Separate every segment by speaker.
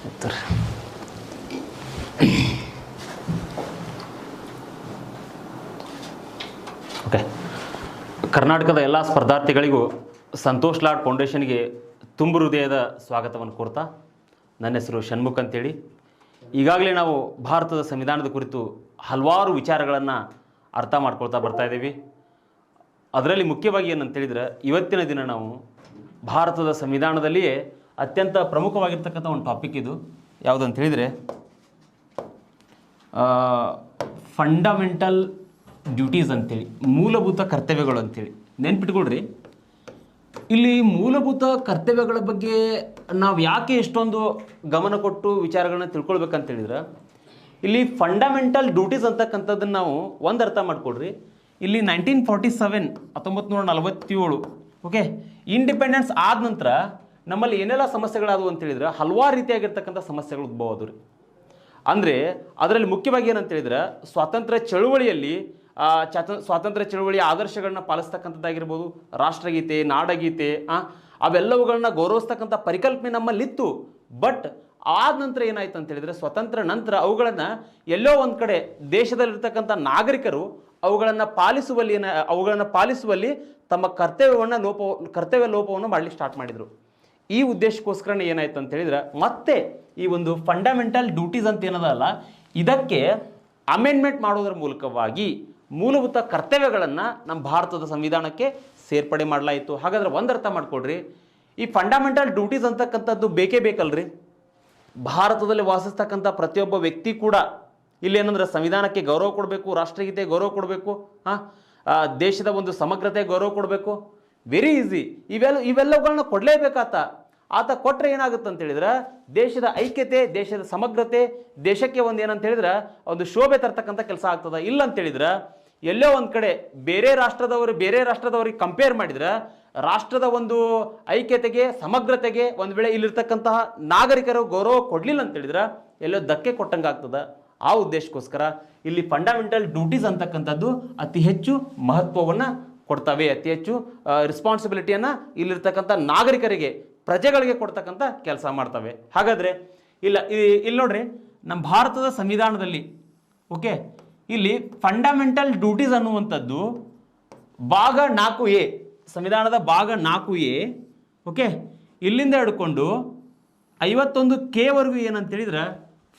Speaker 1: ಉತ್ತರ ಓಕೆ. ಕರ್ನಾಟಕದ ಎಲ್ಲ ಸ್ಪರ್ಧಾರ್ಥಿಗಳಿಗೂ ಸಂತೋಷ್ ಲಾಡ್ ಫೌಂಡೇಶನ್ಗೆ ತುಂಬ ಹೃದಯದ ಸ್ವಾಗತವನ್ನು ಕೋರ್ತಾ, ನನ್ನ ಹೆಸರು ಷಣ್ಮುಖ್ ಅಂತೇಳಿ. ಈಗಾಗಲೇ ನಾವು ಭಾರತದ ಸಂವಿಧಾನದ ಕುರಿತು ಹಲವಾರು ವಿಚಾರಗಳನ್ನು ಅರ್ಥ ಮಾಡ್ಕೊಳ್ತಾ ಬರ್ತಾ ಇದ್ದೀವಿ. ಅದರಲ್ಲಿ ಮುಖ್ಯವಾಗಿ ಏನಂತೇಳಿದ್ರೆ, ಇವತ್ತಿನ ದಿನ ನಾವು ಭಾರತದ ಸಂವಿಧಾನದಲ್ಲಿಯೇ ಅತ್ಯಂತ ಪ್ರಮುಖವಾಗಿರ್ತಕ್ಕಂಥ ಒಂದು ಟಾಪಿಕ್ ಇದು. ಯಾವುದಂತ ಹೇಳಿದರೆ ಫಂಡಮೆಂಟಲ್ ಡ್ಯೂಟೀಸ್ ಅಂತೇಳಿ, ಮೂಲಭೂತ ಕರ್ತವ್ಯಗಳು ಅಂತೇಳಿ. ನೆನ್ಪಿಟ್ಕೊಳ್ರಿ, ಇಲ್ಲಿ ಮೂಲಭೂತ ಕರ್ತವ್ಯಗಳ ಬಗ್ಗೆ ನಾವು ಯಾಕೆ ಎಷ್ಟೊಂದು ಗಮನ ಕೊಟ್ಟು ವಿಚಾರಗಳನ್ನ ತಿಳ್ಕೊಳ್ಬೇಕಂತೇಳಿದ್ರೆ, ಇಲ್ಲಿ ಫಂಡಮೆಂಟಲ್ ಡ್ಯೂಟೀಸ್ ಅಂತಕ್ಕಂಥದ್ದನ್ನು ನಾವು ಒಂದು ಅರ್ಥ ಮಾಡ್ಕೊಳ್ರಿ. ಇಲ್ಲಿ 1947 1947 ಓಕೆ, ಇಂಡಿಪೆಂಡೆನ್ಸ್ ಆದ ನಂತರ ನಮ್ಮಲ್ಲಿ ಏನೆಲ್ಲ ಸಮಸ್ಯೆಗಳಾದವು ಅಂತೇಳಿದ್ರೆ ಹಲವಾರು ರೀತಿಯಾಗಿರ್ತಕ್ಕಂಥ ಸಮಸ್ಯೆಗಳು ಉದ್ಭವ ಆದವು ರೀ. ಅಂದರೆ ಅದರಲ್ಲಿ ಮುಖ್ಯವಾಗಿ ಏನಂತೇಳಿದ್ರೆ, ಸ್ವಾತಂತ್ರ್ಯ ಚಳುವಳಿಯಲ್ಲಿ ಸ್ವಾತಂತ್ರ್ಯ ಚಳುವಳಿಯ ಆದರ್ಶಗಳನ್ನ ಪಾಲಿಸ್ತಕ್ಕಂಥದ್ದಾಗಿರ್ಬೋದು, ರಾಷ್ಟ್ರಗೀತೆ, ನಾಡಗೀತೆ, ಅವೆಲ್ಲವುಗಳನ್ನ ಗೌರವಿಸ್ತಕ್ಕಂಥ ಪರಿಕಲ್ಪನೆ ನಮ್ಮಲ್ಲಿತ್ತು. ಬಟ್ ಆದ ನಂತರ ಏನಾಯ್ತು ಅಂತ ಹೇಳಿದ್ರೆ, ಸ್ವತಂತ್ರ ನಂತರ ಅವುಗಳನ್ನು ಎಲ್ಲೋ ಒಂದು ಕಡೆ ದೇಶದಲ್ಲಿರ್ತಕ್ಕಂಥ ನಾಗರಿಕರು ಅವುಗಳನ್ನು ಪಾಲಿಸುವಲ್ಲಿ ತಮ್ಮ ಕರ್ತವ್ಯ ಲೋಪವನ್ನು ಮಾಡಲಿಕ್ಕೆ ಸ್ಟಾರ್ಟ್ ಮಾಡಿದರು. ಈ ಉದ್ದೇಶಕ್ಕೋಸ್ಕರನೇ ಏನಾಯ್ತು ಅಂತ ಹೇಳಿದ್ರೆ, ಮತ್ತೆ ಈ ಒಂದು ಫಂಡಮೆಂಟಲ್ ಡ್ಯೂಟೀಸ್ ಅಂತ ಏನದಲ್ಲ, ಇದಕ್ಕೆ ಅಮೆಂಡ್ಮೆಂಟ್ ಮಾಡೋದ್ರ ಮೂಲಕವಾಗಿ ಮೂಲಭೂತ ಕರ್ತವ್ಯಗಳನ್ನು ನಮ್ಮ ಭಾರತದ ಸಂವಿಧಾನಕ್ಕೆ ಸೇರ್ಪಡೆ ಮಾಡಲಾಯಿತು. ಹಾಗಾದ್ರೆ ಒಂದು ಅರ್ಥ ಮಾಡ್ಕೊಡ್ರಿ, ಈ ಫಂಡಮೆಂಟಲ್ ಡ್ಯೂಟೀಸ್ ಅಂತಕ್ಕಂಥದ್ದು ಬೇಕೇ ಬೇಕಲ್ರಿ. ಭಾರತದಲ್ಲಿ ವಾಸಿಸ್ತಕ್ಕಂಥ ಪ್ರತಿಯೊಬ್ಬ ವ್ಯಕ್ತಿ ಕೂಡ ಇಲ್ಲಿ ಏನಂದ್ರೆ ಸಂವಿಧಾನಕ್ಕೆ ಗೌರವ ಕೊಡಬೇಕು, ರಾಷ್ಟ್ರಗೀತೆ ಗೌರವ ಕೊಡಬೇಕು, ದೇಶದ ಒಂದು ಸಮಗ್ರತೆ ಗೌರವ ಕೊಡಬೇಕು. Very easy. ಇವೆಲ್ಲವುಗಳನ್ನ ಆತ ಕೊಟ್ಟರೆ ಏನಾಗುತ್ತೆ ಅಂತ ಹೇಳಿದ್ರೆ, ದೇಶದ ಐಕ್ಯತೆ, ದೇಶದ ಸಮಗ್ರತೆ, ದೇಶಕ್ಕೆ ಒಂದು ಏನಂತ ಹೇಳಿದ್ರೆ ಒಂದು ಶೋಭೆ ತರ್ತಕ್ಕಂಥ ಕೆಲಸ ಆಗ್ತದೆ. ಇಲ್ಲ ಅಂತ ಹೇಳಿದ್ರೆ ಎಲ್ಲೋ ಒಂದು ಕಡೆ ಬೇರೆ ರಾಷ್ಟ್ರದವರಿಗೆ ಕಂಪೇರ್ ಮಾಡಿದ್ರೆ ರಾಷ್ಟ್ರದ ಒಂದು ಐಕ್ಯತೆಗೆ, ಸಮಗ್ರತೆಗೆ ಒಂದು ವೇಳೆ ಇಲ್ಲಿರ್ತಕ್ಕಂತಹ ನಾಗರಿಕರು ಗೌರವ ಕೊಡಲಿಲ್ಲ ಅಂತ ಹೇಳಿದ್ರೆ ಎಲ್ಲೋ ಧಕ್ಕೆ ಕೊಟ್ಟಂಗೆ ಆಗ್ತದೆ. ಆ ಉದ್ದೇಶಕ್ಕೋಸ್ಕರ ಇಲ್ಲಿ ಫಂಡಮೆಂಟಲ್ ಡ್ಯೂಟೀಸ್ ಅಂತಕ್ಕಂಥದ್ದು ಅತಿ ಹೆಚ್ಚು ಮಹತ್ವವನ್ನು ಕೊಡ್ತವೆ, ಅತಿ ಹೆಚ್ಚು ರೆಸ್ಪಾನ್ಸಿಬಿಲಿಟಿಯನ್ನು ಇಲ್ಲಿರ್ತಕ್ಕಂಥ ನಾಗರಿಕರಿಗೆ, ಪ್ರಜೆಗಳಿಗೆ ಕೊಡ್ತಕ್ಕಂಥ ಕೆಲಸ ಮಾಡ್ತವೆ. ಹಾಗಾದರೆ ಇಲ್ಲಿ ನೋಡ್ರಿ, ನಮ್ಮ ಭಾರತದ ಸಂವಿಧಾನದಲ್ಲಿ ಓಕೆ, ಇಲ್ಲಿ ಫಂಡಮೆಂಟಲ್ ಡ್ಯೂಟೀಸ್ ಅನ್ನುವಂಥದ್ದು ಭಾಗ 4A, ಸಂವಿಧಾನದ ಭಾಗ 4A ಓಕೆ, ಇಲ್ಲಿಂದ ಹಿಡ್ಕೊಂಡು 51K ವರೆಗೂ ಏನಂತೇಳಿದ್ರೆ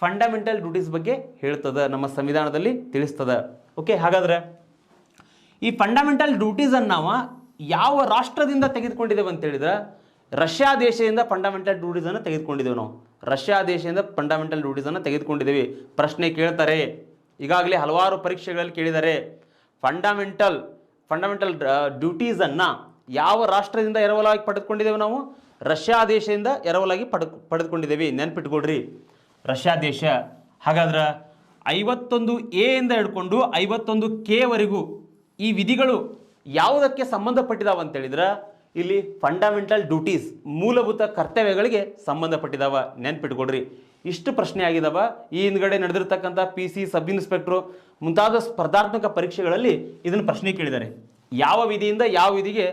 Speaker 1: ಫಂಡಮೆಂಟಲ್ ಡ್ಯೂಟೀಸ್ ಬಗ್ಗೆ ಹೇಳ್ತದೆ, ನಮ್ಮ ಸಂವಿಧಾನದಲ್ಲಿ ತಿಳಿಸ್ತದೆ. ಓಕೆ, ಹಾಗಾದ್ರೆ ಈ ಫಂಡಮೆಂಟಲ್ ಡ್ಯೂಟೀಸನ್ನು ನಾವು ಯಾವ ರಾಷ್ಟ್ರದಿಂದ ತೆಗೆದುಕೊಂಡಿದ್ದೇವೆ ಅಂತ ಹೇಳಿದ್ರೆ, ರಷ್ಯಾ ದೇಶದಿಂದ ಫಂಡಮೆಂಟಲ್ ಡ್ಯೂಟೀಸನ್ನು ತೆಗೆದುಕೊಂಡಿದ್ದೇವೆ. ನಾವು ರಷ್ಯಾ ದೇಶದಿಂದ ಫಂಡಮೆಂಟಲ್ ಡ್ಯೂಟೀಸನ್ನು ತೆಗೆದುಕೊಂಡಿದ್ದೇವೆ. ಪ್ರಶ್ನೆ ಕೇಳ್ತಾರೆ, ಈಗಾಗಲೇ ಹಲವಾರು ಪರೀಕ್ಷೆಗಳಲ್ಲಿ ಕೇಳಿದ್ದಾರೆ, ಫಂಡಮೆಂಟಲ್ ಡ್ಯೂಟೀಸನ್ನು ಯಾವ ರಾಷ್ಟ್ರದಿಂದ ಎರವಲಾಗಿ ಪಡೆದುಕೊಂಡಿದ್ದೇವೆ? ನಾವು ರಷ್ಯಾ ದೇಶದಿಂದ ಎರವಲಾಗಿ ಪಡೆದುಕೊಂಡಿದ್ದೇವೆ. ನೆನ್ಪಿಟ್ಕೊಡ್ರಿ, ರಷ್ಯಾ ದೇಶ. ಹಾಗಾದ್ರೆ 51A ಇಂದ ಹಿಡ್ಕೊಂಡು 51K ವರೆಗೂ ಈ ವಿಧಿಗಳು ಯಾವುದಕ್ಕೆ ಸಂಬಂಧಪಟ್ಟಿದಾವ ಅಂತೇಳಿದ್ರೆ, ಇಲ್ಲಿ ಫಂಡಮೆಂಟಲ್ ಡ್ಯೂಟೀಸ್, ಮೂಲಭೂತ ಕರ್ತವ್ಯಗಳಿಗೆ ಸಂಬಂಧಪಟ್ಟಿದಾವ. ನೆನ್ಪಿಟ್ಕೊಡ್ರಿ, ಇಷ್ಟು ಪ್ರಶ್ನೆ ಆಗಿದಾವ. ಈ ಹಿಂದ್ಗಡೆ ನಡೆದಿರ್ತಕ್ಕಂಥ PC, ಸಬ್ ಇನ್ಸ್ಪೆಕ್ಟ್ರು ಮುಂತಾದ ಸ್ಪರ್ಧಾತ್ಮಕ ಪರೀಕ್ಷೆಗಳಲ್ಲಿ ಇದನ್ನು ಪ್ರಶ್ನೆ ಕೇಳಿದ್ದಾರೆ, ಯಾವ ವಿಧಿಯಿಂದ ಯಾವ ವಿಧಿಗೆ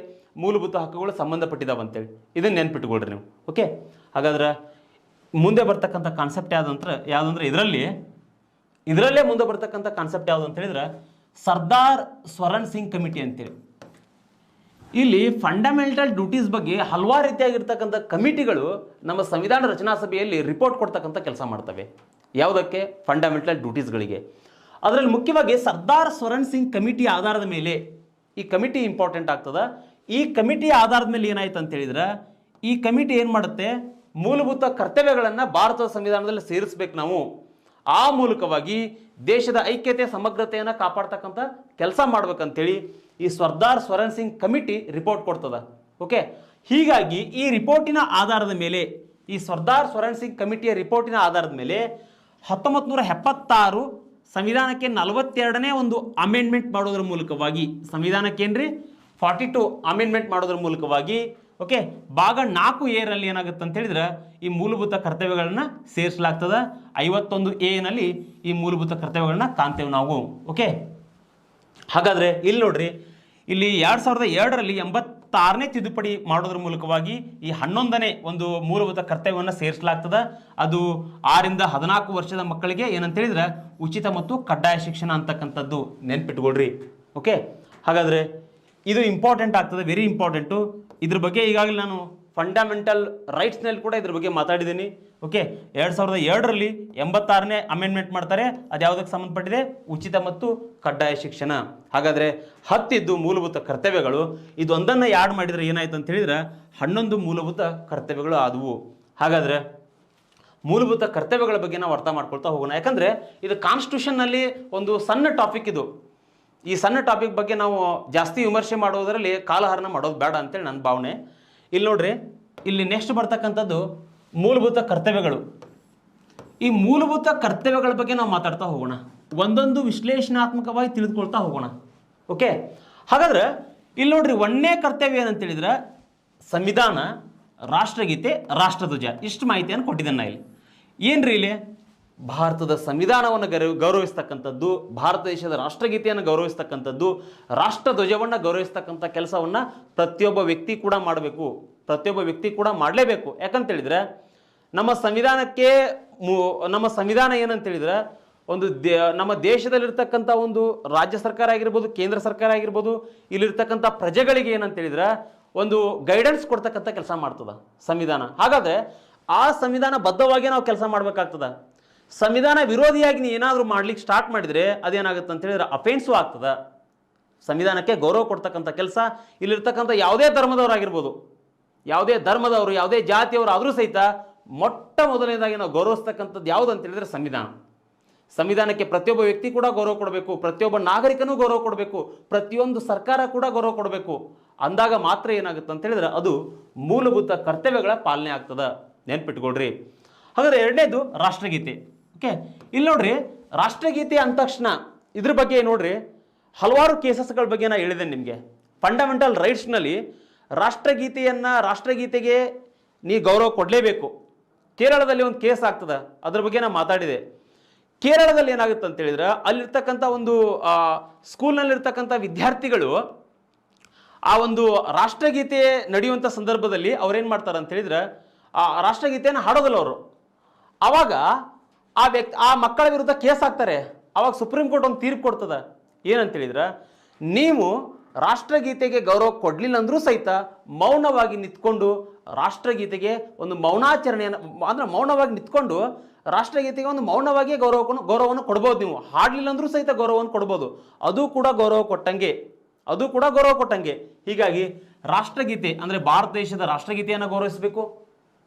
Speaker 1: ಮೂಲಭೂತ ಹಕ್ಕುಗಳು ಸಂಬಂಧಪಟ್ಟಿದಾವ ಅಂತೇಳಿ. ಇದನ್ನು ನೆನ್ಪಿಟ್ಕೊಳ್ರಿ ನೀವು. ಓಕೆ, ಹಾಗಾದ್ರೆ ಮುಂದೆ ಬರ್ತಕ್ಕಂಥ ಕಾನ್ಸೆಪ್ಟ್ ಯಾವುದಂದ್ರೆ ಇದರಲ್ಲೇ ಮುಂದೆ ಬರ್ತಕ್ಕಂಥ ಕಾನ್ಸೆಪ್ಟ್ ಯಾವುದು ಅಂತ ಹೇಳಿದ್ರೆ, ಸರ್ದಾರ್ ಸ್ವರಣ್ ಸಿಂಗ್ ಕಮಿಟಿ ಅಂತೇಳಿ. ಇಲ್ಲಿ ಫಂಡಮೆಂಟಲ್ ಡ್ಯೂಟೀಸ್ ಬಗ್ಗೆ ಹಲವಾರು ರೀತಿಯಾಗಿರ್ತಕ್ಕಂಥ ಕಮಿಟಿಗಳು ನಮ್ಮ ಸಂವಿಧಾನ ರಚನಾ ಸಭೆಯಲ್ಲಿ ರಿಪೋರ್ಟ್ ಕೊಡ್ತಕ್ಕಂಥ ಕೆಲಸ ಮಾಡ್ತವೆ. ಯಾವುದಕ್ಕೆ? ಫಂಡಮೆಂಟಲ್ ಡ್ಯೂಟೀಸ್ಗಳಿಗೆ. ಅದರಲ್ಲಿ ಮುಖ್ಯವಾಗಿ ಸರ್ದಾರ್ ಸ್ವರಣ್ ಸಿಂಗ್ ಕಮಿಟಿ ಆಧಾರದ ಮೇಲೆ ಈ ಕಮಿಟಿ ಇಂಪಾರ್ಟೆಂಟ್ ಆಗ್ತದೆ. ಈ ಕಮಿಟಿಯ ಆಧಾರದ ಮೇಲೆ ಏನಾಯ್ತು ಅಂತ ಹೇಳಿದ್ರೆ, ಈ ಕಮಿಟಿ ಏನು ಮಾಡುತ್ತೆ, ಮೂಲಭೂತ ಕರ್ತವ್ಯಗಳನ್ನು ಭಾರತದ ಸಂವಿಧಾನದಲ್ಲಿ ಸೇರಿಸ್ಬೇಕು ನಾವು. ಆ ಮೂಲಕವಾಗಿ ದೇಶದ ಐಕ್ಯತೆ, ಸಮಗ್ರತೆಯನ್ನು ಕಾಪಾಡ್ತಕ್ಕಂಥ ಕೆಲಸ ಮಾಡ್ಬೇಕಂತೇಳಿ ಈ ಸರ್ದಾರ್ ಸ್ವರಣ್ ಸಿಂಗ್ ಕಮಿಟಿ ರಿಪೋರ್ಟ್ ಕೊಡ್ತದ. ಓಕೆ, ಹೀಗಾಗಿ ಈ ರಿಪೋರ್ಟಿನ ಆಧಾರದ ಮೇಲೆ, ಈ ಸರ್ದಾರ್ ಸ್ವರಣ್ ಸಿಂಗ್ ಕಮಿಟಿಯ ರಿಪೋರ್ಟಿನ ಆಧಾರದ ಮೇಲೆ 1976 ಸಂವಿಧಾನಕ್ಕೆ 42ನೇ ಒಂದು ಅಮೆಂಡ್ಮೆಂಟ್ ಮಾಡೋದ್ರ ಮೂಲಕವಾಗಿ, ಸಂವಿಧಾನಕ್ಕೆ ಏನ್ರಿ 42 ಅಮೆಂಡ್ಮೆಂಟ್ ಮಾಡೋದ್ರ ಮೂಲಕವಾಗಿ ಓಕೆ, ಭಾಗ 4A ರಲ್ಲಿ ಏನಾಗುತ್ತೆ ಅಂತ ಹೇಳಿದ್ರೆ ಈ ಮೂಲಭೂತ ಕರ್ತವ್ಯಗಳನ್ನ ಸೇರಿಸಲಾಗ್ತದೆ. 51A ನಲ್ಲಿ ಈ ಮೂಲಭೂತ ಕರ್ತವ್ಯಗಳನ್ನ ಕಾಣ್ತೇವೆ ನಾವು. ಓಕೆ, ಹಾಗಾದ್ರೆ ಇಲ್ಲಿ ನೋಡ್ರಿ, ಇಲ್ಲಿ 2002ರಲ್ಲಿ 26ನೇ ತಿದ್ದುಪಡಿ ಮಾಡೋದ್ರ ಮೂಲಕವಾಗಿ ಈ 11ನೇ ಒಂದು ಮೂಲಭೂತ ಕರ್ತವ್ಯವನ್ನು ಸೇರಿಸಲಾಗ್ತದೆ. ಅದು 6ರಿಂದ 14 ವರ್ಷದ ಮಕ್ಕಳಿಗೆ ಏನಂತ ಹೇಳಿದ್ರೆ ಉಚಿತ ಮತ್ತು ಕಡ್ಡಾಯ ಶಿಕ್ಷಣ ಅಂತಕ್ಕಂಥದ್ದು ನೆನ್ಪಿಟ್ಕೊಳ್ರಿ. ಓಕೆ, ಹಾಗಾದರೆ ಇದು ಇಂಪಾರ್ಟೆಂಟ್ ಆಗ್ತದೆ, ವೆರಿ ಇಂಪಾರ್ಟೆಂಟು. ಇದ್ರ ಬಗ್ಗೆ ಈಗಾಗಲೇ ನಾನು ಫಂಡಮೆಂಟಲ್ ರೈಟ್ಸ್ನಲ್ಲಿ ಕೂಡ ಇದ್ರ ಬಗ್ಗೆ ಮಾತಾಡಿದ್ದೀನಿ. ಓಕೆ, 2002ರಲ್ಲಿ 86ನೇ ಅಮೆಂಡ್ಮೆಂಟ್ ಮಾಡ್ತಾರೆ. ಅದು ಯಾವುದಕ್ಕೆ ಸಂಬಂಧಪಟ್ಟಿದೆ? ಉಚಿತ ಮತ್ತು ಕಡ್ಡಾಯ ಶಿಕ್ಷಣ. ಹಾಗಾದರೆ 10 ಮೂಲಭೂತ ಕರ್ತವ್ಯಗಳು, ಇದು ಒಂದನ್ನು ಆ್ಯಡ್ ಮಾಡಿದರೆ ಏನಾಯ್ತು ಅಂತ ಹೇಳಿದ್ರೆ 11 ಮೂಲಭೂತ ಕರ್ತವ್ಯಗಳು ಆದವು. ಹಾಗಾದರೆ ಮೂಲಭೂತ ಕರ್ತವ್ಯಗಳ ಬಗ್ಗೆ ನಾವು ಅರ್ಥ ಮಾಡ್ಕೊಳ್ತಾ ಹೋಗೋಣ. ಯಾಕಂದರೆ ಇದು ಕಾನ್ಸ್ಟಿಟ್ಯೂಷನ್ನಲ್ಲಿ ಒಂದು ಸಣ್ಣ ಟಾಪಿಕ್ ಇದು. ಈ ಸಣ್ಣ ಟಾಪಿಕ್ ಬಗ್ಗೆ ನಾವು ಜಾಸ್ತಿ ವಿಮರ್ಶೆ ಮಾಡೋದರಲ್ಲಿ ಕಾಲಹರಣ ಮಾಡೋದು ಬೇಡ ಅಂತೇಳಿ ನನ್ನ ಭಾವನೆ. ಇಲ್ಲಿ ನೋಡ್ರಿ, ಇಲ್ಲಿ ನೆಕ್ಸ್ಟ್ ಬರ್ತಕ್ಕಂಥದ್ದು ಮೂಲಭೂತ ಕರ್ತವ್ಯಗಳು. ಈ ಮೂಲಭೂತ ಕರ್ತವ್ಯಗಳ ಬಗ್ಗೆ ನಾವು ಮಾತಾಡ್ತಾ ಹೋಗೋಣ, ಒಂದೊಂದು ವಿಶ್ಲೇಷಣಾತ್ಮಕವಾಗಿ ತಿಳಿದುಕೊಳ್ತಾ ಹೋಗೋಣ. ಓಕೆ, ಹಾಗಾದ್ರೆ ಇಲ್ಲಿ ನೋಡ್ರಿ, 1ನೇ ಕರ್ತವ್ಯ ಏನಂತ ಹೇಳಿದ್ರೆ ಸಂವಿಧಾನ, ರಾಷ್ಟ್ರಗೀತೆ, ರಾಷ್ಟ್ರಧ್ವಜ. ಇಷ್ಟು ಮಾಹಿತಿಯನ್ನು ಕೊಟ್ಟಿದ್ದೇನೆ ನಾ ಇಲ್ಲಿ. ಏನ್ರಿ ಇಲ್ಲಿ? ಭಾರತದ ಸಂವಿಧಾನವನ್ನು ಗೌರವಿಸ್ತಕ್ಕಂಥದ್ದು, ಭಾರತ ದೇಶದ ರಾಷ್ಟ್ರಗೀತೆಯನ್ನು ಗೌರವಿಸ್ತಕ್ಕಂಥದ್ದು, ರಾಷ್ಟ್ರಧ್ವಜವನ್ನು ಗೌರವಿಸ್ತಕ್ಕಂಥ ಕೆಲಸವನ್ನು ಪ್ರತಿಯೊಬ್ಬ ವ್ಯಕ್ತಿ ಕೂಡ ಮಾಡಬೇಕು, ಪ್ರತಿಯೊಬ್ಬ ವ್ಯಕ್ತಿ ಕೂಡ ಮಾಡಲೇಬೇಕು. ಯಾಕಂತೇಳಿದರೆ ನಮ್ಮ ಸಂವಿಧಾನ ಏನಂತೇಳಿದ್ರೆ ಒಂದು ನಮ್ಮ ದೇಶದಲ್ಲಿರ್ತಕ್ಕಂಥ ಒಂದು ರಾಜ್ಯ ಸರ್ಕಾರ ಆಗಿರ್ಬೋದು, ಕೇಂದ್ರ ಸರ್ಕಾರ ಆಗಿರ್ಬೋದು, ಇಲ್ಲಿರ್ತಕ್ಕಂಥ ಪ್ರಜೆಗಳಿಗೆ ಏನಂತೇಳಿದ್ರೆ ಒಂದು ಗೈಡೆನ್ಸ್ ಕೊಡ್ತಕ್ಕಂಥ ಕೆಲಸ ಮಾಡ್ತದೆ ಸಂವಿಧಾನ. ಹಾಗಾದರೆ ಆ ಸಂವಿಧಾನ ಬದ್ಧವಾಗಿ ನಾವು ಕೆಲಸ ಮಾಡಬೇಕಾಗ್ತದೆ. ಸಂವಿಧಾನ ವಿರೋಧಿಯಾಗಿ ನೀವು ಏನಾದರೂ ಮಾಡ್ಲಿಕ್ಕೆ ಸ್ಟಾರ್ಟ್ ಮಾಡಿದರೆ ಅದೇನಾಗುತ್ತೆ ಅಂತ ಹೇಳಿದ್ರೆ ಅಫೆನ್ಸು ಆಗ್ತದೆ. ಸಂವಿಧಾನಕ್ಕೆ ಗೌರವ ಕೊಡ್ತಕ್ಕಂಥ ಕೆಲಸ ಇಲ್ಲಿರ್ತಕ್ಕಂಥ ಯಾವುದೇ ಧರ್ಮದವರಾಗಿರ್ಬೋದು, ಯಾವುದೇ ಧರ್ಮದವರು, ಯಾವುದೇ ಜಾತಿಯವರು ಆದರೂ ಸಹಿತ ಮೊಟ್ಟ ಮೊದಲನೇದಾಗಿ ನಾವು ಗೌರವಿಸ್ತಕ್ಕಂಥದ್ದು ಯಾವುದು ಅಂತ ಹೇಳಿದ್ರೆ ಸಂವಿಧಾನ. ಸಂವಿಧಾನಕ್ಕೆ ಪ್ರತಿಯೊಬ್ಬ ವ್ಯಕ್ತಿ ಕೂಡ ಗೌರವ ಕೊಡಬೇಕು, ಪ್ರತಿಯೊಬ್ಬ ನಾಗರಿಕನೂ ಗೌರವ ಕೊಡಬೇಕು, ಪ್ರತಿಯೊಂದು ಸರ್ಕಾರ ಕೂಡ ಗೌರವ ಕೊಡಬೇಕು. ಅಂದಾಗ ಮಾತ್ರ ಏನಾಗುತ್ತೆ ಅಂತ ಹೇಳಿದ್ರೆ ಅದು ಮೂಲಭೂತ ಕರ್ತವ್ಯಗಳ ಪಾಲನೆ ಆಗ್ತದೆ. ನೆನ್ಪಿಟ್ಕೊಳ್ರಿ. ಹಾಗಾದ್ರೆ 2ನೇದು ರಾಷ್ಟ್ರಗೀತೆ. ಓಕೆ, ಇಲ್ಲಿ ನೋಡ್ರಿ, ರಾಷ್ಟ್ರಗೀತೆ ಅಂದ ತಕ್ಷಣ ಇದ್ರ ಬಗ್ಗೆ ನೋಡ್ರಿ ಹಲವಾರು ಕೇಸಸ್ಗಳ ಬಗ್ಗೆ ನಾನು ಹೇಳಿದ್ದೇನೆ ನಿಮಗೆ. ಫಂಡಮೆಂಟಲ್ ರೈಟ್ಸ್ನಲ್ಲಿ ರಾಷ್ಟ್ರಗೀತೆಗೆ ನೀ ಗೌರವ ಕೊಡಲೇಬೇಕು. ಕೇರಳದಲ್ಲಿ ಒಂದು ಕೇಸ್ ಆಗ್ತದೆ, ಅದ್ರ ಬಗ್ಗೆ ನಾನು ಮಾತಾಡಿದೆ. ಕೇರಳದಲ್ಲಿ ಏನಾಗುತ್ತೆ ಅಂತ ಹೇಳಿದ್ರೆ ಅಲ್ಲಿರ್ತಕ್ಕಂಥ ಒಂದು ಸ್ಕೂಲ್ನಲ್ಲಿರ್ತಕ್ಕಂಥ ವಿದ್ಯಾರ್ಥಿಗಳು ಆ ಒಂದು ರಾಷ್ಟ್ರಗೀತೆ ನಡೆಯುವಂಥ ಸಂದರ್ಭದಲ್ಲಿ ಅವ್ರೇನು ಮಾಡ್ತಾರೆ ಅಂತ ಹೇಳಿದ್ರೆ ಆ ರಾಷ್ಟ್ರಗೀತೆಯನ್ನು ಹಾಡೋದಿಲ್ಲ ಅವರು. ಆವಾಗ ಆ ಮಕ್ಕಳ ವಿರುದ್ಧ ಕೇಸ್ ಹಾಕ್ತಾರೆ. ಆವಾಗ ಸುಪ್ರೀಂ ಕೋರ್ಟ್ ಒಂದು ತೀರ್ಪು ಕೊಡ್ತದೆ. ಏನಂತ ಹೇಳಿದ್ರೆ ನೀವು ರಾಷ್ಟ್ರಗೀತೆಗೆ ಗೌರವ ಕೊಡಲಿಲ್ಲ ಅಂದರೂ ಸಹಿತ ಮೌನವಾಗಿ ನಿಂತ್ಕೊಂಡು ರಾಷ್ಟ್ರಗೀತೆಗೆ ಒಂದು ಮೌನಾಚರಣೆಯನ್ನು, ಅಂದರೆ ಮೌನವಾಗಿ ನಿಂತ್ಕೊಂಡು ರಾಷ್ಟ್ರಗೀತೆಗೆ ಒಂದು ಮೌನವಾಗಿ ಗೌರವವನ್ನು ಕೊಡ್ಬೋದು. ನೀವು ಹಾಡಲಿಲ್ಲ ಅಂದರೂ ಸಹಿತ ಗೌರವವನ್ನು ಕೊಡ್ಬೋದು. ಅದು ಕೂಡ ಗೌರವ ಕೊಟ್ಟಂಗೆ. ಹೀಗಾಗಿ ರಾಷ್ಟ್ರಗೀತೆ ಅಂದರೆ ಭಾರತ ದೇಶದ ರಾಷ್ಟ್ರಗೀತೆಯನ್ನು ಗೌರವಿಸಬೇಕು.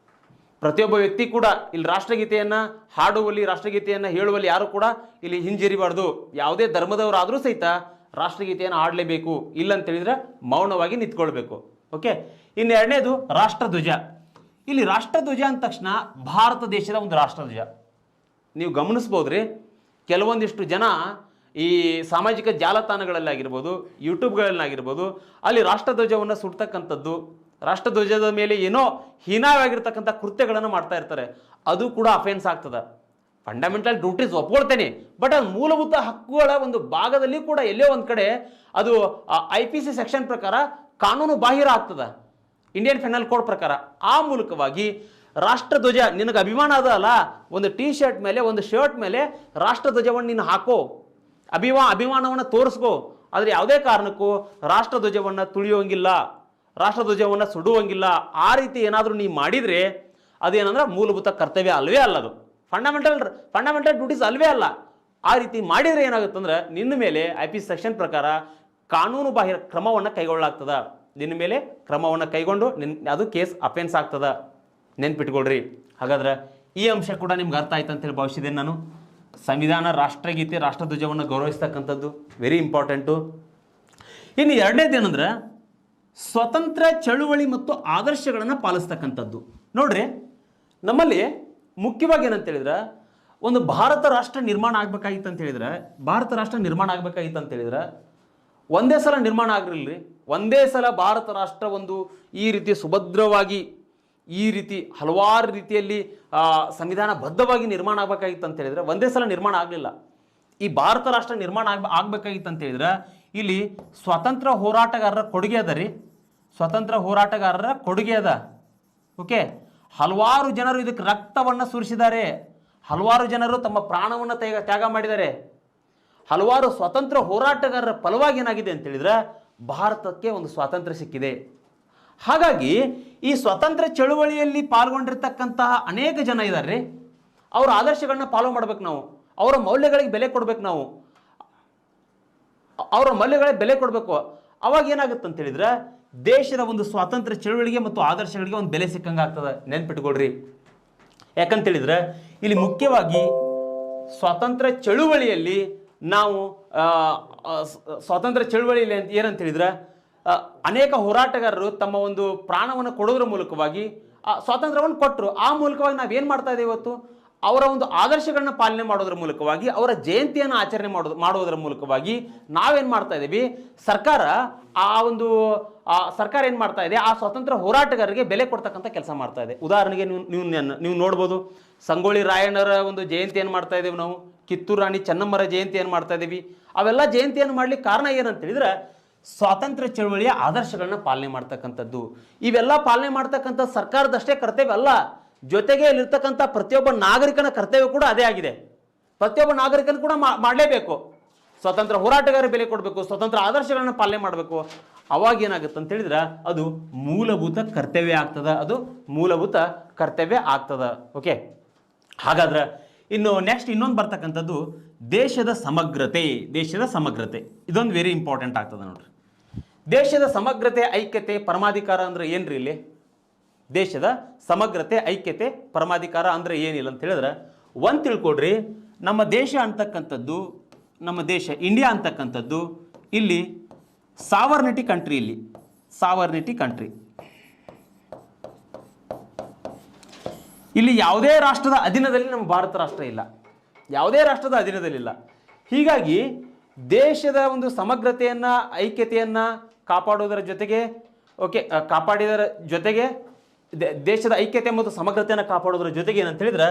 Speaker 1: ಪ್ರತಿಯೊಬ್ಬ ವ್ಯಕ್ತಿ ಕೂಡ ಇಲ್ಲಿ ರಾಷ್ಟ್ರಗೀತೆಯನ್ನು ಹಾಡುವಲ್ಲಿ, ರಾಷ್ಟ್ರಗೀತೆಯನ್ನು ಹೇಳುವಲ್ಲಿ ಯಾರು ಕೂಡ ಇಲ್ಲಿ ಹಿಂಜರಿಬಾರ್ದು. ಯಾವುದೇ ಧರ್ಮದವರಾದರೂ ಸಹಿತ ರಾಷ್ಟ್ರಗೀತೆಯನ್ನು ಹಾಡಲೇಬೇಕು. ಇಲ್ಲಂತೇಳಿದ್ರೆ ಮೌನವಾಗಿ ನಿಂತ್ಕೊಳ್ಬೇಕು. ಓಕೆ, ಇನ್ನು 2ನೇದು ರಾಷ್ಟ್ರಧ್ವಜ. ಇಲ್ಲಿ ರಾಷ್ಟ್ರಧ್ವಜ ಅಂದ ತಕ್ಷಣ ಭಾರತ ದೇಶದ ಒಂದು ರಾಷ್ಟ್ರಧ್ವಜ. ನೀವು ಗಮನಿಸ್ಬೋದ್ರಿ, ಕೆಲವೊಂದಿಷ್ಟು ಜನ ಈ ಸಾಮಾಜಿಕ ಜಾಲತಾಣಗಳಲ್ಲಾಗಿರ್ಬೋದು, ಯೂಟ್ಯೂಬ್ಗಳಲ್ಲಾಗಿರ್ಬೋದು, ಅಲ್ಲಿ ರಾಷ್ಟ್ರಧ್ವಜವನ್ನು ಸುಡ್ತಕ್ಕಂಥದ್ದು, ರಾಷ್ಟ್ರಧ್ವಜದ ಮೇಲೆ ಏನೋ ಹೀನವಾಗಿರ್ತಕ್ಕಂಥ ಕೃತ್ಯಗಳನ್ನು ಮಾಡ್ತಾ ಇರ್ತಾರೆ. ಅದು ಕೂಡ ಅಫೆನ್ಸ್ ಆಗ್ತದೆ. ಫಂಡಮೆಂಟಲ್ ಡ್ಯೂಟೀಸ್ ಒಪ್ಕೊಳ್ತೇನೆ, ಬಟ್ ಅದು ಮೂಲಭೂತ ಹಕ್ಕುಗಳ ಒಂದು ಭಾಗದಲ್ಲಿ ಕೂಡ ಎಲ್ಲೋ ಒಂದು ಕಡೆ ಅದು IPC ಸೆಕ್ಷನ್ ಪ್ರಕಾರ ಕಾನೂನು ಬಾಹಿರ ಆಗ್ತದೆ, ಇಂಡಿಯನ್ ಪೆನಲ್ ಕೋಡ್ ಪ್ರಕಾರ. ಆ ಮೂಲಕವಾಗಿ ರಾಷ್ಟ್ರಧ್ವಜ ನಿನಗೆ ಅಭಿಮಾನ ಅದ ಅಲ್ಲ, ಒಂದು ಟೀ ಶರ್ಟ್ ಮೇಲೆ, ಒಂದು ಶರ್ಟ್ ಮೇಲೆ ರಾಷ್ಟ್ರಧ್ವಜವನ್ನು ನೀನು ಹಾಕೋ, ಅಭಿಮಾನವನ್ನು ತೋರಿಸ್ಕೋ. ಆದರೆ ಯಾವುದೇ ಕಾರಣಕ್ಕೂ ರಾಷ್ಟ್ರಧ್ವಜವನ್ನು ತುಳಿಯೋಂಗಿಲ್ಲ, ರಾಷ್ಟ್ರಧ್ವಜವನ್ನು ಸುಡುವಂಗಿಲ್ಲ. ಆ ರೀತಿ ಏನಾದರೂ ನೀವು ಮಾಡಿದರೆ ಅದೇನಂದ್ರೆ ಮೂಲಭೂತ ಕರ್ತವ್ಯ ಅಲ್ವೇ ಅಲ್ಲ, ಅದು ಫಂಡಮೆಂಟಲ್ ಡ್ಯೂಟೀಸ್ ಅಲ್ವೇ ಅಲ್ಲ. ಆ ರೀತಿ ಮಾಡಿದರೆ ಏನಾಗುತ್ತಂದ್ರೆ ನಿನ್ನ ಮೇಲೆ IPC ಸೆಕ್ಷನ್ ಪ್ರಕಾರ ಕಾನೂನು ಬಾಹಿರ ಕ್ರಮವನ್ನು ಕೈಗೊಳ್ಳಲಾಗ್ತದೆ. ನಿನ್ನ ಮೇಲೆ ಕ್ರಮವನ್ನು ಕೈಗೊಂಡು ಅದು ಕೇಸ್ ಅಫೆನ್ಸ್ ಆಗ್ತದೆ. ನೆನ್ಪಿಟ್ಕೊಳ್ರಿ. ಹಾಗಾದ್ರೆ ಈ ಅಂಶ ಕೂಡ ನಿಮ್ಗೆ ಅರ್ಥ ಆಯ್ತು ಅಂತೇಳಿ ಭಾವಿಸಿದ್ದೇನೆ ನಾನು. ಸಂವಿಧಾನ, ರಾಷ್ಟ್ರಗೀತೆ, ರಾಷ್ಟ್ರಧ್ವಜವನ್ನು ಗೌರವಿಸ್ತಕ್ಕಂಥದ್ದು ವೆರಿ ಇಂಪಾರ್ಟೆಂಟು. ಇನ್ನು 2ನೇದೇನೆಂದ್ರೆ ಸ್ವತಂತ್ರ ಚಳುವಳಿ ಮತ್ತು ಆದರ್ಶಗಳನ್ನು ಪಾಲಿಸ್ತಕ್ಕಂಥದ್ದು. ನೋಡ್ರಿ, ನಮ್ಮಲ್ಲಿ ಮುಖ್ಯವಾಗಿ ಏನಂತೇಳಿದ್ರೆ ಒಂದು ಭಾರತ ರಾಷ್ಟ್ರ ನಿರ್ಮಾಣ ಆಗಬೇಕಾಗಿತ್ತು ಅಂತ ಹೇಳಿದ್ರೆ ಒಂದೇ ಸಲ ನಿರ್ಮಾಣ ಆಗಿರಲಿಲ್ಲ. ಒಂದೇ ಸಲ ಭಾರತ ರಾಷ್ಟ್ರ ಒಂದು ಈ ರೀತಿ ಸುಭದ್ರವಾಗಿ, ಈ ರೀತಿ ಹಲವಾರು ರೀತಿಯಲ್ಲಿ ಸಂವಿಧಾನ ಬದ್ಧವಾಗಿ ನಿರ್ಮಾಣ ಆಗಬೇಕಾಗಿತ್ತು ಅಂತ ಹೇಳಿದ್ರೆ ಒಂದೇ ಸಲ ನಿರ್ಮಾಣ ಆಗಲಿಲ್ಲ. ಈ ಭಾರತ ರಾಷ್ಟ್ರ ನಿರ್ಮಾಣ ಆಗಬೇಕಾಗಿತ್ತು ಅಂತ ಹೇಳಿದ್ರೆ ಇಲ್ಲಿ ಸ್ವಾತಂತ್ರ್ಯ ಹೋರಾಟಗಾರರ ಕೊಡುಗೆ ಅದ ರೀ. ಸ್ವತಂತ್ರ ಹೋರಾಟಗಾರರ ಕೊಡುಗೆ ಅದ. ಓಕೆ, ಹಲವಾರು ಜನರು ಇದಕ್ಕೆ ರಕ್ತವನ್ನು ಸುರಿಸಿದ್ದಾರೆ, ಹಲವಾರು ಜನರು ತಮ್ಮ ಪ್ರಾಣವನ್ನು ತ್ಯಾಗ ಮಾಡಿದ್ದಾರೆ. ಹಲವಾರು ಸ್ವತಂತ್ರ ಹೋರಾಟಗಾರರ ಫಲವಾಗಿ ಏನಾಗಿದೆ ಅಂತ ಹೇಳಿದ್ರೆ ಭಾರತಕ್ಕೆ ಒಂದು ಸ್ವಾತಂತ್ರ್ಯ ಸಿಕ್ಕಿದೆ. ಹಾಗಾಗಿ ಈ ಸ್ವತಂತ್ರ ಚಳುವಳಿಯಲ್ಲಿ ಪಾಲ್ಗೊಂಡಿರ್ತಕ್ಕಂತಹ ಅನೇಕ ಜನ ಇದ್ದಾರೆ. ಅವರ ಆದರ್ಶಗಳನ್ನ ಫಾಲೋ ಮಾಡ್ಬೇಕು ನಾವು, ಅವರ ಮೌಲ್ಯಗಳಿಗೆ ಬೆಲೆ ಕೊಡ್ಬೇಕು ನಾವು, ಅವರ ಮೌಲ್ಯಗಳಿಗೆ ಬೆಲೆ ಕೊಡಬೇಕು. ಅವಾಗ ಏನಾಗುತ್ತೆ ಅಂತ ಹೇಳಿದ್ರೆ ದೇಶದ ಒಂದು ಸ್ವಾತಂತ್ರ್ಯ ಚಳುವಳಿಗೆ ಮತ್ತು ಆದರ್ಶಗಳಿಗೆ ಒಂದು ಬೆಲೆ ಸಿಕ್ಕಂಗೆ ಆಗ್ತದೆ. ನೆನ್ಪಿಟ್ಕೊಳ್ರಿ. ಯಾಕಂತೇಳಿದ್ರೆ ಇಲ್ಲಿ ಮುಖ್ಯವಾಗಿ ಸ್ವಾತಂತ್ರ್ಯ ಚಳುವಳಿಯಲ್ಲಿ ನಾವು ಸ್ವಾತಂತ್ರ್ಯ ಚಳುವಳಿಯಲ್ಲಿ ಏನಂತ ಹೇಳಿದ್ರೆ ಅನೇಕ ಹೋರಾಟಗಾರರು ತಮ್ಮ ಒಂದು ಪ್ರಾಣವನ್ನು ಕೊಡೋದ್ರ ಮೂಲಕವಾಗಿ ಸ್ವಾತಂತ್ರ್ಯವನ್ನು ಕೊಟ್ಟರು. ಆ ಮೂಲಕವಾಗಿ ನಾವೇನು ಮಾಡ್ತಾ ಇದ್ದೇವೆ ಇವತ್ತು, ಅವರ ಒಂದು ಆದರ್ಶಗಳನ್ನ ಪಾಲನೆ ಮಾಡೋದ್ರ ಮೂಲಕವಾಗಿ, ಅವರ ಜಯಂತಿಯನ್ನು ಆಚರಣೆ ಮಾಡೋದ್ರ ಮೂಲಕವಾಗಿ ನಾವೇನು ಮಾಡ್ತಾ ಇದ್ದೀವಿ, ಸರ್ಕಾರ ಏನು ಮಾಡ್ತಾ ಇದೆ, ಆ ಸ್ವಾತಂತ್ರ್ಯ ಹೋರಾಟಗಾರರಿಗೆ ಬೆಲೆ ಕೊಡ್ತಕ್ಕಂಥ ಕೆಲಸ ಮಾಡ್ತಾ ಇದೆ. ಉದಾಹರಣೆಗೆ ನೀವು ನೋಡ್ಬೋದು, ಸಂಗೊಳ್ಳಿ ರಾಯಣ್ಣರ ಒಂದು ಜಯಂತಿಯನ್ನು ಮಾಡ್ತಾ ಇದ್ದೇವೆ ನಾವು, ಕಿತ್ತೂರು ರಾಣಿ ಚೆನ್ನಮ್ಮರ ಜಯಂತಿಯನ್ನು ಮಾಡ್ತಾ ಇದ್ದೀವಿ. ಅವೆಲ್ಲ ಜಯಂತಿಯನ್ನು ಮಾಡ್ಲಿಕ್ಕೆ ಕಾರಣ ಏನಂತ ಹೇಳಿದ್ರೆ ಸ್ವಾತಂತ್ರ್ಯ ಚಳವಳಿಯ ಆದರ್ಶಗಳನ್ನ ಪಾಲನೆ ಮಾಡ್ತಕ್ಕಂಥದ್ದು. ಇವೆಲ್ಲ ಪಾಲನೆ ಮಾಡ್ತಕ್ಕಂಥ ಸರ್ಕಾರದಷ್ಟೇ ಕರ್ತವ್ಯ ಅಲ್ಲ, ಜೊತೆಗೆ ಇಲ್ಲಿರ್ತಕ್ಕಂಥ ಪ್ರತಿಯೊಬ್ಬ ನಾಗರಿಕನ ಕರ್ತವ್ಯ ಕೂಡ ಅದೇ ಆಗಿದೆ. ಪ್ರತಿಯೊಬ್ಬ ನಾಗರಿಕನ ಕೂಡ ಮಾಡಲೇಬೇಕು. ಸ್ವತಂತ್ರ ಹೋರಾಟಗಾರ ಬೆಲೆ ಕೊಡಬೇಕು, ಸ್ವತಂತ್ರ ಆದರ್ಶಗಳನ್ನ ಪಾಲನೆ ಮಾಡಬೇಕು. ಅವಾಗ ಏನಾಗುತ್ತೆ ಅಂತ ಹೇಳಿದ್ರೆ ಅದು ಮೂಲಭೂತ ಕರ್ತವ್ಯ ಆಗ್ತದ, ಅದು ಮೂಲಭೂತ ಕರ್ತವ್ಯ ಆಗ್ತದ. ಓಕೆ, ಹಾಗಾದ್ರೆ ಇನ್ನು ನೆಕ್ಸ್ಟ್ ಇನ್ನೊಂದು ಬರ್ತಕ್ಕಂಥದ್ದು ದೇಶದ ಸಮಗ್ರತೆ. ದೇಶದ ಸಮಗ್ರತೆ ಇದೊಂದು ವೆರಿ ಇಂಪಾರ್ಟೆಂಟ್ ಆಗ್ತದೆ ನೋಡ್ರಿ. ದೇಶದ ಸಮಗ್ರತೆ, ಐಕ್ಯತೆ, ಪರಮಾಧಿಕಾರ ಅಂದ್ರೆ ಏನ್ರಿ ಇಲ್ಲಿ? ದೇಶದ ಸಮಗ್ರತೆ, ಐಕ್ಯತೆ, ಪರಮಾಧಿಕಾರ ಅಂದ್ರೆ ಏನಿಲ್ಲ ಅಂತ ಹೇಳಿದ್ರೆ ಒಂದು ತಿಳ್ಕೊಡ್ರಿ. ನಮ್ಮ ದೇಶ ಅಂತಕ್ಕಂಥದ್ದು, ನಮ್ಮ ದೇಶ ಇಂಡಿಯಾ ಅಂತಕ್ಕಂಥದ್ದು ಇಲ್ಲಿ ಸಾವರ್ನಿಟಿ ಕಂಟ್ರಿ. ಇಲ್ಲಿ ಸಾವರ್ನಿಟಿ ಕಂಟ್ರಿ, ಇಲ್ಲಿ ಯಾವುದೇ ರಾಷ್ಟ್ರದ ಅಧೀನದಲ್ಲಿ ನಮ್ಮ ಭಾರತ ರಾಷ್ಟ್ರ ಇಲ್ಲ, ಯಾವುದೇ ರಾಷ್ಟ್ರದ ಅಧೀನದಲ್ಲಿಲ್ಲ. ಹೀಗಾಗಿ ದೇಶದ ಒಂದು ಸಮಗ್ರತೆಯನ್ನು, ಐಕ್ಯತೆಯನ್ನು ಕಾಪಾಡೋದರ ಜೊತೆಗೆ ಕಾಪಾಡಿದರ ಜೊತೆಗೆ ದೇಶದ ಐಕ್ಯತೆ ಮತ್ತು ಸಮಗ್ರತೆಯನ್ನು ಕಾಪಾಡೋದ್ರ ಜೊತೆಗೆ ಏನಂತ ಹೇಳಿದ್ರೆ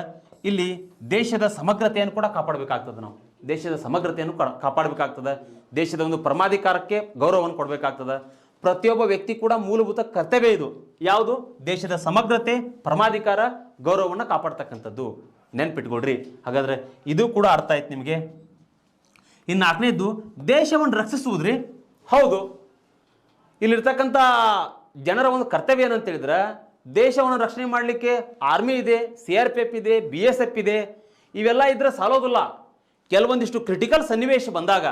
Speaker 1: ಇಲ್ಲಿ ದೇಶದ ಸಮಗ್ರತೆಯನ್ನು ಕೂಡ ಕಾಪಾಡಬೇಕಾಗ್ತದೆ. ನಾವು ದೇಶದ ಸಮಗ್ರತೆಯನ್ನು ಕಾಪಾಡಬೇಕಾಗ್ತದೆ. ದೇಶದ ಒಂದು ಪರಮಾಧಿಕಾರಕ್ಕೆ ಗೌರವವನ್ನು ಕೊಡಬೇಕಾಗ್ತದೆ. ಪ್ರತಿಯೊಬ್ಬ ವ್ಯಕ್ತಿ ಕೂಡ ಮೂಲಭೂತ ಕರ್ತವ್ಯ ಇದು. ಯಾವುದು? ದೇಶದ ಸಮಗ್ರತೆ, ಪರಮಾಧಿಕಾರ, ಗೌರವವನ್ನು ಕಾಪಾಡ್ತಕ್ಕಂಥದ್ದು. ನೆನ್ಪಿಟ್ಕೊಡ್ರಿ. ಹಾಗಾದ್ರೆ ಇದು ಕೂಡ ಅರ್ಥ ಆಯ್ತು ನಿಮಗೆ. ಇನ್ನು ನಾಲ್ಕನೇದ್ದು ದೇಶವನ್ನು ರಕ್ಷಿಸುವುದ್ರಿ. ಹೌದು, ಇಲ್ಲಿರ್ತಕ್ಕಂಥ ಜನರ ಒಂದು ಕರ್ತವ್ಯ ಏನಂತ ಹೇಳಿದ್ರೆ ದೇಶವನ್ನು ರಕ್ಷಣೆ ಮಾಡಲಿಕ್ಕೆ ಆರ್ಮಿ ಇದೆ, CRPF ಇದೆ, BSF ಇದೆ. ಇವೆಲ್ಲ ಇದ್ರೆ ಸಾಲೋದಿಲ್ಲ. ಕೆಲವೊಂದಿಷ್ಟು ಕ್ರಿಟಿಕಲ್ ಸನ್ನಿವೇಶ ಬಂದಾಗ,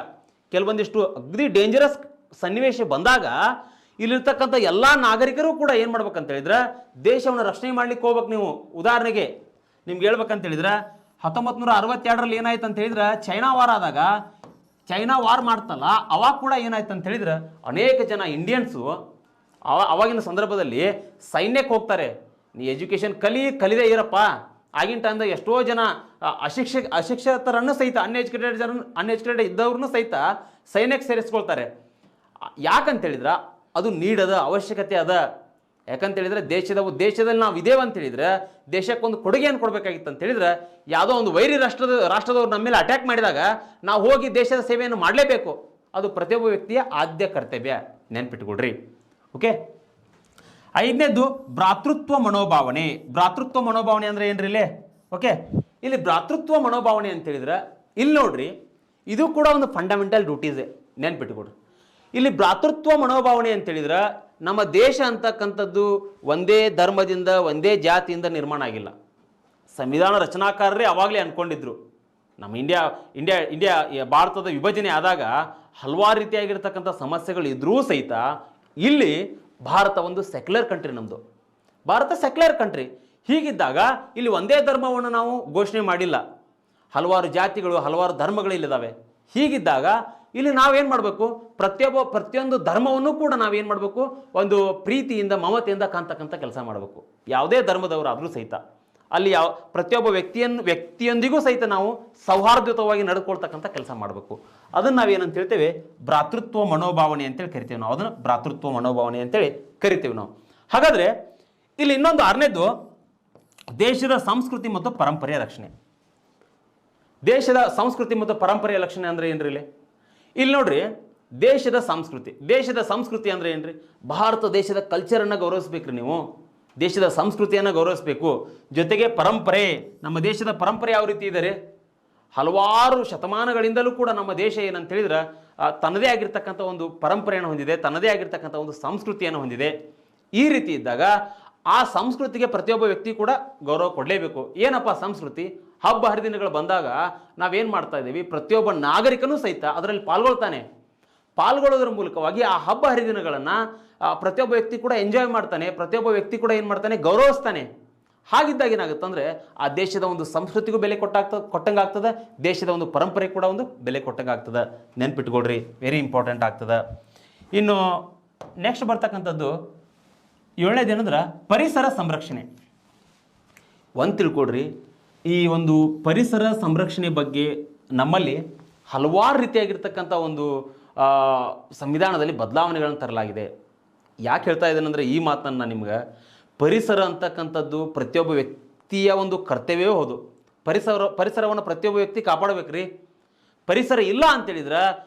Speaker 1: ಕೆಲವೊಂದಿಷ್ಟು ಅಗ್ದಿ ಡೇಂಜರಸ್ ಸನ್ನಿವೇಶ ಬಂದಾಗ ಇಲ್ಲಿರ್ತಕ್ಕಂಥ ಎಲ್ಲ ನಾಗರಿಕರು ಕೂಡ ಏನು ಮಾಡ್ಬೇಕಂತ ಹೇಳಿದ್ರೆ ದೇಶವನ್ನು ರಕ್ಷಣೆ ಮಾಡ್ಲಿಕ್ಕೆ ಹೋಗ್ಬೇಕು. ನೀವು ಉದಾಹರಣೆಗೆ ನಿಮ್ಗೆ ಹೇಳ್ಬೇಕಂತ ಹೇಳಿದ್ರೆ 1962ರಲ್ಲಿ ಏನಾಯ್ತು ಅಂತ ಹೇಳಿದ್ರೆ ಚೈನಾ ವಾರ್ ಆದಾಗ, ಚೈನಾ ವಾರ್ ಮಾಡ್ತಲ್ಲ ಅವಾಗ ಕೂಡ ಏನಾಯ್ತು ಅಂತ ಹೇಳಿದ್ರೆ ಅನೇಕ ಜನ ಇಂಡಿಯನ್ಸು ಅವಾಗಿನ ಸಂದರ್ಭದಲ್ಲಿ ಸೈನ್ಯಕ್ಕೆ ಹೋಗ್ತಾರೆ. ನೀ ಎಜುಕೇಷನ್ ಕಲಿದೇ ಇರಪ್ಪ. ಆಗಿನ ಟೈಮ್ದಾಗ ಎಷ್ಟೋ ಜನ ಅಶಿಕ್ಷಿತರನ್ನು ಸಹಿತ ಅನ್ಎಜುಕೇಟೆಡ್ ಇದ್ದವ್ರನ್ನೂ ಸಹಿತ ಸೈನ್ಯಕ್ಕೆ ಸೇರಿಸ್ಕೊಳ್ತಾರೆ. ಯಾಕಂತೇಳಿದ್ರೆ ಅದು ನೀಡದ ಅವಶ್ಯಕತೆ ಅದ. ಯಾಕಂತೇಳಿದ್ರೆ ದೇಶದಲ್ಲಿ ನಾವು ಇದೇವೆ ಅಂತ ಹೇಳಿದ್ರೆ ದೇಶಕ್ಕೊಂದು ಕೊಡುಗೆಯನ್ನು ಕೊಡಬೇಕಾಗಿತ್ತು ಅಂತ ಹೇಳಿದ್ರೆ ಯಾವುದೋ ಒಂದು ವೈರಿ ರಾಷ್ಟ್ರದವ್ರು ನಮ್ಮ ಮೇಲೆ ಅಟ್ಯಾಕ್ ಮಾಡಿದಾಗ ನಾವು ಹೋಗಿ ದೇಶದ ಸೇವೆಯನ್ನು ಮಾಡಲೇಬೇಕು. ಅದು ಪ್ರತಿಯೊಬ್ಬ ವ್ಯಕ್ತಿಯ ಆದ್ಯ ಕರ್ತವ್ಯ. ನೆನ್ಪಿಟ್ಕೊಡ್ರಿ. ಓಕೆ, ಐದನೇದು ಭ್ರಾತೃತ್ವ ಮನೋಭಾವನೆ. ಭ್ರಾತೃತ್ವ ಮನೋಭಾವನೆ ಅಂದ್ರೆ ಏನ್ರಿ ಇಲ್ಲಿ? ಓಕೆ, ಇಲ್ಲಿ ಭ್ರಾತೃತ್ವ ಮನೋಭಾವನೆ ಅಂತ ಹೇಳಿದ್ರೆ ಇಲ್ಲಿ ನೋಡ್ರಿ, ಇದು ಕೂಡ ಒಂದು ಫಂಡಮೆಂಟಲ್ ಡ್ಯೂಟೀಸ್. ನೆನ್ಪಿಟ್ಕೊಡ್ರಿ. ಇಲ್ಲಿ ಭ್ರಾತೃತ್ವ ಮನೋಭಾವನೆ ಅಂತ ಹೇಳಿದ್ರೆ ನಮ್ಮ ದೇಶ ಅಂತಕ್ಕಂಥದ್ದು ಒಂದೇ ಧರ್ಮದಿಂದ, ಒಂದೇ ಜಾತಿಯಿಂದ ನಿರ್ಮಾಣ ಆಗಿಲ್ಲ. ಸಂವಿಧಾನ ರಚನಾಕಾರರೇ ಅವಾಗಲೇ ಅನ್ಕೊಂಡಿದ್ರು. ನಮ್ಮ ಇಂಡಿಯಾ ಭಾರತದ ವಿಭಜನೆ ಆದಾಗ ಹಲವಾರು ರೀತಿಯಾಗಿರ್ತಕ್ಕಂಥ ಸಮಸ್ಯೆಗಳು ಇದ್ರೂ ಸಹಿತ ಇಲ್ಲಿ ಭಾರತ ಒಂದು ಸೆಕ್ಯುಲರ್ ಕಂಟ್ರಿ. ನಮ್ಮದು ಭಾರತ ಸೆಕ್ಯುಲರ್ ಕಂಟ್ರಿ. ಹೀಗಿದ್ದಾಗ ಇಲ್ಲಿ ಒಂದೇ ಧರ್ಮವನ್ನು ನಾವು ಘೋಷಣೆ ಮಾಡಿಲ್ಲ. ಹಲವಾರು ಜಾತಿಗಳು, ಹಲವಾರು ಧರ್ಮಗಳು ಇಲ್ಲಿದ್ದಾವೆ. ಹೀಗಿದ್ದಾಗ ಇಲ್ಲಿ ನಾವೇನು ಮಾಡಬೇಕು? ಪ್ರತಿಯೊಂದು ಧರ್ಮವನ್ನು ಕೂಡ ನಾವೇನು ಮಾಡಬೇಕು? ಒಂದು ಪ್ರೀತಿಯಿಂದ, ಮಮತೆಯಿಂದ ಕಾಣ್ತಕ್ಕಂಥ ಕೆಲಸ ಮಾಡಬೇಕು. ಯಾವುದೇ ಧರ್ಮದವರಾದರೂ ಸಹಿತ ಅಲ್ಲಿ ಪ್ರತಿಯೊಬ್ಬ ವ್ಯಕ್ತಿಯೊಂದಿಗೂ ಸಹಿತ ನಾವು ಸೌಹಾರ್ದಯುತವಾಗಿ ನಡೆದುಕೊಳ್ತಕ್ಕಂಥ ಕೆಲಸ ಮಾಡಬೇಕು. ಅದನ್ನು ನಾವೇನಂತ ಹೇಳ್ತೇವೆ? ಭ್ರಾತೃತ್ವ ಮನೋಭಾವನೆ ಅಂತೇಳಿ ಕರಿತೇವೆ ನಾವು. ಅದನ್ನು ಭ್ರಾತೃತ್ವ ಮನೋಭಾವನೆ ಅಂತೇಳಿ ಕರಿತೇವೆ ನಾವು. ಹಾಗಾದರೆ ಇಲ್ಲಿ ಇನ್ನೊಂದು ಆರನೇದು ದೇಶದ ಸಂಸ್ಕೃತಿ ಮತ್ತು ಪರಂಪರೆಯ ರಕ್ಷಣೆ. ದೇಶದ ಸಂಸ್ಕೃತಿ ಮತ್ತು ಪರಂಪರೆಯ ರಕ್ಷಣೆ ಅಂದರೆ ಏನ್ರಿ? ಇಲ್ಲಿ ನೋಡ್ರಿ, ದೇಶದ ಸಂಸ್ಕೃತಿ ಅಂದ್ರೆ ಏನ್ರಿ? ಭಾರತ ದೇಶದ ಕಲ್ಚರನ್ನು ಗೌರವಿಸ್ಬೇಕ್ರಿ ನೀವು. ದೇಶದ ಸಂಸ್ಕೃತಿಯನ್ನು ಗೌರವಿಸಬೇಕು. ಜೊತೆಗೆ ಪರಂಪರೆ, ನಮ್ಮ ದೇಶದ ಪರಂಪರೆ ಯಾವ ರೀತಿ ಇದ್ದಾರೆ? ಹಲವಾರು ಶತಮಾನಗಳಿಂದಲೂ ಕೂಡ ನಮ್ಮ ದೇಶ ಏನಂತ ಹೇಳಿದ್ರೆ ತನ್ನದೇ ಆಗಿರ್ತಕ್ಕಂಥ ಒಂದು ಪರಂಪರೆಯನ್ನು ಹೊಂದಿದೆ, ತನ್ನದೇ ಆಗಿರ್ತಕ್ಕಂಥ ಒಂದು ಸಂಸ್ಕೃತಿಯನ್ನು ಹೊಂದಿದೆ. ಈ ರೀತಿ ಇದ್ದಾಗ ಆ ಸಂಸ್ಕೃತಿಗೆ ಪ್ರತಿಯೊಬ್ಬ ವ್ಯಕ್ತಿ ಕೂಡ ಗೌರವ ಕೊಡಲೇಬೇಕು. ಏನಪ್ಪ ಸಂಸ್ಕೃತಿ? ಹಬ್ಬ ಹರಿದಿನಗಳು ಬಂದಾಗ ನಾವೇನು ಮಾಡ್ತಾ ಇದ್ದೀವಿ? ಪ್ರತಿಯೊಬ್ಬ ನಾಗರಿಕನೂ ಸಹಿತ ಅದರಲ್ಲಿ ಪಾಲ್ಗೊಳ್ಳೋದ್ರ ಮೂಲಕವಾಗಿ ಆ ಹಬ್ಬ ಹರಿದಿನಗಳನ್ನು ಪ್ರತಿಯೊಬ್ಬ ವ್ಯಕ್ತಿ ಕೂಡ ಎಂಜಾಯ್ ಮಾಡ್ತಾನೆ, ಪ್ರತಿಯೊಬ್ಬ ವ್ಯಕ್ತಿ ಕೂಡ ಏನು ಮಾಡ್ತಾನೆ? ಗೌರವಿಸ್ತಾನೆ. ಹಾಗಿದ್ದಾಗ ಏನಾಗುತ್ತೆ ಅಂದರೆ ಆ ದೇಶದ ಒಂದು ಸಂಸ್ಕೃತಿಗೂ ಬೆಲೆ ಕೊಟ್ಟಂಗೆ ಆಗ್ತದೆ, ದೇಶದ ಒಂದು ಪರಂಪರೆ ಕೂಡ ಒಂದು ಬೆಲೆ ಕೊಟ್ಟಂಗೆ ಆಗ್ತದೆ. ನೆನ್ಪಿಟ್ಕೊಳ್ರಿ, ವೆರಿ ಇಂಪಾರ್ಟೆಂಟ್ ಆಗ್ತದೆ. ಇನ್ನು ನೆಕ್ಸ್ಟ್ ಬರ್ತಕ್ಕಂಥದ್ದು 7ನೇದೇನಂದ್ರೆ ಪರಿಸರ ಸಂರಕ್ಷಣೆ. ಒಂದು ತಿಳ್ಕೊಡ್ರಿ, ಈ ಒಂದು ಪರಿಸರ ಸಂರಕ್ಷಣೆ ಬಗ್ಗೆ ನಮ್ಮಲ್ಲಿ ಹಲವಾರು ರೀತಿಯಾಗಿರ್ತಕ್ಕಂಥ ಒಂದು ಸಂವಿಧಾನದಲ್ಲಿ ಬದಲಾವಣೆಗಳನ್ನು ತರಲಾಗಿದೆ. ಯಾಕೆ ಹೇಳ್ತಾ ಇದ್ದೇನೆಂದರೆ ಈ ಮಾತನ್ನು ನಿಮ್ಗೆ, ಪರಿಸರ ಅಂತಕ್ಕಂಥದ್ದು ಪ್ರತಿಯೊಬ್ಬ ವ್ಯಕ್ತಿಯ ಒಂದು ಕರ್ತವ್ಯವೇ ಹೌದು. ಪರಿಸರವನ್ನು ಪ್ರತಿಯೊಬ್ಬ ವ್ಯಕ್ತಿ ಕಾಪಾಡಬೇಕ್ರಿ. ಪರಿಸರ ಇಲ್ಲ ಅಂತೇಳಿದ್ರೆ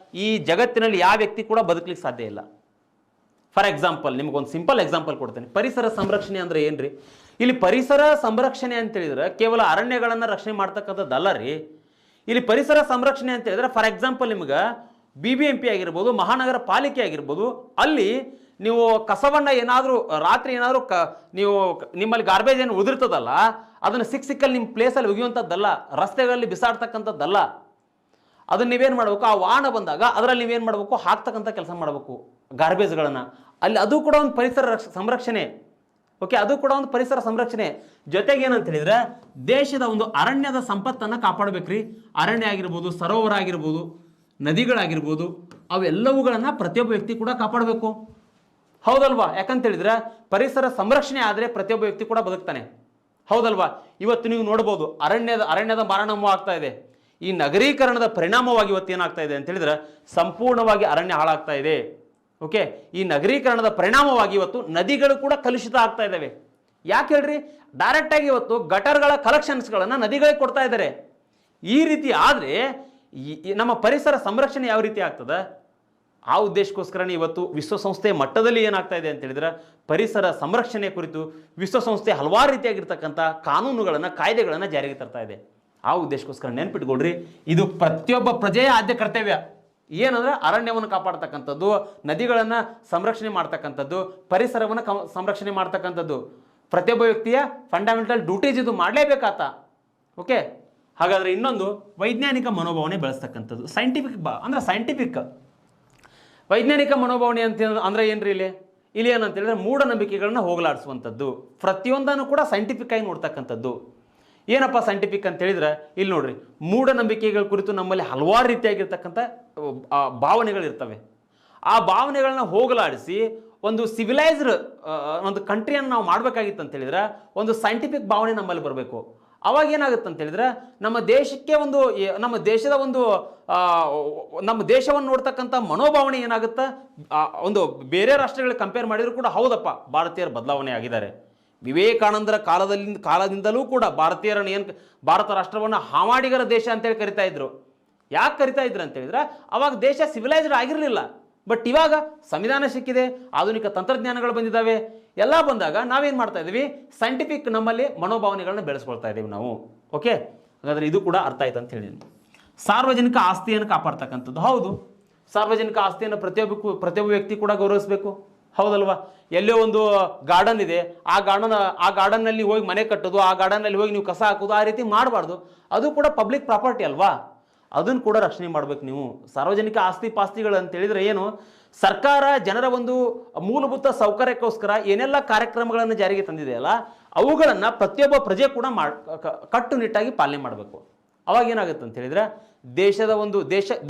Speaker 1: ಈ ಜಗತ್ತಿನಲ್ಲಿ ಯಾವ ವ್ಯಕ್ತಿ ಕೂಡ ಬದುಕಲಿಕ್ಕೆ ಸಾಧ್ಯ ಇಲ್ಲ. ಫಾರ್ ಎಕ್ಸಾಂಪಲ್, ನಿಮಗೊಂದು ಸಿಂಪಲ್ ಎಕ್ಸಾಂಪಲ್ ಕೊಡ್ತೇನೆ. ಪರಿಸರ ಸಂರಕ್ಷಣೆ ಅಂದರೆ ಏನ್ರಿ? ಇಲ್ಲಿ ಪರಿಸರ ಸಂರಕ್ಷಣೆ ಅಂತೇಳಿದ್ರೆ ಕೇವಲ ಅರಣ್ಯಗಳನ್ನು ರಕ್ಷಣೆ ಮಾಡ್ತಕ್ಕಂಥದ್ದಲ್ಲ ರೀ. ಇಲ್ಲಿ ಪರಿಸರ ಸಂರಕ್ಷಣೆ ಅಂತ ಹೇಳಿದ್ರೆ ಫಾರ್ ಎಕ್ಸಾಂಪಲ್ ನಿಮ್ಗೆ BBMP ಆಗಿರ್ಬೋದು, ಮಹಾನಗರ ಪಾಲಿಕೆ ಆಗಿರ್ಬೋದು, ಅಲ್ಲಿ ನೀವು ಕಸವನ್ನು ಏನಾದರೂ ರಾತ್ರಿ ಏನಾದರೂ ನೀವು ನಿಮ್ಮಲ್ಲಿ ಗಾರ್ಬೇಜ್ ಏನು ಉದುರ್ತದಲ್ಲ, ಅದನ್ನು ಸಿಕ್ಕಲ್ಲಿ ನಿಮ್ಮ ಪ್ಲೇಸಲ್ಲಿ ಒಗೆಯುವಂಥದ್ದಲ್ಲ, ರಸ್ತೆಗಳಲ್ಲಿ ಬಿಸಾಡ್ತಕ್ಕಂಥದ್ದಲ್ಲ. ಅದನ್ನು ನೀವೇನು ಮಾಡಬೇಕು? ಆ ವಾಹನ ಬಂದಾಗ ಅದರಲ್ಲಿ ನೀವೇನು ಮಾಡಬೇಕು? ಹಾಕ್ತಕ್ಕಂಥ ಕೆಲಸ ಮಾಡಬೇಕು ಗಾರ್ಬೇಜ್ಗಳನ್ನು. ಅಲ್ಲಿ ಅದು ಕೂಡ ಒಂದು ಪರಿಸರ ಸಂರಕ್ಷಣೆ. ಓಕೆ, ಅದು ಕೂಡ ಒಂದು ಪರಿಸರ ಸಂರಕ್ಷಣೆ. ಜೊತೆಗೆ ಏನಂತ ಹೇಳಿದ್ರೆ ದೇಶದ ಒಂದು ಅರಣ್ಯದ ಸಂಪತ್ತನ್ನು ಕಾಪಾಡಬೇಕ್ರಿ. ಅರಣ್ಯ ಆಗಿರ್ಬೋದು, ಸರೋವರ ಆಗಿರ್ಬೋದು, ನದಿಗಳಾಗಿರ್ಬೋದು, ಅವೆಲ್ಲವುಗಳನ್ನು ಪ್ರತಿಯೊಬ್ಬ ವ್ಯಕ್ತಿ ಕೂಡ ಕಾಪಾಡಬೇಕು. ಹೌದಲ್ವಾ? ಯಾಕಂತ ಹೇಳಿದ್ರೆ ಪರಿಸರ ಸಂರಕ್ಷಣೆ ಆದರೆ ಪ್ರತಿಯೊಬ್ಬ ವ್ಯಕ್ತಿ ಕೂಡ ಬದುಕ್ತಾನೆ. ಹೌದಲ್ವಾ? ಇವತ್ತು ನೀವು ನೋಡ್ಬೋದು ಅರಣ್ಯದ ಮಾರಣವೂ ಆಗ್ತಾ ಇದೆ. ಈ ನಗರೀಕರಣದ ಪರಿಣಾಮವಾಗಿ ಇವತ್ತು ಏನಾಗ್ತಾ ಇದೆ ಅಂತ ಹೇಳಿದ್ರೆ ಸಂಪೂರ್ಣವಾಗಿ ಅರಣ್ಯ ಹಾಳಾಗ್ತಾ ಇದೆ. ಓಕೆ, ಈ ನಗರೀಕರಣದ ಪರಿಣಾಮವಾಗಿ ಇವತ್ತು ನದಿಗಳು ಕೂಡ ಕಲುಷಿತ ಆಗ್ತಾ ಇದ್ದಾವೆ. ಯಾಕೆ ಹೇಳ್ರಿ? ಡೈರೆಕ್ಟಾಗಿ ಇವತ್ತು ಗಟರ್ಗಳ ಕಲೆಕ್ಷನ್ಸ್ಗಳನ್ನು ನದಿಗಳಿಗೆ ಕೊಡ್ತಾ ಇದ್ದಾರೆ. ಈ ರೀತಿ ಆದರೆ ನಮ್ಮ ಪರಿಸರ ಸಂರಕ್ಷಣೆ ಯಾವ ರೀತಿ ಆಗ್ತದೆ? ಆ ಉದ್ದೇಶಕ್ಕೋಸ್ಕರನೇ ಇವತ್ತು ವಿಶ್ವಸಂಸ್ಥೆಯ ಮಟ್ಟದಲ್ಲಿ ಏನಾಗ್ತಾ ಇದೆ ಅಂತ ಹೇಳಿದ್ರೆ ಪರಿಸರ ಸಂರಕ್ಷಣೆ ಕುರಿತು ವಿಶ್ವಸಂಸ್ಥೆ ಹಲವಾರು ರೀತಿಯಾಗಿರ್ತಕ್ಕಂಥ ಕಾನೂನುಗಳನ್ನು, ಕಾಯ್ದೆಗಳನ್ನು ಜಾರಿಗೆ ತರ್ತಾ ಇದೆ. ಆ ಉದ್ದೇಶಕ್ಕೋಸ್ಕರ ನೆನ್ಪಿಟ್ಕೊಳ್ರಿ, ಇದು ಪ್ರತಿಯೊಬ್ಬ ಪ್ರಜೆಯ ಆದ್ಯ ಕರ್ತವ್ಯ. ಏನಂದ್ರೆ ಅರಣ್ಯವನ್ನು ಕಾಪಾಡ್ತಕ್ಕಂಥದ್ದು, ನದಿಗಳನ್ನು ಸಂರಕ್ಷಣೆ ಮಾಡ್ತಕ್ಕಂಥದ್ದು, ಪರಿಸರವನ್ನು ಸಂರಕ್ಷಣೆ ಮಾಡ್ತಕ್ಕಂಥದ್ದು ಪ್ರತಿಯೊಬ್ಬ ವ್ಯಕ್ತಿಯ ಫಂಡಮೆಂಟಲ್ ಡ್ಯೂಟೀಸ್. ಇದು ಮಾಡಲೇಬೇಕಾತ. ಓಕೆ, ಹಾಗಾದರೆ ಇನ್ನೊಂದು ವೈಜ್ಞಾನಿಕ ಮನೋಭಾವನೆ ಬೆಳೆಸ್ತಕ್ಕಂಥದ್ದು. ಸೈಂಟಿಫಿಕ್ ವೈಜ್ಞಾನಿಕ ಮನೋಭಾವನೆ ಅಂದರೆ ಏನ್ರಿ? ಇಲ್ಲಿ ಏನಂತ ಹೇಳಿದ್ರೆ ಮೂಢನಂಬಿಕೆಗಳನ್ನ ಹೋಗಲಾಡಿಸುವಂಥದ್ದು, ಪ್ರತಿಯೊಂದನ್ನು ಕೂಡ ಸೈಂಟಿಫಿಕ್ ಆಗಿ ನೋಡ್ತಕ್ಕಂಥದ್ದು. ಏನಪ್ಪ ಸೈಂಟಿಫಿಕ್ ಅಂತ ಹೇಳಿದ್ರೆ ಇಲ್ಲಿ ನೋಡ್ರಿ, ಮೂಢನಂಬಿಕೆಗಳ ಕುರಿತು ನಮ್ಮಲ್ಲಿ ಹಲವಾರು ರೀತಿಯಾಗಿರ್ತಕ್ಕಂಥ ಭಾವನೆಗಳಿರ್ತವೆ. ಆ ಭಾವನೆಗಳನ್ನ ಹೋಗಲಾಡಿಸಿ ಒಂದು ಸಿವಿಲೈಸ್ಡ್ ಒಂದು ಕಂಟ್ರಿಯನ್ನು ನಾವು ಮಾಡಬೇಕಾಗಿತ್ತು ಅಂತ ಹೇಳಿದ್ರೆ ಒಂದು ಸೈಂಟಿಫಿಕ್ ಭಾವನೆ ನಮ್ಮಲ್ಲಿ ಬರಬೇಕು. ಅವಾಗ ಏನಾಗುತ್ತೆ ಅಂತ ಹೇಳಿದ್ರೆ ನಮ್ಮ ದೇಶಕ್ಕೆ ನಮ್ಮ ದೇಶದ ನಮ್ಮ ದೇಶವನ್ನು ನೋಡ್ತಕ್ಕಂಥ ಮನೋಭಾವನೆ ಏನಾಗುತ್ತೆ, ಒಂದು ಬೇರೆ ರಾಷ್ಟ್ರಗಳಿಗೆ ಕಂಪೇರ್ ಮಾಡಿದ್ರು ಕೂಡ ಹೌದಪ್ಪ ಭಾರತೀಯರು ಬದಲಾವಣೆ ಆಗಿದ್ದಾರೆ. ವಿವೇಕಾನಂದರ ಕಾಲದಿಂದಲೂ ಕೂಡ ಭಾರತ ರಾಷ್ಟ್ರವನ್ನು ಹಾವಾಡಿಗರ ದೇಶ ಅಂತೇಳಿ ಕರಿತಾ ಇದ್ರು. ಯಾಕೆ ಕರಿತಾ ಇದ್ರು ಅಂತ ಹೇಳಿದ್ರೆ ಅವಾಗ ದೇಶ ಸಿವಿಲೈಸ್ಡ್ ಆಗಿರಲಿಲ್ಲ. ಬಟ್ ಇವಾಗ ಸಂವಿಧಾನ ಸಿಕ್ಕಿದೆ, ಆಧುನಿಕ ತಂತ್ರಜ್ಞಾನಗಳು ಬಂದಿದ್ದಾವೆ. ಎಲ್ಲ ಬಂದಾಗ ನಾವೇನು ಮಾಡ್ತಾ ಇದ್ದೀವಿ? ಸೈಂಟಿಫಿಕ್ ನಮ್ಮಲ್ಲಿ ಮನೋಭಾವನೆಗಳನ್ನ ಬೆಳೆಸ್ಕೊಳ್ತಾ ಇದ್ದೀವಿ ನಾವು. ಓಕೆ, ಹಾಗಾದರೆ ಇದು ಕೂಡ ಅರ್ಥ ಆಯ್ತು ಅಂತ ಹೇಳಿದ್ದೀನಿ. ಸಾರ್ವಜನಿಕ ಆಸ್ತಿಯನ್ನು ಕಾಪಾಡ್ತಕ್ಕಂಥದ್ದು. ಹೌದು, ಸಾರ್ವಜನಿಕ ಆಸ್ತಿಯನ್ನು ಪ್ರತಿಯೊಬ್ಬ ವ್ಯಕ್ತಿ ಕೂಡ ಗೌರವಿಸಬೇಕು. ಹೌದಲ್ವಾ? ಎಲ್ಲೋ ಒಂದು ಗಾರ್ಡನ್ ಇದೆ, ಆ ಗಾರ್ಡನ್ನಲ್ಲಿ ಹೋಗಿ ಮನೆ ಕಟ್ಟೋದು, ಆ ಗಾರ್ಡನ್ನಲ್ಲಿ ಹೋಗಿ ನೀವು ಕಸ ಹಾಕೋದು, ಆ ರೀತಿ ಮಾಡಬಾರ್ದು. ಅದು ಕೂಡ ಪಬ್ಲಿಕ್ ಪ್ರಾಪರ್ಟಿ ಅಲ್ವಾ? ಅದನ್ನು ಕೂಡ ರಕ್ಷಣೆ ಮಾಡಬೇಕು ನೀವು. ಸಾರ್ವಜನಿಕ ಆಸ್ತಿ ಪಾಸ್ತಿಗಳು ಅಂತ ಹೇಳಿದ್ರೆ ಏನು? ಸರ್ಕಾರ ಜನರ ಒಂದು ಮೂಲಭೂತ ಸೌಕರ್ಯಕ್ಕೋಸ್ಕರ ಏನೆಲ್ಲ ಕಾರ್ಯಕ್ರಮಗಳನ್ನು ಜಾರಿಗೆ ತಂದಿದೆಯಲ್ಲ, ಅವುಗಳನ್ನು ಪ್ರತಿಯೊಬ್ಬ ಪ್ರಜೆ ಕೂಡ ಕಟ್ಟುನಿಟ್ಟಾಗಿ ಪಾಲನೆ ಮಾಡಬೇಕು. ಅವಾಗ ಏನಾಗುತ್ತೆ ಅಂತ ಹೇಳಿದ್ರೆ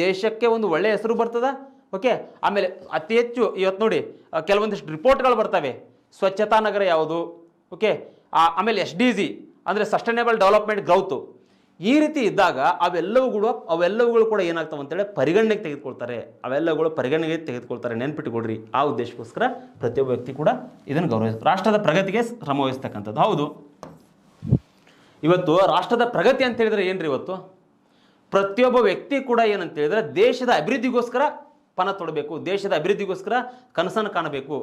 Speaker 1: ದೇಶಕ್ಕೆ ಒಂದು ಒಳ್ಳೆಯ ಹೆಸರು ಬರ್ತದೆ. ಓಕೆ, ಆಮೇಲೆ ಅತಿ ಹೆಚ್ಚು ಇವತ್ತು ನೋಡಿ ಕೆಲವೊಂದಿಷ್ಟು ರಿಪೋರ್ಟ್ಗಳು ಬರ್ತವೆ. ಸ್ವಚ್ಛತಾ ನಗರ ಯಾವುದು? ಓಕೆ, ಆಮೇಲೆ SDG ಅಂದರೆ ಸಸ್ಟೈನೇಬಲ್ ಡೆವಲಪ್ಮೆಂಟ್ ಗ್ರೌತ್. ಈ ರೀತಿ ಇದ್ದಾಗ ಅವೆಲ್ಲವುಗಳು ಕೂಡ ಏನಾಗ್ತವೆ ಅಂತೇಳಿ ಪರಿಗಣನೆಗೆ ತೆಗೆದುಕೊಳ್ತಾರೆ. ನೆನ್ಪಿಟ್ಟುಕೊಡ್ರಿ. ಆ ಉದ್ದೇಶಕ್ಕೋಸ್ಕರ ಪ್ರತಿಯೊಬ್ಬ ವ್ಯಕ್ತಿ ಕೂಡ ಇದನ್ನು ರಾಷ್ಟ್ರದ ಪ್ರಗತಿಗೆ ಶ್ರಮ ವಹಿಸ್ತಕ್ಕಂಥದ್ದು. ಹೌದು, ಇವತ್ತು ರಾಷ್ಟ್ರದ ಪ್ರಗತಿ ಅಂತ ಹೇಳಿದ್ರೆ ಏನ್ರಿ? ಇವತ್ತು ಪ್ರತಿಯೊಬ್ಬ ವ್ಯಕ್ತಿ ಕೂಡ ಏನಂತ ಹೇಳಿದ್ರೆ ದೇಶದ ಅಭಿವೃದ್ಧಿಗೋಸ್ಕರ ಪಣ ತೊಡಬೇಕು, ದೇಶದ ಅಭಿವೃದ್ಧಿಗೋಸ್ಕರ ಕನಸನ್ನು ಕಾಣಬೇಕು.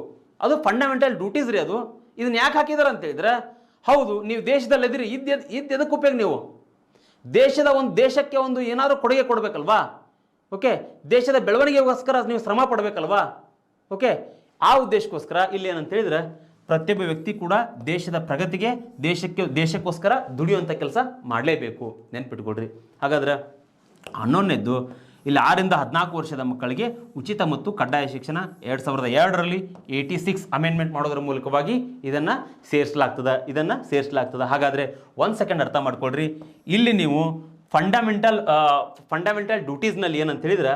Speaker 1: ಅದು ಫಂಡಮೆಂಟಲ್ ಡ್ಯೂಟೀಸ್ ರೀ. ಅದು ಇದನ್ನ ಯಾಕೆ ಹಾಕಿದಾರೆ ಅಂತ ಹೇಳಿದ್ರೆ, ಹೌದು ನೀವು ದೇಶದಲ್ಲಿದ್ದೀರಿ, ಎದಕ್ಕೆ ಉಪಯೋಗ, ನೀವು ದೇಶಕ್ಕೆ ಒಂದು ಏನಾದರೂ ಕೊಡುಗೆ ಕೊಡಬೇಕಲ್ವಾ? ಓಕೆ, ದೇಶದ ಬೆಳವಣಿಗೆಗೋಸ್ಕರ ನೀವು ಶ್ರಮ ಪಡಬೇಕಲ್ವಾ? ಓಕೆ, ಆ ಉದ್ದೇಶಕ್ಕೋಸ್ಕರ ಇಲ್ಲಿ ಏನಂತ ಹೇಳಿದ್ರೆ ಪ್ರತಿಯೊಬ್ಬ ವ್ಯಕ್ತಿ ಕೂಡ ದೇಶದ ಪ್ರಗತಿಗೆ ದೇಶಕ್ಕೋಸ್ಕರ ದುಡಿಯುವಂಥ ಕೆಲಸ ಮಾಡಲೇಬೇಕು. ನೆನ್ಪಿಟ್ಕೊಡ್ರಿ. ಹಾಗಾದ್ರೆ 11ನೇದ್ದು ಇಲ್ಲಿ 6ರಿಂದ 14 ವರ್ಷದ ಮಕ್ಕಳಿಗೆ ಉಚಿತ ಮತ್ತು ಕಡ್ಡಾಯ ಶಿಕ್ಷಣ 2002ರಲ್ಲಿ 86 ಅಮೆಂಡ್ಮೆಂಟ್ ಮಾಡೋದ್ರ ಮೂಲಕವಾಗಿ ಇದನ್ನು ಸೇರಿಸಲಾಗ್ತದೆ. ಹಾಗಾದರೆ 1 ಸೆಕೆಂಡ್ ಅರ್ಥ ಮಾಡ್ಕೊಳ್ರಿ. ಇಲ್ಲಿ ನೀವು ಫಂಡಮೆಂಟಲ್ ಡ್ಯೂಟೀಸ್ನಲ್ಲಿ ಏನಂತ ಹೇಳಿದ್ರೆ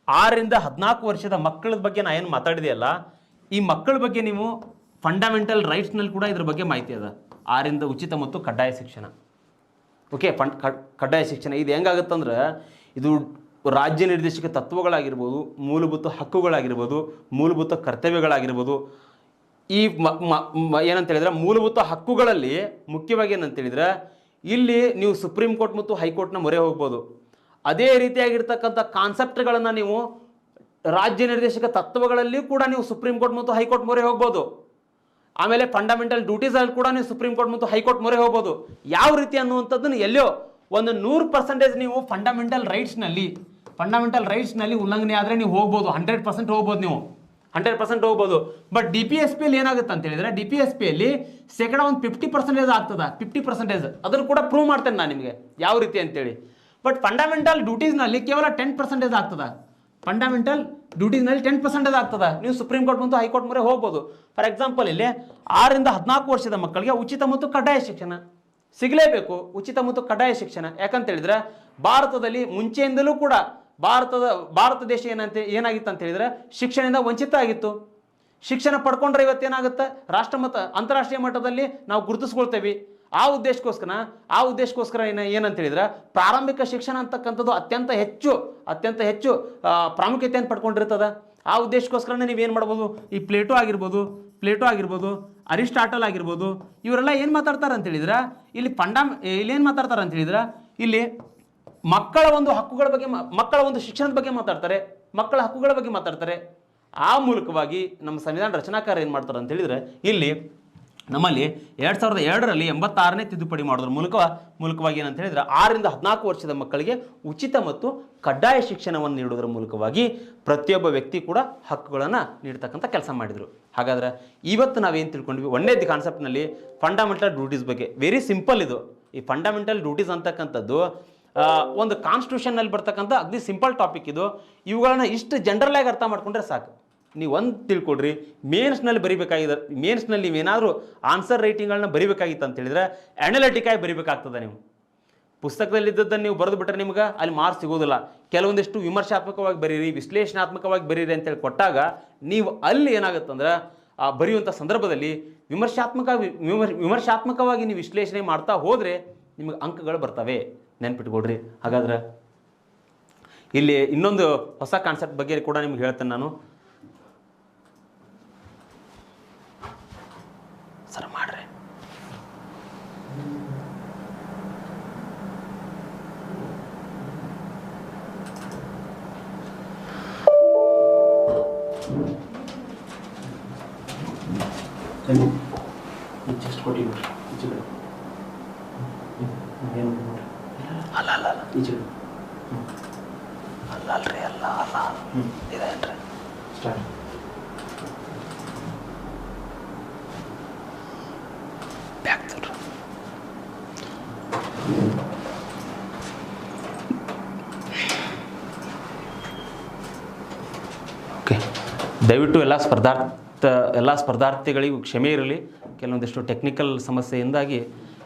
Speaker 1: 6ರಿಂದ 14 ವರ್ಷದ ಮಕ್ಕಳ ಬಗ್ಗೆ ನಾ ಏನು ಮಾತಾಡಿದೆಯಲ್ಲ, ಈ ಮಕ್ಕಳ ಬಗ್ಗೆ ನೀವು ಫಂಡಮೆಂಟಲ್ ರೈಟ್ಸ್ನಲ್ಲಿ ಕೂಡ ಇದ್ರ ಬಗ್ಗೆ ಮಾಹಿತಿ ಅದ. 6ರಿಂದ ಉಚಿತ ಮತ್ತು ಕಡ್ಡಾಯ ಶಿಕ್ಷಣ. ಓಕೆ, ಕಡ್ಡಾಯ ಶಿಕ್ಷಣ ಇದು ಹೆಂಗಾಗುತ್ತಂದ್ರೆ, ಇದು ರಾಜ್ಯ ನಿರ್ದೇಶಕ ತತ್ವಗಳಾಗಿರ್ಬೋದು, ಮೂಲಭೂತ ಹಕ್ಕುಗಳಾಗಿರ್ಬೋದು, ಮೂಲಭೂತ ಕರ್ತವ್ಯಗಳಾಗಿರ್ಬೋದು. ಈ ಏನಂತ ಹೇಳಿದ್ರೆ ಮೂಲಭೂತ ಹಕ್ಕುಗಳಲ್ಲಿ ಮುಖ್ಯವಾಗಿ ಏನಂತ ಹೇಳಿದ್ರೆ, ಇಲ್ಲಿ ನೀವು ಸುಪ್ರೀಂ ಕೋರ್ಟ್ ಮತ್ತು ಹೈಕೋರ್ಟ್ನ ಮೊರೆ ಹೋಗ್ಬೋದು. ಅದೇ ರೀತಿಯಾಗಿರ್ತಕ್ಕಂಥ ಕಾನ್ಸೆಪ್ಟ್ಗಳನ್ನು ನೀವು ರಾಜ್ಯ ನಿರ್ದೇಶಕ ತತ್ವಗಳಲ್ಲಿ ಕೂಡ ನೀವು ಸುಪ್ರೀಂ ಕೋರ್ಟ್ ಮತ್ತು ಹೈಕೋರ್ಟ್ ಮೊರೆ ಹೋಗ್ಬೋದು. ಆಮೇಲೆ ಫಂಡಮೆಂಟಲ್ ಡ್ಯೂಟೀಸಲ್ಲಿ ಕೂಡ ನೀವು ಸುಪ್ರೀಂ ಕೋರ್ಟ್ ಮತ್ತು ಹೈಕೋರ್ಟ್ ಮೊರೆ ಹೋಗ್ಬೋದು. ಯಾವ ರೀತಿ ಅನ್ನುವಂಥದ್ದನ್ನು ಎಲ್ಲೋ ಒಂದು 100% ನೀವು ಫಂಡಮೆಂಟಲ್ ರೈಟ್ಸ್ನಲ್ಲಿ ಉಲ್ಲಂಘನೆ ಆದರೆ ನೀವು ಹೋಗ್ಬೋದು. 100% ಹೋಗ್ಬೋದು, ನೀವು 100% ಹೋಗ್ಬೋದು. ಬಟ್ DPSPಯಲ್ಲಿ ಏನಾಗುತ್ತೆ ಅಂತ ಹೇಳಿದ್ರೆ, DPSPಯಲ್ಲಿ ಶೇಕಡ ಒಂದು 50% ಆಗ್ತದೆ. 50% ಅದನ್ನು ಕೂಡ ಪ್ರೂವ್ ಮಾಡ್ತೇನೆ ನಾನು ನಿಮಗೆ ಯಾವ ರೀತಿ ಅಂತೇಳಿ. ಬಟ್ ಫಂಡಮೆಂಟಲ್ ಡ್ಯೂಟೀಸ್ನಲ್ಲಿ ಕೇವಲ 10% ಆಗ್ತದೆ. ಫಂಡಮೆಂಟಲ್ ಡ್ಯೂಟೀಸ್ನಲ್ಲಿ 10% ಆಗ್ತದೆ. ನೀವು ಸುಪ್ರೀಂ ಕೋರ್ಟ್ ಮತ್ತು ಹೈಕೋರ್ಟ್ ಮೊರೆ ಹೋಗ್ಬೋದು. ಫಾರ್ ಎಕ್ಸಾಂಪಲ್ ಇಲ್ಲಿ 6ರಿಂದ 14 ವರ್ಷದ ಮಕ್ಕಳಿಗೆ ಉಚಿತ ಮತ್ತು ಕಡ್ಡಾಯ ಶಿಕ್ಷಣ ಸಿಗಲೇಬೇಕು. ಉಚಿತ ಮತ್ತು ಕಡ್ಡಾಯ ಶಿಕ್ಷಣ ಯಾಕಂತ ಹೇಳಿದ್ರೆ, ಭಾರತದಲ್ಲಿ ಮುಂಚೆಯಿಂದಲೂ ಕೂಡ ಭಾರತ ದೇಶ ಏನಾಗಿತ್ತು ಅಂತ ಹೇಳಿದ್ರೆ ಶಿಕ್ಷಣದಿಂದ ವಂಚಿತ ಆಗಿತ್ತು. ಶಿಕ್ಷಣ ಪಡ್ಕೊಂಡ್ರೆ ಇವತ್ತೇನಾಗುತ್ತೆ, ಅಂತಾರಾಷ್ಟ್ರೀಯ ಮಟ್ಟದಲ್ಲಿ ನಾವು ಗುರುತಿಸ್ಕೊಳ್ತೇವೆ. ಆ ಉದ್ದೇಶಕ್ಕೋಸ್ಕರ ಏನಂತ ಹೇಳಿದ್ರೆ, ಪ್ರಾರಂಭಿಕ ಶಿಕ್ಷಣ ಅಂತಕ್ಕಂಥದ್ದು ಅತ್ಯಂತ ಹೆಚ್ಚು ಪ್ರಾಮುಖ್ಯತೆಯನ್ನು ಪಡ್ಕೊಂಡಿರ್ತದೆ. ಆ ಉದ್ದೇಶಕ್ಕೋಸ್ಕರನೇ ನೀವೇನು ಮಾಡ್ಬೋದು, ಈ ಪ್ಲೇಟೋ ಆಗಿರ್ಬೋದು, ಅರಿಸ್ಟಾಟಲ್ ಆಗಿರ್ಬೋದು, ಇವರೆಲ್ಲ ಏನು ಮಾತಾಡ್ತಾರೆ ಅಂತ ಹೇಳಿದ್ರೆ, ಇಲ್ಲಿ ಮಾತಾಡ್ತಾರೆ ಅಂತ ಹೇಳಿದ್ರೆ, ಇಲ್ಲಿ ಮಕ್ಕಳ ಒಂದು ಹಕ್ಕುಗಳ ಬಗ್ಗೆ, ಮಕ್ಕಳ ಒಂದು ಶಿಕ್ಷಣದ ಬಗ್ಗೆ ಮಾತಾಡ್ತಾರೆ, ಮಕ್ಕಳ ಹಕ್ಕುಗಳ ಬಗ್ಗೆ ಮಾತಾಡ್ತಾರೆ. ಆ ಮೂಲಕವಾಗಿ ನಮ್ಮ ಸಂವಿಧಾನ ರಚನಾಕಾರ ಏನು ಮಾಡ್ತಾರೆ ಅಂತ ಹೇಳಿದ್ರೆ, ಇಲ್ಲಿ ನಮ್ಮಲ್ಲಿ 2002ರಲ್ಲಿ 86ನೇ ತಿದ್ದುಪಡಿ ಮಾಡೋದ್ರ ಮೂಲಕವಾಗಿ ಏನಂತ ಹೇಳಿದ್ರೆ 6ರಿಂದ 14 ವರ್ಷದ ಮಕ್ಕಳಿಗೆ ಉಚಿತ ಮತ್ತು ಕಡ್ಡಾಯ ಶಿಕ್ಷಣವನ್ನು ನೀಡೋದ್ರ ಮೂಲಕವಾಗಿ ಪ್ರತಿಯೊಬ್ಬ ವ್ಯಕ್ತಿ ಕೂಡ ಹಕ್ಕುಗಳನ್ನು ನೀಡ್ತಕ್ಕಂಥ ಕೆಲಸ ಮಾಡಿದರು. ಹಾಗಾದ್ರೆ ಇವತ್ತು ನಾವೇನು ತಿಳ್ಕೊಂಡ್ವಿ, ಒಂದೇದು ಕಾನ್ಸೆಪ್ಟ್ನಲ್ಲಿ ಫಂಡಮೆಂಟಲ್ ಡ್ಯೂಟೀಸ್ ಬಗ್ಗೆ. ವೆರಿ ಸಿಂಪಲ್ ಇದು. ಈ ಫಂಡಮೆಂಟಲ್ ಡ್ಯೂಟೀಸ್ ಅಂತಕ್ಕಂಥದ್ದು ಒಂದು ಕಾನ್ಸ್ಟಿಟ್ಯೂಷನ್ನಲ್ಲಿ ಬರ್ತಕ್ಕಂಥ ಅಗ್ದಿ ಸಿಂಪಲ್ ಟಾಪಿಕ್ ಇದು. ಇವುಗಳನ್ನ ಇಷ್ಟು ಜನರಲ್ ಆಗಿ ಅರ್ಥ ಮಾಡ್ಕೊಂಡ್ರೆ ಸಾಕು. ನೀವು ಒಂದು ತಿಳ್ಕೊಡ್ರಿ, ಮೇನ್ಸ್ನಲ್ಲಿ ನೀವೇನಾದರೂ ಆನ್ಸರ್ ರೈಟಿಂಗ್ಗಳನ್ನ ಬರಿಬೇಕಾಗಿತ್ತು ಅಂತ ಹೇಳಿದ್ರೆ ಅನಾಲಿಟಿಕ್ ಆಗಿ ಬರಿಬೇಕಾಗ್ತದೆ. ನೀವು ಪುಸ್ತಕದಲ್ಲಿದ್ದದ್ದನ್ನು ನೀವು ಬರೆದು ಬಿಟ್ಟರೆ ನಿಮ್ಗೆ ಅಲ್ಲಿ ಮಾರ್ಕ್ಸ್ ಸಿಗೋದಿಲ್ಲ. ಕೆಲವೊಂದಿಷ್ಟು ವಿಮರ್ಶಾತ್ಮಕವಾಗಿ ಬರೀರಿ, ವಿಶ್ಲೇಷಣಾತ್ಮಕವಾಗಿ ಬರೀರಿ ಅಂತೇಳಿ ಕೊಟ್ಟಾಗ ನೀವು ಅಲ್ಲಿ ಏನಾಗುತ್ತಂದ್ರೆ ಬರೆಯುವಂಥ ಸಂದರ್ಭದಲ್ಲಿ ವಿಮರ್ಶಾತ್ಮಕವಾಗಿ ನೀವು ವಿಶ್ಲೇಷಣೆ ಮಾಡ್ತಾ ಹೋದರೆ ನಿಮಗೆ ಅಂಕಗಳು ಬರ್ತವೆ. ನೆನ್ಪಿಟ್ಕೊಡ್ರಿ. ಹಾಗಾದ್ರೆ ಇಲ್ಲಿ ಇನ್ನೊಂದು ಹೊಸ ಕಾನ್ಸೆಪ್ಟ್ ಬಗ್ಗೆ ಕೂಡ ನಿಮ್ಗೆ ಹೇಳ್ತೇನೆ ನಾನು. ಸರ್ ಮಾಡ್ರಿ. ಜಸ್ಟ್ ಕೊಡಿ ಅಲ್ಲ ಈಚೆ ಅಲ್ಲಲ್ರಿ ಅಲ್ಲ ಇದೇನ್ರಿ ಸ್ಟಾರ್ಟ್. ಓಕೆ, ದಯವಿಟ್ಟು ಎಲ್ಲ ಸ್ಪರ್ಧಾರ್ಥಿಗಳಿಗೂ ಕ್ಷಮೆ ಇರಲಿ. ಕೆಲವೊಂದಿಷ್ಟು ಟೆಕ್ನಿಕಲ್ ಸಮಸ್ಯೆಯಿಂದಾಗಿ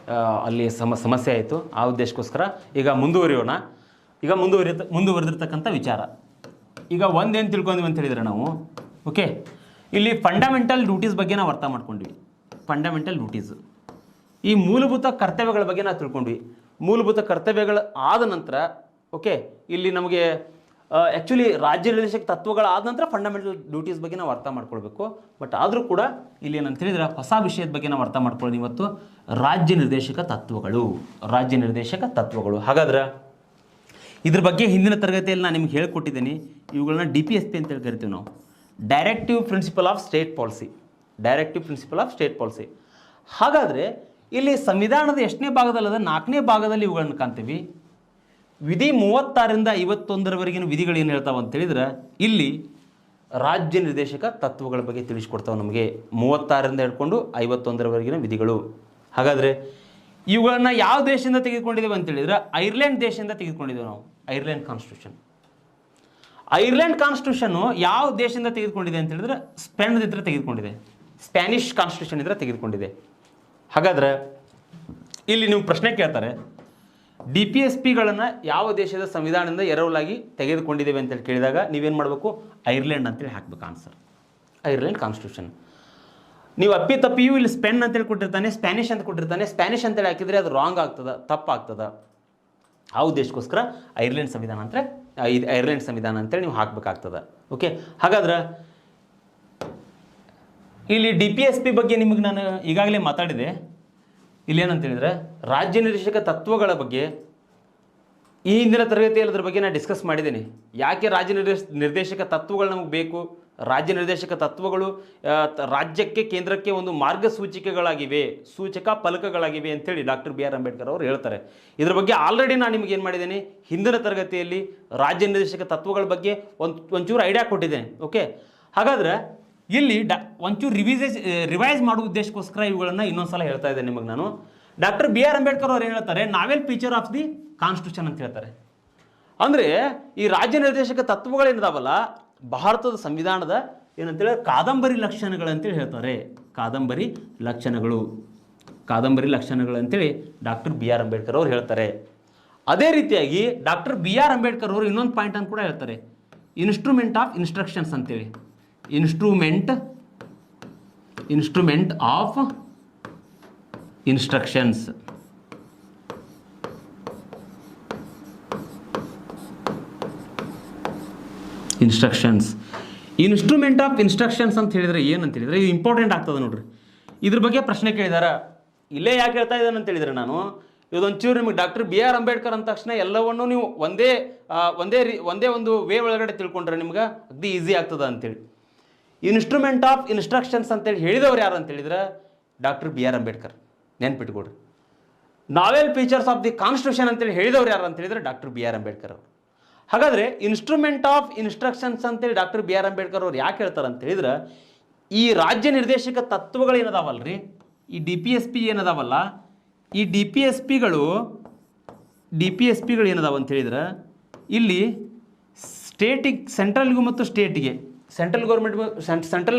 Speaker 1: ಅಲ್ಲಿ ಸಮಸ್ಯೆ ಆಯಿತು. ಆ ಉದ್ದೇಶಕ್ಕೋಸ್ಕರ ಈಗ ಮುಂದುವರಿಯೋಣ. ಈಗ ಮುಂದುವರೆದಿರ್ತಕ್ಕಂಥ ವಿಚಾರ ಈಗ ಒಂದೇನು ತಿಳ್ಕೊಂಡ್ವಿ ಅಂತ ಹೇಳಿದರೆ ನಾವು, ಓಕೆ, ಇಲ್ಲಿ ಫಂಡಮೆಂಟಲ್ ಡ್ಯೂಟೀಸ್ ಬಗ್ಗೆ ನಾವು ಅರ್ಥ ಮಾಡ್ಕೊಂಡ್ವಿ. ಫಂಡಮೆಂಟಲ್ ಡ್ಯೂಟೀಸ್, ಈ ಮೂಲಭೂತ ಕರ್ತವ್ಯಗಳ ಬಗ್ಗೆ ನಾವು ತಿಳ್ಕೊಂಡ್ವಿ. ಮೂಲಭೂತ ಕರ್ತವ್ಯಗಳು ಆದ ನಂತರ ಓಕೆ, ಇಲ್ಲಿ ನಮಗೆ ಆ್ಯಕ್ಚುಲಿ ರಾಜ್ಯ ನಿರ್ದೇಶಕ ತತ್ವಗಳಾದ ನಂತರ ಫಂಡಮೆಂಟಲ್ ಡ್ಯೂಟೀಸ್ ಬಗ್ಗೆ ನಾವು ಅರ್ಥ ಮಾಡ್ಕೊಳ್ಬೇಕು. ಬಟ್ ಆದರೂ ಕೂಡ ಇಲ್ಲಿ ಏನಂತ ಹೇಳಿದ್ರೆ ಹೊಸ ವಿಷಯದ ಬಗ್ಗೆ ನಾವು ಅರ್ಥ ಮಾಡ್ಕೊಳ್ಳೋದು ಇವತ್ತು ರಾಜ್ಯ ನಿರ್ದೇಶಕ ತತ್ವಗಳು. ಹಾಗಾದ್ರೆ ಇದ್ರ ಬಗ್ಗೆ ಹಿಂದಿನ ತರಗತಿಯಲ್ಲಿ ನಾನು ನಿಮ್ಗೆ ಹೇಳ್ಕೊಟ್ಟಿದ್ದೀನಿ. ಇವುಗಳನ್ನ DPSP ಅಂತೇಳಿ ಕರಿತೀವಿ ನಾವು, directive principle of state policy. Directive principle of state policy. ಹಾಗಾದರೆ ಇಲ್ಲಿ ಸಂವಿಧಾನದ ಎಷ್ಟನೇ ಭಾಗದಲ್ಲದ 4ನೇ ಭಾಗದಲ್ಲಿ ಇವುಗಳನ್ನು ಕಾಣ್ತೀವಿ. ವಿಧಿ 36ರಿಂದ 51ರವರೆಗಿನ ವಿಧಿಗಳು ಏನು ಹೇಳ್ತಾವೆ ಅಂತ ಹೇಳಿದ್ರೆ, ಇಲ್ಲಿ ರಾಜ್ಯ ನಿರ್ದೇಶಕ ತತ್ವಗಳ ಬಗ್ಗೆ ತಿಳಿಸ್ಕೊಡ್ತಾವೆ ನಮಗೆ. 36ರಿಂದ ಹಿಡ್ಕೊಂಡು 51ರವರೆಗಿನ ವಿಧಿಗಳು. ಹಾಗಾದರೆ ಇವುಗಳನ್ನು ಯಾವ ದೇಶದಿಂದ ತೆಗೆದುಕೊಂಡಿದ್ದೇವೆ ಅಂತ ಹೇಳಿದ್ರೆ, ಐರ್ಲೆಂಡ್ ದೇಶದಿಂದ ತೆಗೆದುಕೊಂಡಿದ್ದೇವೆ ನಾವು. Ireland constitution. ಐರ್ಲೆಂಡ್ ಕಾನ್ಸ್ಟಿಟ್ಯೂಷನ್ನು ಯಾವ ದೇಶದಿಂದ ತೆಗೆದುಕೊಂಡಿದೆ ಅಂತ ಹೇಳಿದ್ರೆ, ಸ್ಪೇನ್ದಿಂದ ತೆಗೆದುಕೊಂಡಿದೆ. ಸ್ಪ್ಯಾನಿಷ್ ಕಾನ್ಸ್ಟಿಟ್ಯೂಷನ್ ಇದ್ರೆ ತೆಗೆದುಕೊಂಡಿದೆ. ಹಾಗಾದ್ರೆ ಇಲ್ಲಿ ನೀವು ಪ್ರಶ್ನೆ ಕೇಳ್ತಾರೆ, DPSPಗಳನ್ನು ಯಾವ ದೇಶದ ಸಂವಿಧಾನದಿಂದ ಎರವಲಾಗಿ ತೆಗೆದುಕೊಂಡಿದ್ದೇವೆ ಅಂತೇಳಿ ಕೇಳಿದಾಗ ನೀವೇನು ಮಾಡಬೇಕು, ಐರ್ಲೆಂಡ್ ಅಂತೇಳಿ ಹಾಕ್ಬೇಕು ಆನ್ಸರ್. Ireland constitution. ನೀವು ಅಪ್ಪಿತಪ್ಪಿಯೂ ಇಲ್ಲಿ ಸ್ಪೇನ್ ಅಂತೇಳಿ ಕೊಟ್ಟಿರ್ತಾನೆ, ಸ್ಪ್ಯಾನಿಷ್ ಅಂತ ಕೊಟ್ಟಿರ್ತಾನೆ. ಸ್ಪ್ಯಾನಿಷ್ ಅಂತೇಳಿ ಹಾಕಿದರೆ ಅದು ರಾಂಗ್ ಆಗ್ತದೆ, ತಪ್ಪಾಗ್ತದೆ. ಆ ಉದ್ದೇಶಕ್ಕೋಸ್ಕರ ಐರ್ಲೆಂಡ್ ಸಂವಿಧಾನ ಅಂದರೆ ಇದು ಐರ್ಲೆಂಡ್ ಸಂವಿಧಾನ ಅಂತೇಳಿ ನೀವು ಹಾಕಬೇಕಾಗ್ತದೆ. ಓಕೆ, ಹಾಗಾದ್ರೆ ಇಲ್ಲಿ DPSP ಬಗ್ಗೆ ನಿಮಗೆ ನಾನು ಈಗಾಗಲೇ ಮಾತಾಡಿದೆ. ಇಲ್ಲೇನಂತ ಹೇಳಿದ್ರೆ, ರಾಜ್ಯ ನಿರ್ದೇಶಕ ತತ್ವಗಳ ಬಗ್ಗೆ ಈ ಹಿಂದಿನ ತರಗತಿಯಲ್ಲಿ ಅದ್ರ ಬಗ್ಗೆ ನಾನು ಡಿಸ್ಕಸ್ ಮಾಡಿದ್ದೀನಿ. ಯಾಕೆ ರಾಜ್ಯ ನಿರ್ದೇಶಕ ತತ್ವಗಳು ನಮಗೆ ಬೇಕು, ರಾಜ್ಯ ನಿರ್ದೇಶಕ ತತ್ವಗಳು ರಾಜ್ಯಕ್ಕೆ ಕೇಂದ್ರಕ್ಕೆ ಒಂದು ಮಾರ್ಗಸೂಚಿಕೆಗಳಾಗಿವೆ, ಸೂಚಕ ಫಲಕಗಳಾಗಿವೆ ಅಂತೇಳಿ ಡಾಕ್ಟರ್ BR ಅಂಬೇಡ್ಕರ್ ಅವರು ಹೇಳ್ತಾರೆ. ಇದ್ರ ಬಗ್ಗೆ ಆಲ್ರೆಡಿ ನಾನು ನಿಮ್ಗೆ ಏನು ಮಾಡಿದ್ದೀನಿ, ಹಿಂದಿನ ತರಗತಿಯಲ್ಲಿ ರಾಜ್ಯ ನಿರ್ದೇಶಕ ತತ್ವಗಳ ಬಗ್ಗೆ ಒಂಚೂರು ಐಡಿಯಾ ಕೊಟ್ಟಿದ್ದೇನೆ. ಓಕೆ, ಹಾಗಾದ್ರೆ ಇಲ್ಲಿ ಒಂಚೂರು ರಿವೈಸ್ ಮಾಡುವ ಉದ್ದೇಶಕ್ಕೋಸ್ಕರ ಇವುಗಳನ್ನು ಇನ್ನೊಂದ್ಸಲ ಹೇಳ್ತಾ ಇದ್ದೇನೆ ನಿಮಗೆ ನಾನು. ಡಾಕ್ಟರ್ BR ಅಂಬೇಡ್ಕರ್ ಅವರು ಏನು ಹೇಳ್ತಾರೆ, ನಾವೆಲ್ ಫೀಚರ್ ಆಫ್ ದಿ ಕಾನ್ಸ್ಟಿಟ್ಯೂಷನ್ ಅಂತ ಹೇಳ್ತಾರೆ. ಅಂದರೆ ಈ ರಾಜ್ಯ ನಿರ್ದೇಶಕ ತತ್ವಗಳೇನಿದಾವಲ್ಲ, ಭಾರತದ ಸಂವಿಧಾನದ ಏನಂತೇಳಿ ಕಾದಂಬರಿ ಲಕ್ಷಣಗಳಂತೇಳಿ ಹೇಳ್ತಾರೆ. ಕಾದಂಬರಿ ಲಕ್ಷಣಗಳು, ಕಾದಂಬರಿ ಲಕ್ಷಣಗಳು ಅಂತೇಳಿ ಡಾಕ್ಟರ್ BR ಅಂಬೇಡ್ಕರ್ ಅವರು ಹೇಳ್ತಾರೆ. ಅದೇ ರೀತಿಯಾಗಿ ಡಾಕ್ಟರ್ BR ಅಂಬೇಡ್ಕರ್ ಅವರು ಇನ್ನೊಂದು ಪಾಯಿಂಟನ್ನು ಕೂಡ ಹೇಳ್ತಾರೆ, ಇನ್ಸ್ಟ್ರೂಮೆಂಟ್ ಆಫ್ ಇನ್ಸ್ಟ್ರಕ್ಷನ್ಸ್ ಅಂತೇಳಿ. Instrument of instructions. Instrument of instructions ಅಂತ ಹೇಳಿದರೆ ಏನಂತ ಹೇಳಿದರೆ, ಇದು ಇಂಪಾರ್ಟೆಂಟ್ ಆಗ್ತದೆ ನೋಡ್ರಿ. ಇದ್ರ ಬಗ್ಗೆ ಪ್ರಶ್ನೆ ಕೇಳಿದಾರ. ಇಲ್ಲೇ ಯಾಕೆ ಹೇಳ್ತಾ ಇದ್ದಾನೆ ಅಂತ ಹೇಳಿದರೆ, ನಾನು ಇದೊಂಚೂರು ನಿಮಗೆ ಡಾಕ್ಟರ್ BR ಅಂಬೇಡ್ಕರ್ ಅಂದ ತಕ್ಷಣ ಎಲ್ಲವನ್ನೂ ನೀವು ಒಂದೇ ಒಂದು ವೇ ಒಳಗಡೆ ತಿಳ್ಕೊಂಡ್ರೆ ನಿಮ್ಗೆ ಅಗ್ದಿ ಈಸಿ ಆಗ್ತದೆ ಅಂತೇಳಿ. ಇನ್ಸ್ಟ್ರೂಮೆಂಟ್ ಆಫ್ ಇನ್ಸ್ಟ್ರಕ್ಷನ್ಸ್ ಅಂತೇಳಿ ಹೇಳಿದವ್ರು ಯಾರು ಅಂತ ಹೇಳಿದ್ರೆ ಡಾಕ್ಟರ್ BR ಅಂಬೇಡ್ಕರ್. ನೆನ್ಪಿಟ್ಕೊಡ್ರಿ. Novel features of the constitution ಅಂತೇಳಿ ಹೇಳಿದವ್ರು ಯಾರು ಅಂತ ಹೇಳಿದ್ರೆ ಡಾಕ್ಟರ್ BR ಅಂಬೇಡ್ಕರ್ ಅವರು. ಹಾಗಾದರೆ ಇನ್ಸ್ಟ್ರೂಮೆಂಟ್ ಆಫ್ ಇನ್ಸ್ಟ್ರಕ್ಷನ್ಸ್ ಅಂತೇಳಿ ಡಾಕ್ಟರ್ BR ಅಂಬೇಡ್ಕರ್ ಅವ್ರು ಯಾಕೆ ಹೇಳ್ತಾರೆ ಅಂತ ಹೇಳಿದ್ರೆ, ಈ ರಾಜ್ಯ ನಿರ್ದೇಶಕ ತತ್ವಗಳು ಏನದಾವಲ್ರಿ, ಈ DPSP ಏನದಾವಲ್ಲ, ಈ DPSPಗಳು ಏನದಾವ ಅಂತ ಹೇಳಿದ್ರೆ, ಇಲ್ಲಿ ಸ್ಟೇಟಿಗೆ, ಸೆಂಟ್ರಲ್ಗೂ ಮತ್ತು ಸ್ಟೇಟಿಗೆ, ಸೆಂಟ್ರಲ್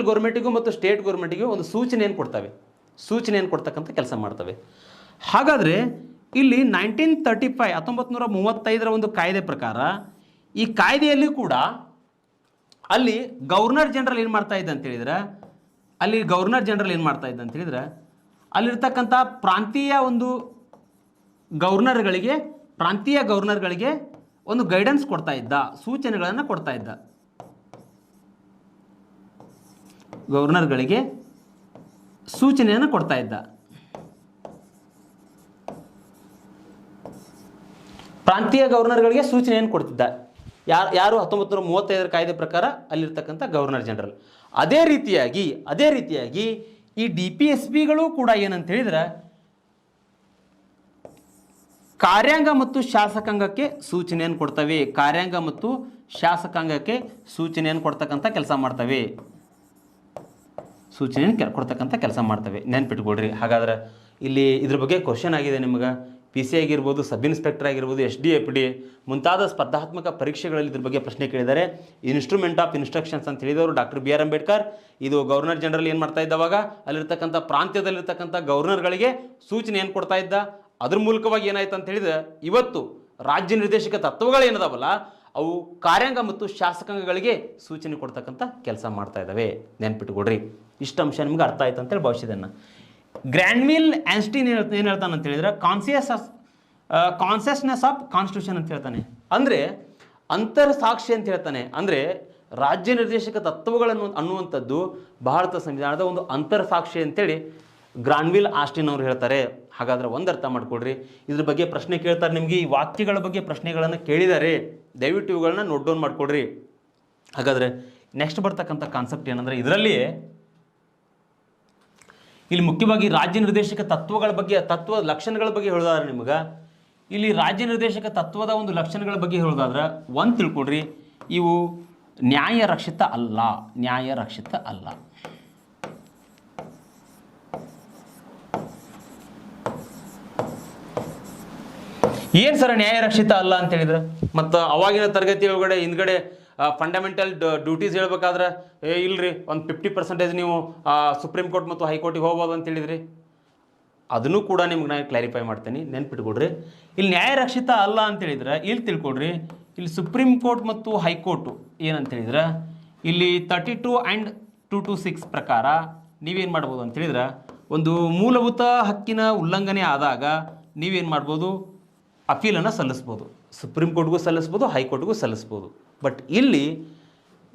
Speaker 1: ಗೌರ್ಮೆಂಟಿಗೂ ಮತ್ತು ಸ್ಟೇಟ್ ಗೌರ್ಮೆಂಟಿಗೂ ಒಂದು ಸೂಚನೆಯನ್ನು ಕೊಡ್ತಕ್ಕಂಥ ಕೆಲಸ ಮಾಡ್ತವೆ. ಹಾಗಾದರೆ ಇಲ್ಲಿ 1935 ಒಂದು ಕಾಯ್ದೆ ಪ್ರಕಾರ, ಈ ಕಾಯ್ದೆಯಲ್ಲಿ ಕೂಡ ಅಲ್ಲಿ ಗವರ್ನರ್ ಜನರಲ್ ಏನು ಮಾಡ್ತಾ ಇದ್ದ ಅಂತ ಹೇಳಿದ್ರೆ, ಅಲ್ಲಿರ್ತಕ್ಕಂಥ ಪ್ರಾಂತೀಯ ಗವರ್ನರ್ಗಳಿಗೆ ಒಂದು ಗೈಡೆನ್ಸ್ ಕೊಡ್ತಾ ಇದ್ದ, ಸೂಚನೆಗಳನ್ನು ಕೊಡ್ತಾ ಇದ್ದ. ಗವರ್ನರ್ಗಳಿಗೆ ಸೂಚನೆಯನ್ನು ಕೊಡ್ತಾ ಇದ್ದ. ಪ್ರಾಂತೀಯ ಗವರ್ನರ್ಗಳಿಗೆ ಸೂಚನೆಯನ್ನು ಕೊಡ್ತಿದ್ದ. ಯಾರು 1935 ಕಾಯ್ದೆ ಪ್ರಕಾರ ಅಲ್ಲಿರ್ತಕ್ಕಂಥ ಗವರ್ನರ್ ಜನರಲ್. ಅದೇ ರೀತಿಯಾಗಿ ಈ DPSPಗಳು ಕೂಡ ಏನಂತ ಹೇಳಿದ್ರೆ, ಕಾರ್ಯಾಂಗ ಮತ್ತು ಶಾಸಕಾಂಗಕ್ಕೆ ಸೂಚನೆಯನ್ನು ಕೊಡ್ತವೆ. ಕಾರ್ಯಾಂಗ ಮತ್ತು ಶಾಸಕಾಂಗಕ್ಕೆ ಸೂಚನೆಯನ್ನು ಕೊಡ್ತಕ್ಕಂಥ ಕೆಲಸ ಮಾಡ್ತವೆ. ನೆನ್ಪಿಟ್ಕೊಡ್ರಿ. ಹಾಗಾದ್ರೆ ಇಲ್ಲಿ ಇದ್ರ ಬಗ್ಗೆ ಕ್ವಶನ್ ಆಗಿದೆ ನಿಮ್ಗೆ. PC ಆಗಿರ್ಬೋದು, ಸಬ್ ಇನ್ಸ್ಪೆಕ್ಟರ್ ಆಗಿರ್ಬೋದು, SDFD ಮುಂತಾದ ಸ್ಪರ್ಧಾತ್ಮಕ ಪರೀಕ್ಷೆಗಳಲ್ಲಿ ಇದ್ರ ಬಗ್ಗೆ ಪ್ರಶ್ನೆ ಕೇಳಿದ್ದಾರೆ. ಇನ್ಸ್ಟ್ರೂಮೆಂಟ್ ಆಫ್ ಇನ್ಸ್ಟ್ರಕ್ಷನ್ಸ್ ಅಂತ ಹೇಳಿದವರು ಡಾಕ್ಟರ್ BR ಅಂಬೇಡ್ಕರ್. ಇದು ಗವರ್ನರ್ ಜನರಲ್ ಏನು ಮಾಡ್ತಾ ಇದ್ದವಾಗ ಅಲ್ಲಿರ್ತಕ್ಕಂಥ ಪ್ರಾಂತ್ಯದಲ್ಲಿರ್ತಕ್ಕಂಥ ಗವರ್ನರ್ಗಳಿಗೆ ಸೂಚನೆಯನ್ನು ಕೊಡ್ತಾ ಇದ್ದ. ಅದ್ರ ಮೂಲಕವಾಗಿ ಏನಾಯ್ತು ಅಂತ ಹೇಳಿದ್ರೆ, ಇವತ್ತು ರಾಜ್ಯ ನಿರ್ದೇಶಕ ತತ್ವಗಳು ಏನದಾವಲ್ಲ, ಅವು ಕಾರ್ಯಾಂಗ ಮತ್ತು ಶಾಸಕಾಂಗಗಳಿಗೆ ಸೂಚನೆ ಕೊಡ್ತಕ್ಕಂಥ ಕೆಲಸ ಮಾಡ್ತಾ ಇದ್ದಾವೆ. ನೆನ್ಪಿಟ್ಕೊಡ್ರಿ. ಇಷ್ಟು ಅಂಶ ನಿಮ್ಗೆ ಅರ್ಥ ಆಯ್ತು ಅಂತೇಳಿ ಭಾವಿಸಿದೆನ್ನ. ಗ್ರ್ಯಾನ್ವಿಲ್ ಆನ್ಸ್ಟೀನ್ ಏನು ಹೇಳ್ತಾನೆ ಅಂತ ಹೇಳಿದ್ರೆ, ಕಾನ್ಸಿಯಸ್ನೆಸ್ ಆಫ್ ಕಾನ್ಸ್ಟಿಟ್ಯೂಷನ್ ಅಂತ ಹೇಳ್ತಾನೆ. ಅಂದರೆ ಅಂತರ್ಸಾಕ್ಷಿ ಅಂತ ಹೇಳ್ತಾನೆ. ಅಂದರೆ ರಾಜ್ಯ ನಿರ್ದೇಶಕ ತತ್ವಗಳನ್ನು ಅನ್ನುವಂಥದ್ದು ಭಾರತ ಸಂವಿಧಾನದ ಒಂದು ಅಂತರ್ಸಾಕ್ಷಿ ಅಂತೇಳಿ ಗ್ರಾನ್ವಿಲ್ ಆಸ್ಟಿನ್ ಅವರು ಹೇಳ್ತಾರೆ. ಹಾಗಾದ್ರೆ ಒಂದು ಅರ್ಥ ಮಾಡ್ಕೊಡ್ರಿ, ಇದ್ರ ಬಗ್ಗೆ ಪ್ರಶ್ನೆ ಕೇಳ್ತಾರೆ ನಿಮಗೆ, ಈ ವಾಕ್ಯಗಳ ಬಗ್ಗೆ ಪ್ರಶ್ನೆಗಳನ್ನು ಕೇಳಿದ್ದಾರೆ, ದಯವಿಟ್ಟು ಇವುಗಳನ್ನ ನೋಟ್ ಡೌನ್ ಮಾಡ್ಕೊಡ್ರಿ. ಹಾಗಾದರೆ ನೆಕ್ಸ್ಟ್ ಬರ್ತಕ್ಕಂಥ ಕಾನ್ಸೆಪ್ಟ್ ಏನಂದರೆ, ಇದರಲ್ಲಿ ಇಲ್ಲಿ ಮುಖ್ಯವಾಗಿ ರಾಜ್ಯ ನಿರ್ದೇಶಕ ತತ್ವಗಳ ಬಗ್ಗೆ, ತತ್ವ ಲಕ್ಷಣಗಳ ಬಗ್ಗೆ ಹೇಳೋದಾದ್ರೆ ನಿಮಗೆ, ಇಲ್ಲಿ ರಾಜ್ಯ ನಿರ್ದೇಶಕ ತತ್ವದ ಒಂದು ಲಕ್ಷಣಗಳ ಬಗ್ಗೆ ಹೇಳೋದಾದ್ರೆ ಒಂದು ತಿಳ್ಕೊಡ್ರಿ, ಇವು ನ್ಯಾಯ ರಕ್ಷಿತ ಅಲ್ಲ, ನ್ಯಾಯ ರಕ್ಷಿತ ಅಲ್ಲ. ಏನು ಸರ್ ನ್ಯಾಯ ರಕ್ಷಿತ ಅಲ್ಲ ಅಂತ ಹೇಳಿದ್ರೆ, ಮತ್ತು ಅವಾಗಿನ ತರಗತಿ ಒಳಗಡೆ ಹಿಂದ್ಗಡೆ ಫಂಡಮೆಂಟಲ್ ಡ್ಯೂಟೀಸ್ ಹೇಳ್ಬೇಕಾದ್ರೆ ಇಲ್ರಿ ಒಂದು 50% ನೀವು ಸುಪ್ರೀಂ ಕೋರ್ಟ್ ಮತ್ತು ಹೈಕೋರ್ಟಿಗೆ ಹೋಗ್ಬೋದು ಅಂತ ಹೇಳಿದ್ರಿ. ಅದನ್ನು ಕೂಡ ನಿಮ್ಗೆ ನಾನು ಕ್ಲಾರಿಫೈ ಮಾಡ್ತೀನಿ, ನೆನ್ಪಿಟ್ಕೊಡ್ರಿ. ಇಲ್ಲಿ ನ್ಯಾಯ ರಕ್ಷಿತ ಅಲ್ಲ ಅಂತ ಹೇಳಿದ್ರೆ ಇಲ್ಲಿ ತಿಳ್ಕೊಡ್ರಿ, ಇಲ್ಲಿ ಸುಪ್ರೀಂ ಕೋರ್ಟ್ ಮತ್ತು ಹೈಕೋರ್ಟು ಏನಂತ ಹೇಳಿದ್ರೆ, ಇಲ್ಲಿ 32 ಆ್ಯಂಡ್ 226 ಪ್ರಕಾರ ನೀವೇನು ಮಾಡ್ಬೋದು ಅಂತ ಹೇಳಿದ್ರೆ, ಒಂದು ಮೂಲಭೂತ ಹಕ್ಕಿನ ಉಲ್ಲಂಘನೆ ಆದಾಗ ನೀವೇನು ಮಾಡ್ಬೋದು, ಅಪೀಲನ್ನು ಸಲ್ಲಿಸ್ಬೋದು. ಸುಪ್ರೀಂ ಕೋರ್ಟ್ಗೂ ಸಲ್ಲಿಸ್ಬೋದು, ಹೈಕೋರ್ಟ್ಗೂ ಸಲ್ಲಿಸ್ಬೋದು. ಬಟ್ ಇಲ್ಲಿ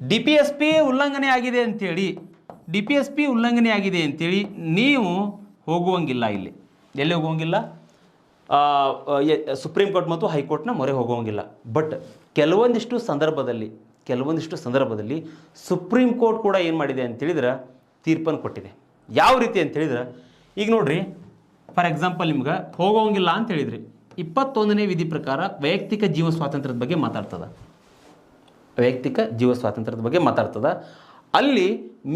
Speaker 1: DPSP ಉಲ್ಲಂಘನೆ ಆಗಿದೆ ಅಂಥೇಳಿ, DPSP ಉಲ್ಲಂಘನೆ ಆಗಿದೆ ಅಂಥೇಳಿ ನೀವು ಹೋಗುವಂಗಿಲ್ಲ. ಇಲ್ಲಿ ಎಲ್ಲಿ ಹೋಗುವಂಗಿಲ್ಲ, ಸುಪ್ರೀಂ ಕೋರ್ಟ್ ಮತ್ತು ಹೈಕೋರ್ಟ್ನ ಮೊರೆ ಹೋಗುವಂಗಿಲ್ಲ. ಬಟ್ ಕೆಲವೊಂದಿಷ್ಟು ಸಂದರ್ಭದಲ್ಲಿ ಸುಪ್ರೀಂ ಕೋರ್ಟ್ ಕೂಡ ಏನು ಮಾಡಿದೆ ಅಂತೇಳಿದ್ರೆ ತೀರ್ಪನ್ನು ಕೊಟ್ಟಿದೆ. ಯಾವ ರೀತಿ ಅಂತೇಳಿದ್ರೆ, ಈಗ ನೋಡ್ರಿ, ಫಾರ್ ಎಕ್ಸಾಂಪಲ್ ನಿಮ್ಗೆ ಹೋಗೋಂಗಿಲ್ಲ ಅಂತ ಹೇಳಿದ್ರಿ, 21ನೇ ವಿಧಿ ಪ್ರಕಾರ ವೈಯಕ್ತಿಕ ಜೀವ ಸ್ವಾತಂತ್ರ್ಯದ ಬಗ್ಗೆ ಮಾತಾಡ್ತದ, ವೈಯಕ್ತಿಕ ಜೀವ ಸ್ವಾತಂತ್ರ್ಯದ ಬಗ್ಗೆ ಮಾತಾಡ್ತದ. ಅಲ್ಲಿ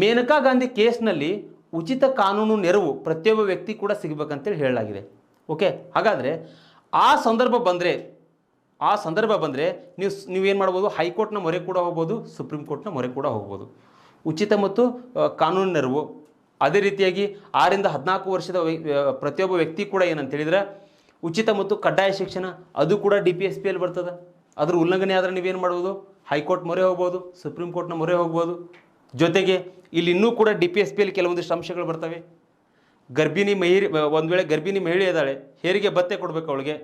Speaker 1: ಮೇನಕಾ ಗಾಂಧಿ ಕೇಸ್ನಲ್ಲಿ ಉಚಿತ ಕಾನೂನು ನೆರವು ಪ್ರತಿಯೊಬ್ಬ ವ್ಯಕ್ತಿ ಕೂಡ ಸಿಗಬೇಕಂತೇಳಿ ಹೇಳಲಾಗಿದೆ. ಓಕೆ, ಹಾಗಾದರೆ ಆ ಸಂದರ್ಭ ಬಂದರೆ ನೀವೇನು ಮಾಡ್ಬೋದು, ಹೈಕೋರ್ಟ್ನ ಮೊರೆ ಕೂಡ ಹೋಗ್ಬೋದು, ಸುಪ್ರೀಂ ಕೋರ್ಟ್ನ ಮೊರೆ ಕೂಡ ಹೋಗ್ಬೋದು. ಉಚಿತ ಮತ್ತು ಕಾನೂನು ನೆರವು, ಅದೇ ರೀತಿಯಾಗಿ 6 ರಿಂದ 14 ವರ್ಷದ ಪ್ರತಿಯೊಬ್ಬ ವ್ಯಕ್ತಿ ಕೂಡ ಏನಂತೇಳಿದ್ರೆ ಉಚಿತ ಮತ್ತು ಕಡ್ಡಾಯ ಶಿಕ್ಷಣ, ಅದು ಕೂಡ DPSPಯಲ್ಲಿ ಬರ್ತದೆ. ಅದ್ರ ಉಲ್ಲಂಘನೆ ಆದರೆ ನೀವೇನು ಮಾಡ್ಬೋದು, ಹೈಕೋರ್ಟ್ ಮೊರೆ ಹೋಗ್ಬೋದು, ಸುಪ್ರೀಂ ಕೋರ್ಟ್ನ ಮೊರೆ ಹೋಗ್ಬೋದು. ಜೊತೆಗೆ ಇಲ್ಲಿ ಇನ್ನೂ ಕೂಡ DPSPಯಲ್ಲಿ ಕೆಲವೊಂದಿಷ್ಟು ಅಂಶಗಳು ಬರ್ತವೆ. ಒಂದು ವೇಳೆ ಗರ್ಭಿಣಿ ಮಹಿಳೆ ಇದ್ದಾಳೆ, ಹೆರಿಗೆ ಭತ್ಯೆ ಕೊಡಬೇಕು ಅವಳಿಗೆ.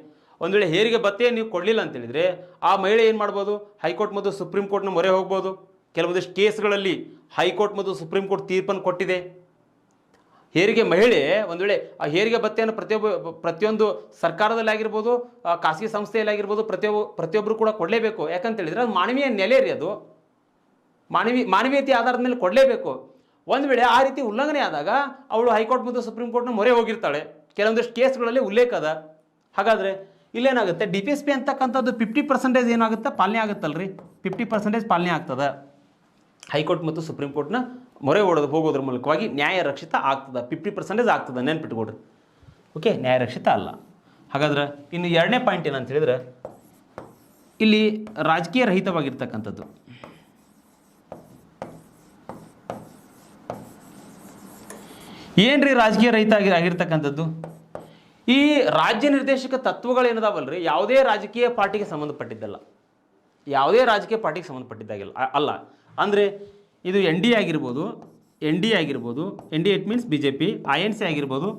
Speaker 1: ಒಂದು ವೇಳೆ ಹೆರಿಗೆ ಭತ್ಯೆ ನೀವು ಕೊಡಲಿಲ್ಲ ಅಂತೇಳಿದರೆ ಆ ಮಹಿಳೆ ಏನು ಮಾಡ್ಬೋದು, ಹೈಕೋರ್ಟ್ ಮತ್ತು ಸುಪ್ರೀಂ ಕೋರ್ಟ್ನ ಮೊರೆ ಹೋಗ್ಬೋದು. ಕೆಲವೊಂದಿಷ್ಟು ಕೇಸ್ಗಳಲ್ಲಿ ಹೈಕೋರ್ಟ್ ಮತ್ತು ಸುಪ್ರೀಂ ಕೋರ್ಟ್ ತೀರ್ಪನ್ನು ಕೊಟ್ಟಿದೆ. ಹೆರಿಗೆ ಮಹಿಳೆ ಒಂದು ವೇಳೆ ಆ ಹೆರಿಗೆ ಭತ್ಯೆಯನ್ನು ಪ್ರತಿಯೊಂದು ಸರ್ಕಾರದಲ್ಲಿ ಆಗಿರ್ಬೋದು, ಖಾಸಗಿ ಸಂಸ್ಥೆಯಲ್ಲಿ ಆಗಿರ್ಬೋದು, ಪ್ರತಿಯೊಬ್ಬರು ಕೂಡ ಕೊಡಲೇಬೇಕು. ಯಾಕಂತೇಳಿದರೆ ಅದು ಮಾನವೀಯ ನೆಲೆ ರೀ, ಅದು ಮಾನವೀಯತೆ ಆಧಾರದ ಮೇಲೆ ಕೊಡಲೇಬೇಕು. ಒಂದು ವೇಳೆ ಆ ರೀತಿ ಉಲ್ಲಂಘನೆ ಆದಾಗ ಅವಳು ಹೈಕೋರ್ಟ್ ಮತ್ತು ಸುಪ್ರೀಂ ಕೋರ್ಟ್ನ ಮೊರೆ ಹೋಗಿರ್ತಾಳೆ. ಕೆಲವೊಂದಿಷ್ಟು ಕೇಸ್ಗಳಲ್ಲಿ ಉಲ್ಲೇಖ ಅದ. ಹಾಗಾದರೆ ಇಲ್ಲೇನಾಗುತ್ತೆ, DPSP ಅಂತಕ್ಕಂಥದ್ದು 50% ಏನಾಗುತ್ತೆ, ಪಾಲನೆ ಆಗುತ್ತಲ್ರಿ, 50% ಪಾಲನೆ ಆಗ್ತದೆ. ಹೈಕೋರ್ಟ್ ಮತ್ತು ಸುಪ್ರೀಂ ಕೋರ್ಟ್ನ ಮೊರೆ ಹೋಗೋದ್ರ ಮೂಲಕವಾಗಿ ನ್ಯಾಯ ರಕ್ಷಿತ ಆಗ್ತದೆ, 50% ಆಗ್ತದೆ, ನೆನ್ಪಿಟ್ಕೊಡ್ರಿ. ಓಕೆ, ನ್ಯಾಯ ರಕ್ಷಿತ ಅಲ್ಲ. ಹಾಗಾದ್ರೆ ಇನ್ನು 2ನೇ ಪಾಯಿಂಟ್ ಏನಂತ ಹೇಳಿದ್ರೆ, ಇಲ್ಲಿ ರಾಜಕೀಯ ರಹಿತವಾಗಿರ್ತಕ್ಕಂಥದ್ದು. ಏನ್ರಿ ರಾಜಕೀಯ ರಹಿತ ಆಗಿರ್ತಕ್ಕಂಥದ್ದು? ಈ ರಾಜ್ಯ ನಿರ್ದೇಶಕ ತತ್ವಗಳೇನದಾವಲ್ರಿ, ಯಾವುದೇ ರಾಜಕೀಯ ಪಾರ್ಟಿಗೆ ಸಂಬಂಧಪಟ್ಟಿದ್ದಲ್ಲ, ಯಾವುದೇ ರಾಜಕೀಯ ಪಾರ್ಟಿಗೆ ಸಂಬಂಧಪಟ್ಟಿದ್ದಾಗಿಲ್ಲ ಅಲ್ಲ. ಅಂದರೆ ಇದು NDA ಆಗಿರ್ಬೋದು, NDA it means BJP, INC ಆಗಿರ್ಬೋದು,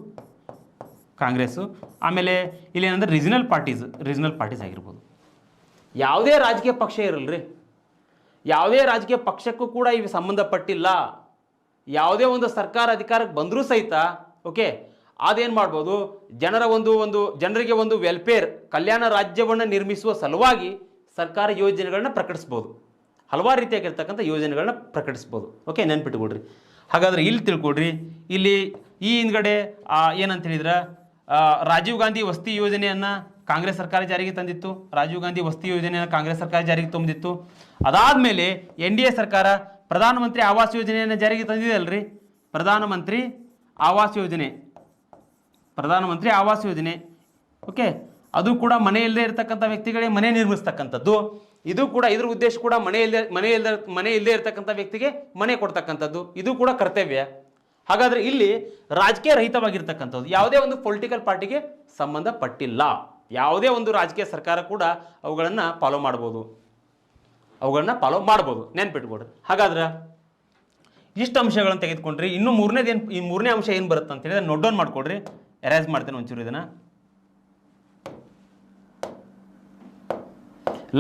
Speaker 1: ಕಾಂಗ್ರೆಸ್ಸು, ಆಮೇಲೆ ಇಲ್ಲಿ ಏನಂದ್ರೆ ರೀಜನಲ್ ಪಾರ್ಟೀಸ್ ಆಗಿರ್ಬೋದು. ಯಾವುದೇ ರಾಜಕೀಯ ಪಕ್ಷ ಇರಲ್ರಿ, ಯಾವುದೇ ರಾಜಕೀಯ ಪಕ್ಷಕ್ಕೂ ಕೂಡ ಇವು ಸಂಬಂಧಪಟ್ಟಿಲ್ಲ. ಯಾವುದೇ ಒಂದು ಸರ್ಕಾರ ಅಧಿಕಾರಕ್ಕೆ ಬಂದರೂ ಸಹಿತ ಓಕೆ, ಅದೇನು ಮಾಡ್ಬೋದು, ಜನರಿಗೆ ಒಂದು ವೆಲ್ಫೇರ್ ಕಲ್ಯಾಣ ರಾಜ್ಯವನ್ನು ನಿರ್ಮಿಸುವ ಸಲುವಾಗಿ ಸರ್ಕಾರ ಯೋಜನೆಗಳನ್ನ ಪ್ರಕಟಿಸ್ಬೋದು, ಹಲವಾರು ರೀತಿಯಾಗಿರ್ತಕ್ಕಂಥ ಯೋಜನೆಗಳನ್ನ ಪ್ರಕಟಿಸ್ಬೋದು. ಓಕೆ, ನೆನ್ಪಿಟ್ಕೊಡ್ರಿ. ಹಾಗಾದರೆ ಇಲ್ಲಿ ತಿಳ್ಕೊಡ್ರಿ, ಇಲ್ಲಿ ಈ ಹಿಂದ್ಗಡೆ ಏನಂತ ಹೇಳಿದ್ರೆ, ರಾಜೀವ್ ಗಾಂಧಿ ವಸತಿ ಯೋಜನೆಯನ್ನು ಕಾಂಗ್ರೆಸ್ ಸರ್ಕಾರ ಜಾರಿಗೆ ತಂದಿತ್ತು. ಅದಾದಮೇಲೆ NDA ಸರ್ಕಾರ ಪ್ರಧಾನಮಂತ್ರಿ ಆವಾಸ್ ಯೋಜನೆಯನ್ನು ಜಾರಿಗೆ ತಂದಿದೆ ಅಲ್ರಿ, ಪ್ರಧಾನಮಂತ್ರಿ ಆವಾಸ್ ಯೋಜನೆ. ಓಕೆ, ಅದು ಕೂಡ ಮನೆ ಇಲ್ಲದೆ ಇರತಕ್ಕಂಥ ವ್ಯಕ್ತಿಗಳಿಗೆ ಮನೆ ನಿರ್ಮಿಸ್ತಕ್ಕಂಥದ್ದು. ಇದು ಕೂಡ ಇದ್ರ ಉದ್ದೇಶ ಕೂಡ ಮನೆ ಇಲ್ಲದೆ ಇರತಕ್ಕಂಥ ವ್ಯಕ್ತಿಗೆ ಮನೆ ಕೊಡ್ತಕ್ಕಂಥದ್ದು. ಇದು ಕೂಡ ಕರ್ತವ್ಯ. ಹಾಗಾದ್ರೆ ಇಲ್ಲಿ ರಾಜಕೀಯ ರಹಿತವಾಗಿರ್ತಕ್ಕಂಥದ್ದು, ಯಾವುದೇ ಒಂದು ಪೊಲಿಟಿಕಲ್ ಪಾರ್ಟಿಗೆ ಸಂಬಂಧಪಟ್ಟಿಲ್ಲ. ಯಾವುದೇ ಒಂದು ರಾಜಕೀಯ ಸರ್ಕಾರ ಕೂಡ ಅವುಗಳನ್ನು ಫಾಲೋ ಮಾಡ್ಬೋದು, ನೆನ್ಪಿಟ್ಕೊಡ್ರಿ. ಹಾಗಾದ್ರೆ ಇಷ್ಟು ಅಂಶಗಳನ್ನು ತೆಗೆದುಕೊಂಡ್ರಿ. ಇನ್ನು ಮೂರನೇ ಅಂಶ ಏನು ಬರುತ್ತೆ ಅಂತ ಹೇಳಿದ್ರೆ ನೋಟ್ ಡೌನ್ ಮಾಡ್ಕೊಡ್ರಿ, ಎರೇಸ್ ಮಾಡ್ತೇನೆ ಒಂಚೂರು ಇದನ್ನ.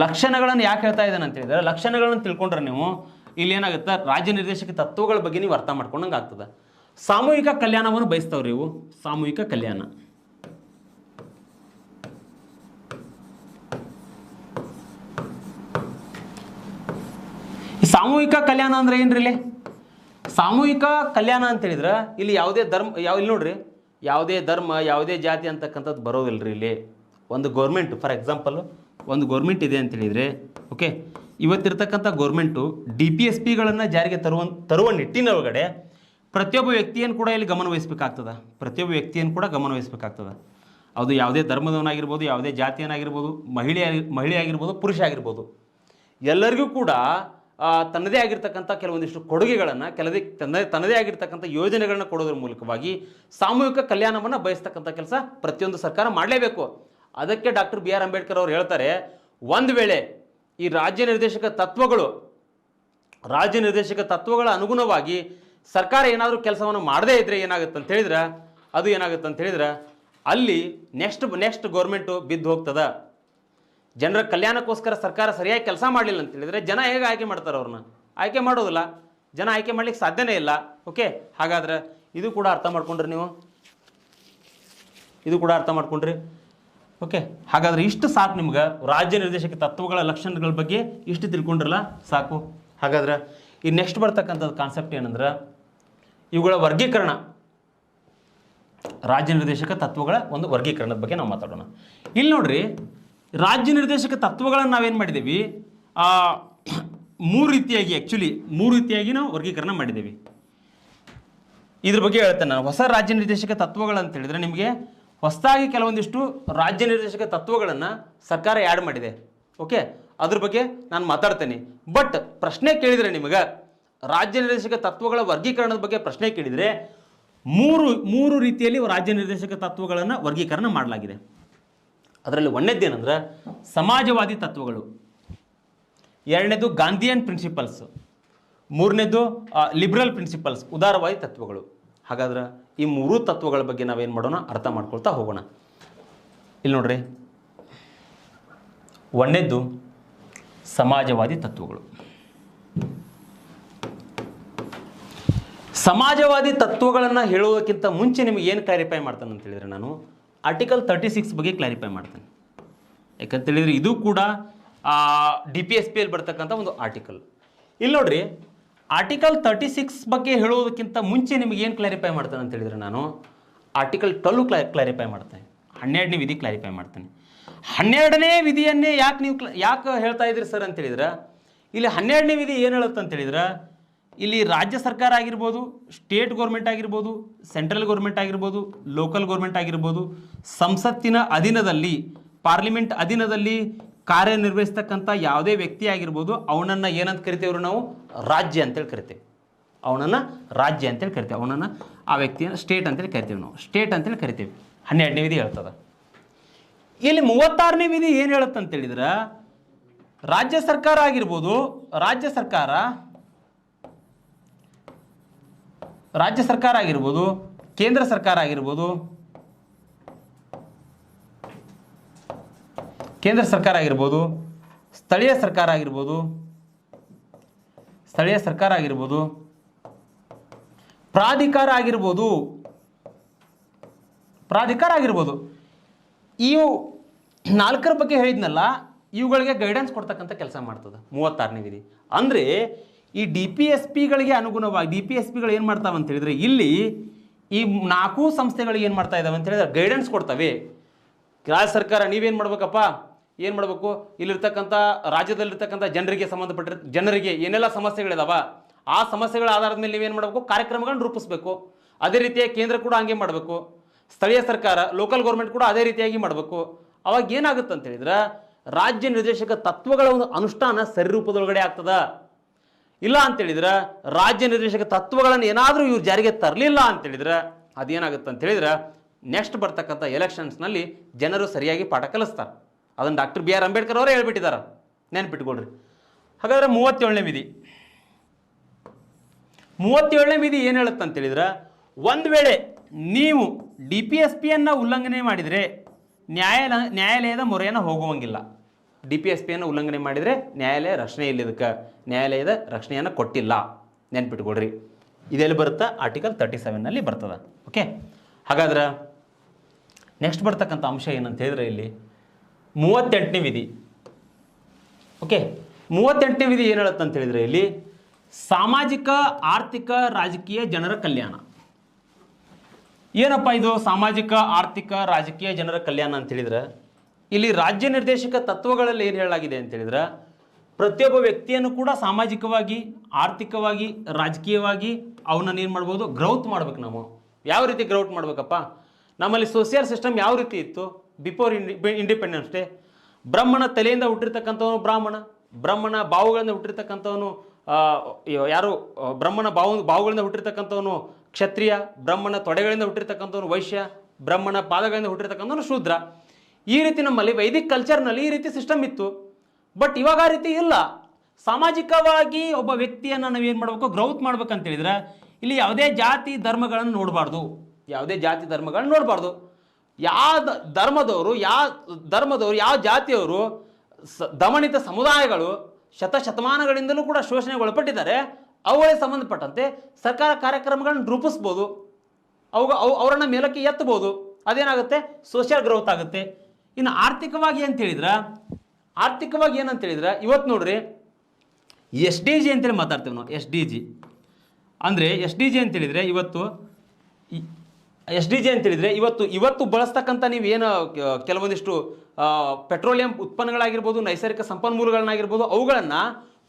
Speaker 1: ಲಕ್ಷಣಗಳನ್ನು ಯಾಕೆ ಹೇಳ್ತಾ ಇದ್ದಾನೆ ಅಂತ ಹೇಳಿದ್ರೆ, ಲಕ್ಷಣಗಳನ್ನು ತಿಳ್ಕೊಂಡ್ರೆ ನೀವು ಇಲ್ಲಿ ಏನಾಗುತ್ತೆ, ರಾಜ್ಯ ನಿರ್ದೇಶಕ ತತ್ವಗಳ ಬಗ್ಗೆ ನೀವು ಅರ್ಥ ಮಾಡ್ಕೊಂಡಂಗೆ ಆಗ್ತದೆ. ಸಾಮೂಹಿಕ ಕಲ್ಯಾಣವನ್ನು ಬಯಸ್ತವ್ರಿ ಇವು, ಸಾಮೂಹಿಕ ಕಲ್ಯಾಣ. ಸಾಮೂಹಿಕ ಕಲ್ಯಾಣ ಅಂದ್ರೆ ಏನ್ರಿ ಇಲ್ಲಿ? ಸಾಮೂಹಿಕ ಕಲ್ಯಾಣ ಅಂತ ಹೇಳಿದ್ರೆ ಇಲ್ಲಿ ಯಾವುದೇ ಧರ್ಮ ಇಲ್ಲಿ ನೋಡ್ರಿ, ಯಾವುದೇ ಧರ್ಮ ಯಾವುದೇ ಜಾತಿ ಅಂತಕ್ಕಂಥದ್ದು ಬರೋದಿಲ್ಲರಿ ಇಲ್ಲಿ. ಒಂದು ಗೌರ್ಮೆಂಟ್, ಫಾರ್ ಎಕ್ಸಾಂಪಲ್ ಒಂದು ಗೌರ್ಮೆಂಟ್ ಇದೆ ಅಂತ ಹೇಳಿದರೆ, ಓಕೆ, ಇವತ್ತಿರ್ತಕ್ಕಂಥ ಗೌರ್ಮೆಂಟು DPSPಗಳನ್ನು ಜಾರಿಗೆ ತರುವ ನಿಟ್ಟಿನೊಳಗಡೆ ಪ್ರತಿಯೊಬ್ಬ ವ್ಯಕ್ತಿಯನ್ನು ಕೂಡ ಇಲ್ಲಿ ಗಮನವಹಿಸಬೇಕಾಗ್ತದೆ. ಪ್ರತಿಯೊಬ್ಬ ವ್ಯಕ್ತಿಯನ್ನು ಕೂಡ ಗಮನವಹಿಸಬೇಕಾಗ್ತದೆ. ಅದು ಯಾವುದೇ ಧರ್ಮದವನಾಗಿರ್ಬೋದು, ಯಾವುದೇ ಜಾತಿಯನ್ನಾಗಿರ್ಬೋದು, ಮಹಿಳೆ ಆಗಿರ್ಬೋದು, ಪುರುಷ ಆಗಿರ್ಬೋದು, ಎಲ್ಲರಿಗೂ ಕೂಡ ತನ್ನದೇ ಆಗಿರ್ತಕ್ಕಂಥ ಕೆಲವೊಂದಿಷ್ಟು ಕೊಡುಗೆಗಳನ್ನು, ತನ್ನದೇ ಆಗಿರ್ತಕ್ಕಂಥ ಯೋಜನೆಗಳನ್ನ ಕೊಡೋದ್ರ ಮೂಲಕವಾಗಿ ಸಾಮೂಹಿಕ ಕಲ್ಯಾಣವನ್ನು ಬಯಸ್ತಕ್ಕಂಥ ಕೆಲಸ ಪ್ರತಿಯೊಂದು ಸರ್ಕಾರ ಮಾಡಲೇಬೇಕು. ಅದಕ್ಕೆ ಡಾಕ್ಟರ್ BR ಅಂಬೇಡ್ಕರ್ ಅವರು ಹೇಳ್ತಾರೆ, ಒಂದು ವೇಳೆ ಈ ರಾಜ್ಯ ನಿರ್ದೇಶಕ ತತ್ವಗಳ ಅನುಗುಣವಾಗಿ ಸರ್ಕಾರ ಏನಾದರೂ ಕೆಲಸವನ್ನು ಮಾಡದೇ ಇದ್ರೆ ಏನಾಗುತ್ತೆ ಅಂತ ಹೇಳಿದ್ರೆ, ಅದು ಏನಾಗುತ್ತೆ ಅಂತ ಹೇಳಿದ್ರೆ ಅಲ್ಲಿ ನೆಕ್ಸ್ಟ್ ಗೌರ್ಮೆಂಟು ಬಿದ್ದು ಹೋಗ್ತದ. ಜನರ ಕಲ್ಯಾಣಕ್ಕೋಸ್ಕರ ಸರ್ಕಾರ ಸರಿಯಾಗಿ ಕೆಲಸ ಮಾಡಲಿಲ್ಲ ಅಂತ ಹೇಳಿದ್ರೆ ಜನ ಹೇಗೆ ಆಯ್ಕೆ ಮಾಡ್ತಾರೆ? ಅವ್ರನ್ನ ಆಯ್ಕೆ ಮಾಡೋದಿಲ್ಲ. ಜನ ಆಯ್ಕೆ ಮಾಡ್ಲಿಕ್ಕೆ ಸಾಧ್ಯನೇ ಇಲ್ಲ. ಓಕೆ, ಹಾಗಾದ್ರೆ ಇದು ಕೂಡ ಅರ್ಥ ಮಾಡ್ಕೊಂಡ್ರಿ ನೀವು, ಇದು ಕೂಡ ಅರ್ಥ ಮಾಡ್ಕೊಂಡ್ರಿ. ಓಕೆ, ಹಾಗಾದ್ರೆ ಇಷ್ಟು ಸಾಕು ನಿಮ್ಗೆ. ರಾಜ್ಯ ನಿರ್ದೇಶಕ ತತ್ವಗಳ ಲಕ್ಷಣಗಳ ಬಗ್ಗೆ ಇಷ್ಟು ತಿಳ್ಕೊಂಡ್ರಲ್ಲ ಸಾಕು. ಹಾಗಾದ್ರೆ ಈ ನೆಕ್ಸ್ಟ್ ಬರ್ತಕ್ಕಂಥದ್ದು ಕಾನ್ಸೆಪ್ಟ್ ಏನಂದ್ರೆ ಇವುಗಳ ವರ್ಗೀಕರಣ. ರಾಜ್ಯ ನಿರ್ದೇಶಕ ತತ್ವಗಳ ಒಂದು ವರ್ಗೀಕರಣದ ಬಗ್ಗೆ ನಾವು ಮಾತಾಡೋಣ. ಇಲ್ಲಿ ನೋಡ್ರಿ, ರಾಜ್ಯ ನಿರ್ದೇಶಕ ತತ್ವಗಳನ್ನು ನಾವೇನು ಮಾಡಿದ್ದೀವಿ, ಮೂರು ರೀತಿಯಾಗಿ ನಾವು ವರ್ಗೀಕರಣ ಮಾಡಿದ್ದೀವಿ. ಇದ್ರ ಬಗ್ಗೆ ಹೇಳ್ತೇನೆ ನಾನು. ಹೊಸ ರಾಜ್ಯ ನಿರ್ದೇಶಕ ತತ್ವಗಳಂತ ಹೇಳಿದ್ರೆ ನಿಮಗೆ ಹೊಸದಾಗಿ ಕೆಲವೊಂದಿಷ್ಟು ರಾಜ್ಯ ನಿರ್ದೇಶಕ ತತ್ವಗಳನ್ನು ಸರ್ಕಾರ ಆ್ಯಡ್ ಮಾಡಿದೆ. ಓಕೆ, ಅದ್ರ ಬಗ್ಗೆ ನಾನು ಮಾತಾಡ್ತೇನೆ. ಬಟ್ ಪ್ರಶ್ನೆ ಕೇಳಿದರೆ ನಿಮಗೆ ರಾಜ್ಯ ನಿರ್ದೇಶಕ ತತ್ವಗಳ ವರ್ಗೀಕರಣದ ಬಗ್ಗೆ ಪ್ರಶ್ನೆ ಕೇಳಿದರೆ ಮೂರು ರೀತಿಯಲ್ಲಿ ರಾಜ್ಯ ನಿರ್ದೇಶಕ ತತ್ವಗಳನ್ನು ವರ್ಗೀಕರಣ ಮಾಡಲಾಗಿದೆ. ಅದರಲ್ಲಿ ಒಂದನೇದೇನೆಂದ್ರೆ ಸಮಾಜವಾದಿ ತತ್ವಗಳು, ಎರಡನೇದು ಗಾಂಧಿಯನ್ ಪ್ರಿನ್ಸಿಪಲ್ಸ್, ಮೂರನೇದು ಲಿಬರಲ್ ಪ್ರಿನ್ಸಿಪಲ್ಸ್, ಉದಾರವಾದಿ ತತ್ವಗಳು. ಹಾಗಾದ್ರೆ ಈ ಮೂರು ತತ್ವಗಳ ಬಗ್ಗೆ ನಾವೇನು ಮಾಡೋಣ, ಅರ್ಥ ಮಾಡ್ಕೊಳ್ತಾ ಹೋಗೋಣ. ಇಲ್ಲಿ ನೋಡ್ರಿ, ಒಂದನೇದು ಸಮಾಜವಾದಿ ತತ್ವಗಳು. ಸಮಾಜವಾದಿ ತತ್ವಗಳನ್ನು ಹೇಳುವುದಕ್ಕಿಂತ ಮುಂಚೆ ನಿಮಗೆ ಏನು ಕ್ಲಾರಿಫೈ ಮಾಡ್ತಾನೆ ಅಂತ ಹೇಳಿದರೆ, ನಾನು ಆರ್ಟಿಕಲ್ 36 ಬಗ್ಗೆ ಕ್ಲಾರಿಫೈ ಮಾಡ್ತೇನೆ. ಯಾಕಂತೇಳಿದರೆ ಇದು ಕೂಡ DPSPಯಲ್ಲಿ ಬರ್ತಕ್ಕಂಥ ಒಂದು ಆರ್ಟಿಕಲ್. ಇಲ್ಲಿ ನೋಡ್ರಿ, ಆರ್ಟಿಕಲ್ 36 ಬಗ್ಗೆ ಹೇಳುವುದಕ್ಕಿಂತ ಮುಂಚೆ ನಿಮಗೆ ಏನು ಕ್ಲಾರಿಫೈ ಮಾಡ್ತೇನೆ ಅಂತ ಹೇಳಿದರೆ, ನಾನು ಆರ್ಟಿಕಲ್ 12 ಕ್ಲಾರಿಫೈ ಮಾಡ್ತೇನೆ. 12ನೇ ವಿಧಿ ಕ್ಲಾರಿಫೈ ಮಾಡ್ತೇನೆ. 12ನೇ ವಿಧಿಯನ್ನೇ ಯಾಕೆ ಹೇಳ್ತಾ ಇದ್ರಿ ಸರ್ ಅಂತ ಹೇಳಿದ್ರೆ, ಇಲ್ಲಿ 12ನೇ ವಿಧಿ ಏನು ಹೇಳುತ್ತೆ ಅಂತ ಹೇಳಿದ್ರೆ, ಇಲ್ಲಿ ರಾಜ್ಯ ಸರ್ಕಾರ ಆಗಿರ್ಬೋದು, ಸ್ಟೇಟ್ ಗೌರ್ಮೆಂಟ್ ಆಗಿರ್ಬೋದು, ಸೆಂಟ್ರಲ್ ಗೌರ್ಮೆಂಟ್ ಆಗಿರ್ಬೋದು, ಲೋಕಲ್ ಗೌರ್ಮೆಂಟ್ ಆಗಿರ್ಬೋದು, ಸಂಸತ್ತಿನ ಅಧೀನದಲ್ಲಿ, ಪಾರ್ಲಿಮೆಂಟ್ ಅಧೀನದಲ್ಲಿ ಕಾರ್ಯನಿರ್ವಹಿಸ್ತಕ್ಕಂಥ ಯಾವುದೇ ವ್ಯಕ್ತಿ ಆಗಿರ್ಬೋದು, ಅವನನ್ನು ಏನಂತ ಕರಿತೇವ್ರು ನಾವು? ರಾಜ್ಯ ಅಂತೇಳಿ ಕರಿತೇವೆ. ಅವನನ್ನು ರಾಜ್ಯ ಅಂತೇಳಿ ಕರಿತೇವೆ. ಅವನನ್ನು, ಆ ವ್ಯಕ್ತಿಯನ್ನು ಸ್ಟೇಟ್ ಅಂತೇಳಿ ಕರಿತೇವೆ. ನಾವು ಸ್ಟೇಟ್ ಅಂತೇಳಿ ಕರಿತೇವೆ. 12ನೇ ವಿಧಿ ಹೇಳ್ತದೆ. ಇಲ್ಲಿ 36ನೇ ವಿಧಿ ಏನು ಹೇಳುತ್ತೆ ಅಂತೇಳಿದ್ರೆ, ರಾಜ್ಯ ಸರ್ಕಾರ ಆಗಿರ್ಬೋದು, ರಾಜ್ಯ ಸರ್ಕಾರ ಆಗಿರ್ಬೋದು, ಕೇಂದ್ರ ಸರ್ಕಾರ ಆಗಿರ್ಬೋದು, ಸ್ಥಳೀಯ ಸರ್ಕಾರ ಆಗಿರ್ಬೋದು, ಪ್ರಾಧಿಕಾರ ಆಗಿರ್ಬೋದು, ಇವು 4ರ ಬಗ್ಗೆ ಹೇಳಿದ್ನಲ್ಲ, ಇವುಗಳಿಗೆ ಗೈಡೆನ್ಸ್ ಕೊಡ್ತಕ್ಕಂಥ ಕೆಲಸ ಮಾಡ್ತದೆ 36ನೇ ವಿಧಿ. ಅಂದರೆ ಈ DPSPಗಳಿಗೆ ಅನುಗುಣವಾಗಿ DPSPಗಳು ಏನು ಮಾಡ್ತಾವೆ ಅಂತ ಹೇಳಿದ್ರೆ, ಇಲ್ಲಿ ಈ 4 ಸಂಸ್ಥೆಗಳಿಗೆ ಏನು ಮಾಡ್ತಾ ಇದ್ದಾವೆ ಅಂತ ಹೇಳಿದ್ರೆ ಗೈಡೆನ್ಸ್ ಕೊಡ್ತವೆ. ರಾಜ್ಯ ಸರ್ಕಾರ ನೀವೇನು ಮಾಡ್ಬೇಕಪ್ಪ, ಏನು ಮಾಡಬೇಕು, ಇಲ್ಲಿರ್ತಕ್ಕಂಥ ರಾಜ್ಯದಲ್ಲಿರ್ತಕ್ಕಂಥ ಜನರಿಗೆ ಏನೆಲ್ಲ ಸಮಸ್ಯೆಗಳಿದಾವ, ಆ ಸಮಸ್ಯೆಗಳ ಆಧಾರದ ಮೇಲೆ ನೀವೇನು ಮಾಡಬೇಕು, ಕಾರ್ಯಕ್ರಮಗಳನ್ನು ರೂಪಿಸಬೇಕು. ಅದೇ ರೀತಿಯಾಗಿ ಕೇಂದ್ರ ಕೂಡ ಹಂಗೆ ಮಾಡಬೇಕು. ಸ್ಥಳೀಯ ಸರ್ಕಾರ, ಲೋಕಲ್ ಗೌರ್ಮೆಂಟ್ ಕೂಡ ಅದೇ ರೀತಿಯಾಗಿ ಮಾಡಬೇಕು. ಅವಾಗ ಏನಾಗುತ್ತೆ ಅಂತ ಹೇಳಿದ್ರೆ, ರಾಜ್ಯ ನಿರ್ದೇಶಕ ತತ್ವಗಳ ಒಂದು ಅನುಷ್ಠಾನ ಸರಿ ರೂಪದೊಳಗಡೆ ಆಗ್ತದ. ಇಲ್ಲ ಅಂತೇಳಿದ್ರೆ, ರಾಜ್ಯ ನಿರ್ದೇಶಕ ತತ್ವಗಳನ್ನು ಏನಾದರೂ ಇವ್ರು ಜಾರಿಗೆ ತರಲಿಲ್ಲ ಅಂತೇಳಿದ್ರೆ ಅದೇನಾಗುತ್ತೆ ಅಂತ ಹೇಳಿದ್ರೆ, ನೆಕ್ಸ್ಟ್ ಬರ್ತಕ್ಕಂಥ ಎಲೆಕ್ಷನ್ಸ್ನಲ್ಲಿ ಜನರು ಸರಿಯಾಗಿ ಪಾಠ ಕಲಿಸ್ತಾರೆ. ಅದನ್ನು ಡಾಕ್ಟರ್ BR ಅಂಬೇಡ್ಕರ್ ಅವರೇ ಹೇಳ್ಬಿಟ್ಟಿದ್ದಾರೆ, ನೆನ್ಪಿಟ್ಕೊಳ್ರಿ. ಹಾಗಾದ್ರೆ 37ನೇ ವಿಧಿ ಏನು ಹೇಳುತ್ತೆ ಅಂತ ಹೇಳಿದ್ರೆ, ಒಂದು ವೇಳೆ ನೀವು DPSPಯನ್ನು ಉಲ್ಲಂಘನೆ ಮಾಡಿದರೆ ನ್ಯಾಯಾಲಯದ ಮೊರೆಯನ್ನು ಹೋಗುವಂಗಿಲ್ಲ. DPSPಯನ್ನು ಉಲ್ಲಂಘನೆ ಮಾಡಿದರೆ ನ್ಯಾಯಾಲಯ ರಕ್ಷಣೆ ಇಲ್ಲ, ಇದಕ್ಕೆ ನ್ಯಾಯಾಲಯದ ರಕ್ಷಣೆಯನ್ನು ಕೊಟ್ಟಿಲ್ಲ. ನೆನ್ಪಿಟ್ಕೊಡ್ರಿ. ಇದೆಲ್ಲಿ ಬರುತ್ತೆ? ಆರ್ಟಿಕಲ್ 37ನಲ್ಲಿ ಬರ್ತದೆ. ಓಕೆ, ಹಾಗಾದ್ರೆ ನೆಕ್ಸ್ಟ್ ಬರ್ತಕ್ಕಂಥ ಅಂಶ ಏನಂತ ಹೇಳಿದ್ರೆ, ಇಲ್ಲಿ 38ನೇ ವಿಧಿ. ಓಕೆ, 38ನೇ ವಿಧಿ ಏನು ಹೇಳುತ್ತೆ ಅಂತ ಹೇಳಿದ್ರೆ, ಇಲ್ಲಿ ಸಾಮಾಜಿಕ ಆರ್ಥಿಕ ರಾಜಕೀಯ ಜನರ ಕಲ್ಯಾಣ. ಏನಪ್ಪ ಇದು ಸಾಮಾಜಿಕ ಆರ್ಥಿಕ ರಾಜಕೀಯ ಜನರ ಕಲ್ಯಾಣ ಅಂತ ಹೇಳಿದ್ರೆ, ಇಲ್ಲಿ ರಾಜ್ಯ ನಿರ್ದೇಶಕ ತತ್ವಗಳಲ್ಲಿ ಏನು ಹೇಳಲಾಗಿದೆ ಅಂತ ಹೇಳಿದ್ರೆ, ಪ್ರತಿಯೊಬ್ಬ ವ್ಯಕ್ತಿಯನ್ನು ಕೂಡ ಸಾಮಾಜಿಕವಾಗಿ, ಆರ್ಥಿಕವಾಗಿ, ರಾಜಕೀಯವಾಗಿ ಅವನನ್ನು ಏನು ಮಾಡ್ಬೋದು, ಗ್ರೌತ್ ಮಾಡ್ಬೇಕು. ನಾವು ಯಾವ ರೀತಿ ಗ್ರೌತ್ ಮಾಡ್ಬೇಕಪ್ಪ? ನಮ್ಮಲ್ಲಿ ಸೋಷಿಯಲ್ ಸಿಸ್ಟಮ್ ಯಾವ ರೀತಿ ಇತ್ತು ಬಿಫೋರ್ ಇಂಡಿಪೆಂಡೆನ್ಸ್ ಡೇ? ಬ್ರಹ್ಮನ ತಲೆಯಿಂದ ಹುಟ್ಟಿರ್ತಕ್ಕಂಥವನು ಬ್ರಾಹ್ಮಣ, ಬ್ರಹ್ಮನ ಬಾವುಗಳಿಂದ ಹುಟ್ಟಿರ್ತಕ್ಕಂಥವನು ಯಾರು ಬ್ರಹ್ಮನ ಬಾವುಗಳಿಂದ ಹುಟ್ಟಿರ್ತಕ್ಕಂಥವನು ಕ್ಷತ್ರಿಯ, ಬ್ರಹ್ಮನ ತೊಡೆಗಳಿಂದ ಹುಟ್ಟಿರ್ತಕ್ಕಂಥವನು ವೈಶ್ಯ, ಬ್ರಹ್ಮನ ಪಾದಗಳಿಂದ ಹುಟ್ಟಿರ್ತಕ್ಕಂಥವನು ಶೂದ್ರ. ಈ ರೀತಿ ನಮ್ಮಲ್ಲಿ ವೈದಿಕ್ ಕಲ್ಚರ್ನಲ್ಲಿ ಈ ರೀತಿ ಸಿಸ್ಟಮ್ ಇತ್ತು. ಬಟ್ ಇವಾಗ ಆ ರೀತಿ ಇಲ್ಲ. ಸಾಮಾಜಿಕವಾಗಿ ಒಬ್ಬ ವ್ಯಕ್ತಿಯನ್ನು ನಾವೇನು ಮಾಡಬೇಕು, ಗ್ರೌತ್ ಮಾಡ್ಬೇಕಂತ ಹೇಳಿದ್ರೆ ಇಲ್ಲಿ ಯಾವುದೇ ಜಾತಿ ಧರ್ಮಗಳನ್ನು ನೋಡಬಾರ್ದು, ಯಾವುದೇ ಜಾತಿ ಧರ್ಮಗಳನ್ನು ನೋಡಬಾರ್ದು. ಯಾವ ಧರ್ಮದವರು, ಯಾವ ಜಾತಿಯವರು, ದಮನಿತ ಸಮುದಾಯಗಳು ಶತಮಾನಗಳಿಂದಲೂ ಕೂಡ ಶೋಷಣೆಗೆ ಒಳಪಟ್ಟಿದ್ದಾರೆ, ಅವುಗಳಿಗೆ ಸಂಬಂಧಪಟ್ಟಂತೆ ಸರ್ಕಾರ ಕಾರ್ಯಕ್ರಮಗಳನ್ನು ರೂಪಿಸ್ಬೋದು, ಅವರನ್ನು ಮೇಲಕ್ಕೆ ಎತ್ತಬಹುದು. ಅದೇನಾಗುತ್ತೆ, ಸೋಷಿಯಲ್ ಗ್ರೋತ್ ಆಗುತ್ತೆ. ಇನ್ನು ಆರ್ಥಿಕವಾಗಿ ಏನಂತ ಹೇಳಿದ್ರೆ ಇವತ್ತು ನೋಡ್ರಿ, SDG ಅಂತೇಳಿ ಮಾತಾಡ್ತೇವೆ ನಾವು. SDG ಅಂದರೆ ಇವತ್ತು ಬಳಸ್ತಕ್ಕಂಥ ನೀವೇನು ಕೆಲವೊಂದಿಷ್ಟು ಪೆಟ್ರೋಲಿಯಂ ಉತ್ಪನ್ನಗಳಾಗಿರ್ಬೋದು, ನೈಸರ್ಗಿಕ ಸಂಪನ್ಮೂಲಗಳನ್ನಾಗಿರ್ಬೋದು, ಅವುಗಳನ್ನು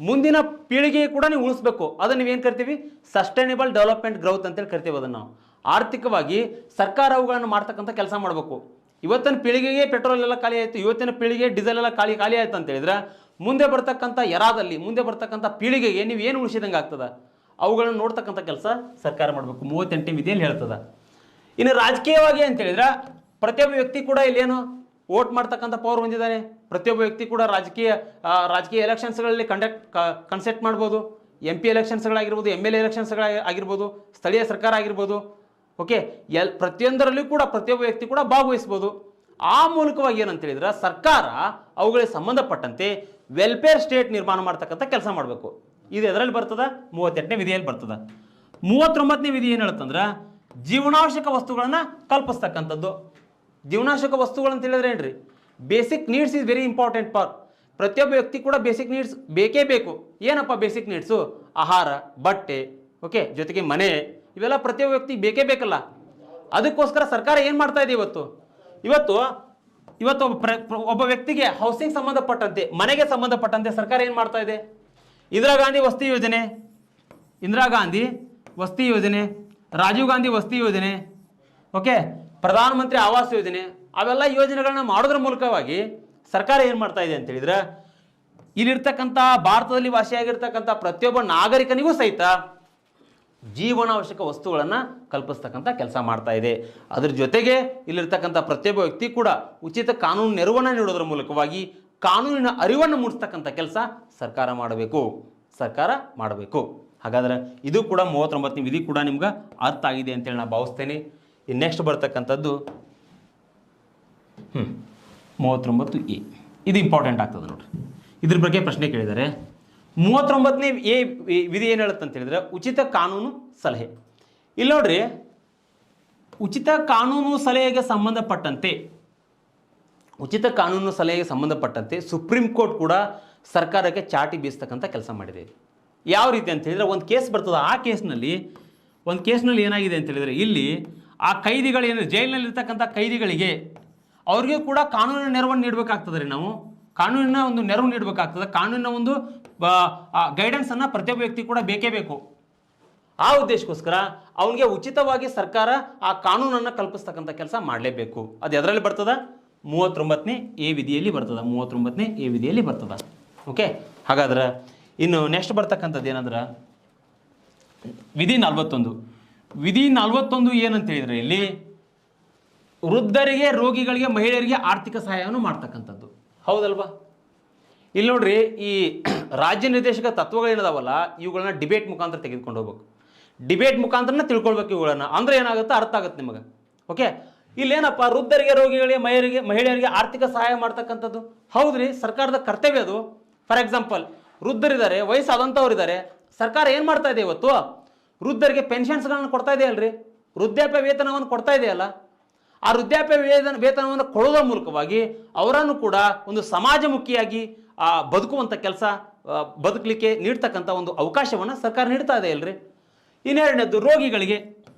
Speaker 1: ಮುಂದಿನ ಪೀಳಿಗೆಗೆ ಕೂಡ ನೀವು ಉಳಿಸ್ಬೇಕು. ಅದನ್ನು ನೀವೇನು ಕರಿತೀವಿ, ಸಸ್ಟೈನೇಬಲ್ ಡೆವಲಪ್ಮೆಂಟ್ ಗ್ರೌತ್ ಅಂತೇಳಿ ಕರಿತೀವಿ. ಅದನ್ನು ನಾವು ಆರ್ಥಿಕವಾಗಿ ಸರ್ಕಾರ ಅವುಗಳನ್ನು ಮಾಡ್ತಕ್ಕಂಥ ಕೆಲಸ ಮಾಡಬೇಕು. ಇವತ್ತಿನ ಪೀಳಿಗೆಗೆ ಪೆಟ್ರೋಲ್ ಎಲ್ಲ ಖಾಲಿ ಆಯಿತು, ಇವತ್ತಿನ ಪೀಳಿಗೆ ಡೀಸೆಲ್ ಎಲ್ಲ ಖಾಲಿ ಆಯಿತು ಅಂತ ಹೇಳಿದ್ರೆ ಮುಂದೆ ಬರ್ತಕ್ಕಂಥ ಮುಂದೆ ಬರ್ತಕ್ಕಂಥ ಪೀಳಿಗೆಗೆ ನೀವು ಏನು ಉಳಿಸಿದಂಗೆ ಆಗ್ತದೆ, ಅವುಗಳನ್ನು ನೋಡ್ತಕ್ಕಂಥ ಕೆಲಸ ಸರ್ಕಾರ ಮಾಡಬೇಕು. 38ನೇ ವಿಧಿಯಲ್ಲಿ ಹೇಳ್ತದೆ. ಇನ್ನು ರಾಜಕೀಯವಾಗಿ ಅಂತ ಹೇಳಿದ್ರೆ ಪ್ರತಿಯೊಬ್ಬ ವ್ಯಕ್ತಿ ಕೂಡ ಇಲ್ಲೇನು ವೋಟ್ ಮಾಡ್ತಕ್ಕಂಥ ಪವರ್ ಹೊಂದಿದ್ದಾನೆ. ಪ್ರತಿಯೊಬ್ಬ ವ್ಯಕ್ತಿ ಕೂಡ ರಾಜಕೀಯ ಎಲೆಕ್ಷನ್ಸ್ಗಳಲ್ಲಿ ಕನ್ಸೆಪ್ಟ್ ಮಾಡ್ಬೋದು. MP ಎಲೆಕ್ಷನ್ಸ್ಗಳಾಗಿರ್ಬೋದು, MLA ಎಲೆಕ್ಷನ್ಸ್ಗಳಾಗಿರ್ಬೋದು, ಸ್ಥಳೀಯ ಸರ್ಕಾರ ಆಗಿರ್ಬೋದು. ಓಕೆ, ಪ್ರತಿಯೊಂದರಲ್ಲೂ ಕೂಡ ಪ್ರತಿಯೊಬ್ಬ ವ್ಯಕ್ತಿ ಕೂಡ ಭಾಗವಹಿಸ್ಬೋದು. ಆ ಮೂಲಕವಾಗಿ ಏನಂತ ಹೇಳಿದ್ರೆ ಸರ್ಕಾರ ಅವುಗಳಿಗೆ ಸಂಬಂಧಪಟ್ಟಂತೆ ವೆಲ್ಫೇರ್ ಸ್ಟೇಟ್ ನಿರ್ಮಾಣ ಮಾಡ್ತಕ್ಕಂಥ ಕೆಲಸ ಮಾಡಬೇಕು. ಇದು ಎದರಲ್ಲಿ ಬರ್ತದ? 38ನೇ ವಿಧಿಯಲ್ಲಿ ಬರ್ತದ. 39ನೇ ವಿಧಿ ಏನು ಹೇಳುತ್ತಂದ್ರೆ ಜೀವನಾವಶ್ಯಕ ವಸ್ತುಗಳನ್ನು ಕಲ್ಪಿಸ್ತಕ್ಕಂಥದ್ದು. ಜೀವನಾವಶ್ಯಕ ವಸ್ತುಗಳು ಅಂತ ಹೇಳಿದ್ರೆ ಏನ್ರಿ, basic needs is very important for ಪ್ರತಿಯೊಬ್ಬ ವ್ಯಕ್ತಿ ಕೂಡ. ಬೇಸಿಕ್ ನೀಡ್ಸ್ ಬೇಕೇ ಬೇಕು. ಏನಪ್ಪ ಬೇಸಿಕ್ ನೀಡ್ಸು? ಆಹಾರ, ಬಟ್ಟೆ, ಓಕೆ, ಜೊತೆಗೆ ಮನೆ, ಇವೆಲ್ಲ ಪ್ರತಿಯೊಬ್ಬ ವ್ಯಕ್ತಿ ಬೇಕೇ ಬೇಕಲ್ಲ. ಅದಕ್ಕೋಸ್ಕರ ಸರ್ಕಾರ ಏನು ಮಾಡ್ತಾ ಇದೆ ಇವತ್ತು ಒಬ್ಬ ವ್ಯಕ್ತಿಗೆ ಹೌಸಿಂಗ್ ಸಂಬಂಧಪಟ್ಟಂತೆ, ಮನೆಗೆ ಸಂಬಂಧಪಟ್ಟಂತೆ ಸರ್ಕಾರ ಏನು ಮಾಡ್ತಾ ಇದೆ? ಇಂದಿರಾ ಗಾಂಧಿ ವಸತಿ ಯೋಜನೆ, ರಾಜೀವ್ ಗಾಂಧಿ ವಸತಿ ಯೋಜನೆ, ಓಕೆ, ಪ್ರಧಾನಮಂತ್ರಿ ಆವಾಸ್ ಯೋಜನೆ, ಅವೆಲ್ಲ ಯೋಜನೆಗಳನ್ನ ಮಾಡೋದ್ರ ಮೂಲಕವಾಗಿ ಸರ್ಕಾರ ಏನು ಮಾಡ್ತಾ ಇದೆ ಅಂತ ಹೇಳಿದ್ರೆ ಇಲ್ಲಿರ್ತಕ್ಕಂಥ ಭಾರತದಲ್ಲಿ ವಾಸಿಯಾಗಿರ್ತಕ್ಕಂಥ ಪ್ರತಿಯೊಬ್ಬ ನಾಗರಿಕನಿಗೂ ಸಹಿತ ಜೀವನಾವಶ್ಯಕ ವಸ್ತುಗಳನ್ನು ಕಲ್ಪಿಸ್ತಕ್ಕಂಥ ಕೆಲಸ ಮಾಡ್ತಾ ಇದೆ. ಅದ್ರ ಜೊತೆಗೆ ಇಲ್ಲಿರ್ತಕ್ಕಂಥ ಪ್ರತಿಯೊಬ್ಬ ವ್ಯಕ್ತಿ ಕೂಡ ಉಚಿತ ಕಾನೂನು ನೆರವನ್ನು ನೀಡೋದ್ರ ಮೂಲಕವಾಗಿ ಕಾನೂನಿನ ಅರಿವನ್ನು ಮೂಡಿಸ್ತಕ್ಕಂಥ ಕೆಲಸ ಸರ್ಕಾರ ಮಾಡಬೇಕು. ಹಾಗಾದ್ರೆ ಇದು ಕೂಡ 39ನೇ ವಿಧಿ ಕೂಡ ನಿಮ್ಗೆ ಅರ್ಥ ಆಗಿದೆ ಅಂತೇಳಿ ನಾನು ಭಾವಿಸ್ತೇನೆ. ಈ ನೆಕ್ಸ್ಟ್ ಬರ್ತಕ್ಕಂಥದ್ದು 39A. ಇದು ಇಂಪಾರ್ಟೆಂಟ್ ಆಗ್ತದೆ ನೋಡ್ರಿ. ಇದ್ರ ಬಗ್ಗೆ ಪ್ರಶ್ನೆ ಕೇಳಿದ್ದಾರೆ. 39ನೇ ವಿಧಿ ಏನು ಹೇಳುತ್ತೆ ಅಂತ ಹೇಳಿದ್ರೆ ಉಚಿತ ಕಾನೂನು ಸಲಹೆ. ಇಲ್ಲಿ ನೋಡ್ರಿ, ಉಚಿತ ಕಾನೂನು ಸಲಹೆಗೆ ಸಂಬಂಧಪಟ್ಟಂತೆ ಸುಪ್ರೀಂ ಕೋರ್ಟ್ ಕೂಡ ಸರ್ಕಾರಕ್ಕೆ ಚಾಟಿ ಬೀಸ್ತಕ್ಕಂಥ ಕೆಲಸ ಮಾಡಿದೆ. ಯಾವ ರೀತಿ ಅಂತ ಹೇಳಿದ್ರೆ ಒಂದು ಕೇಸ್ ಬರ್ತದೆ. ಆ ಕೇಸ್ನಲ್ಲಿ ಏನಾಗಿದೆ ಅಂತ ಹೇಳಿದ್ರೆ ಇಲ್ಲಿ ಆ ಕೈದಿಗಳೇನು ಜೈಲಿನಲ್ಲಿರ್ತಕ್ಕಂಥ ಕೈದಿಗಳಿಗೆ ಅವ್ರಿಗೂ ಕೂಡ ಕಾನೂನಿನ ನೆರವನ್ನು ನೀಡಬೇಕಾಗ್ತದೆ ರೀ. ನಾವು ಕಾನೂನಿನ ಒಂದು ನೆರವು ನೀಡಬೇಕಾಗ್ತದೆ. ಕಾನೂನಿನ ಒಂದು ಗೈಡೆನ್ಸನ್ನು ಪ್ರತಿಯೊಬ್ಬ ವ್ಯಕ್ತಿ ಕೂಡ ಬೇಕೇ ಬೇಕು. ಆ ಉದ್ದೇಶಕ್ಕೋಸ್ಕರ ಅವನಿಗೆ ಉಚಿತವಾಗಿ ಸರ್ಕಾರ ಆ ಕಾನೂನನ್ನು ಕಲ್ಪಿಸ್ತಕ್ಕಂಥ ಕೆಲಸ ಮಾಡಲೇಬೇಕು. ಅದು ಎದರಲ್ಲಿ ಬರ್ತದೆ? 39ನೇ ವಿಧಿಯಲ್ಲಿ ಬರ್ತದೆ. ಓಕೆ, ಹಾಗಾದ್ರೆ ಇನ್ನು ನೆಕ್ಸ್ಟ್ ಬರ್ತಕ್ಕಂಥದ್ದು ಏನಂದ್ರೆ ವಿಧಿ 41 ಏನಂತ ಹೇಳಿದ್ರೆ ಇಲ್ಲಿ ವೃದ್ಧರಿಗೆ, ರೋಗಿಗಳಿಗೆ, ಮಹಿಳೆಯರಿಗೆ ಆರ್ಥಿಕ ಸಹಾಯವನ್ನು ಮಾಡ್ತಕ್ಕಂಥದ್ದು. ಹೌದಲ್ವಾ? ಇಲ್ಲಿ ನೋಡ್ರಿ, ಈ ರಾಜ್ಯ ನಿರ್ದೇಶಕ ತತ್ವಗಳೇನದಾವಲ್ಲ ಇವುಗಳನ್ನ ಡಿಬೇಟ್ ಮುಖಾಂತರ ತೆಗೆದುಕೊಂಡು ಹೋಗ್ಬೇಕು. ಡಿಬೇಟ್ ಮುಖಾಂತರನೇ ತಿಳ್ಕೊಳ್ಬೇಕು ಇವುಗಳನ್ನ. ಅಂದ್ರೆ ಏನಾಗುತ್ತೆ, ಅರ್ಥ ಆಗುತ್ತೆ ನಿಮಗೆ. ಓಕೆ, ಇಲ್ಲೇನಪ್ಪ ವೃದ್ಧರಿಗೆ, ರೋಗಿಗಳಿಗೆ, ಮಹಿಳೆಯರಿಗೆ ಆರ್ಥಿಕ ಸಹಾಯ ಮಾಡ್ತಕ್ಕಂಥದ್ದು. ಹೌದ್ರಿ, ಸರ್ಕಾರದ ಕರ್ತವ್ಯ ಅದು. ಫಾರ್ ಎಕ್ಸಾಂಪಲ್, ವೃದ್ಧರಿದ್ದಾರೆ, ವಯಸ್ಸಾದಂಥವ್ರಿದ್ದಾರೆ, ಸರ್ಕಾರ ಏನು ಮಾಡ್ತಾ ಇದೆ ಇವತ್ತು? ವೃದ್ಧರಿಗೆ ಪೆನ್ಷನ್ಸ್ಗಳನ್ನು ಕೊಡ್ತಾ ಇದೆಯಲ್ರಿ, ವೃದ್ಧಾಪ್ಯ ವೇತನವನ್ನು ಕೊಡ್ತಾ ಇದೆಯಲ್ಲ. ಆ ವೃದ್ಧಾಪ್ಯ ವೇತನವನ್ನು ಕೊಡೋದ್ರ ಮೂಲಕವಾಗಿ ಅವರನ್ನು ಕೂಡ ಒಂದು ಸಮಾಜಮುಖಿಯಾಗಿ ಬದುಕುವಂಥ ಕೆಲಸ ಬದುಕಲಿಕ್ಕೆ ನೀಡ್ತಕ್ಕಂಥ ಒಂದು ಅವಕಾಶವನ್ನು ಸರ್ಕಾರ ನೀಡ್ತಾ ಇದೆ ಅಲ್ರಿ. ಇನ್ನೆರಡನೇದು ರೋಗಿಗಳಿಗೆ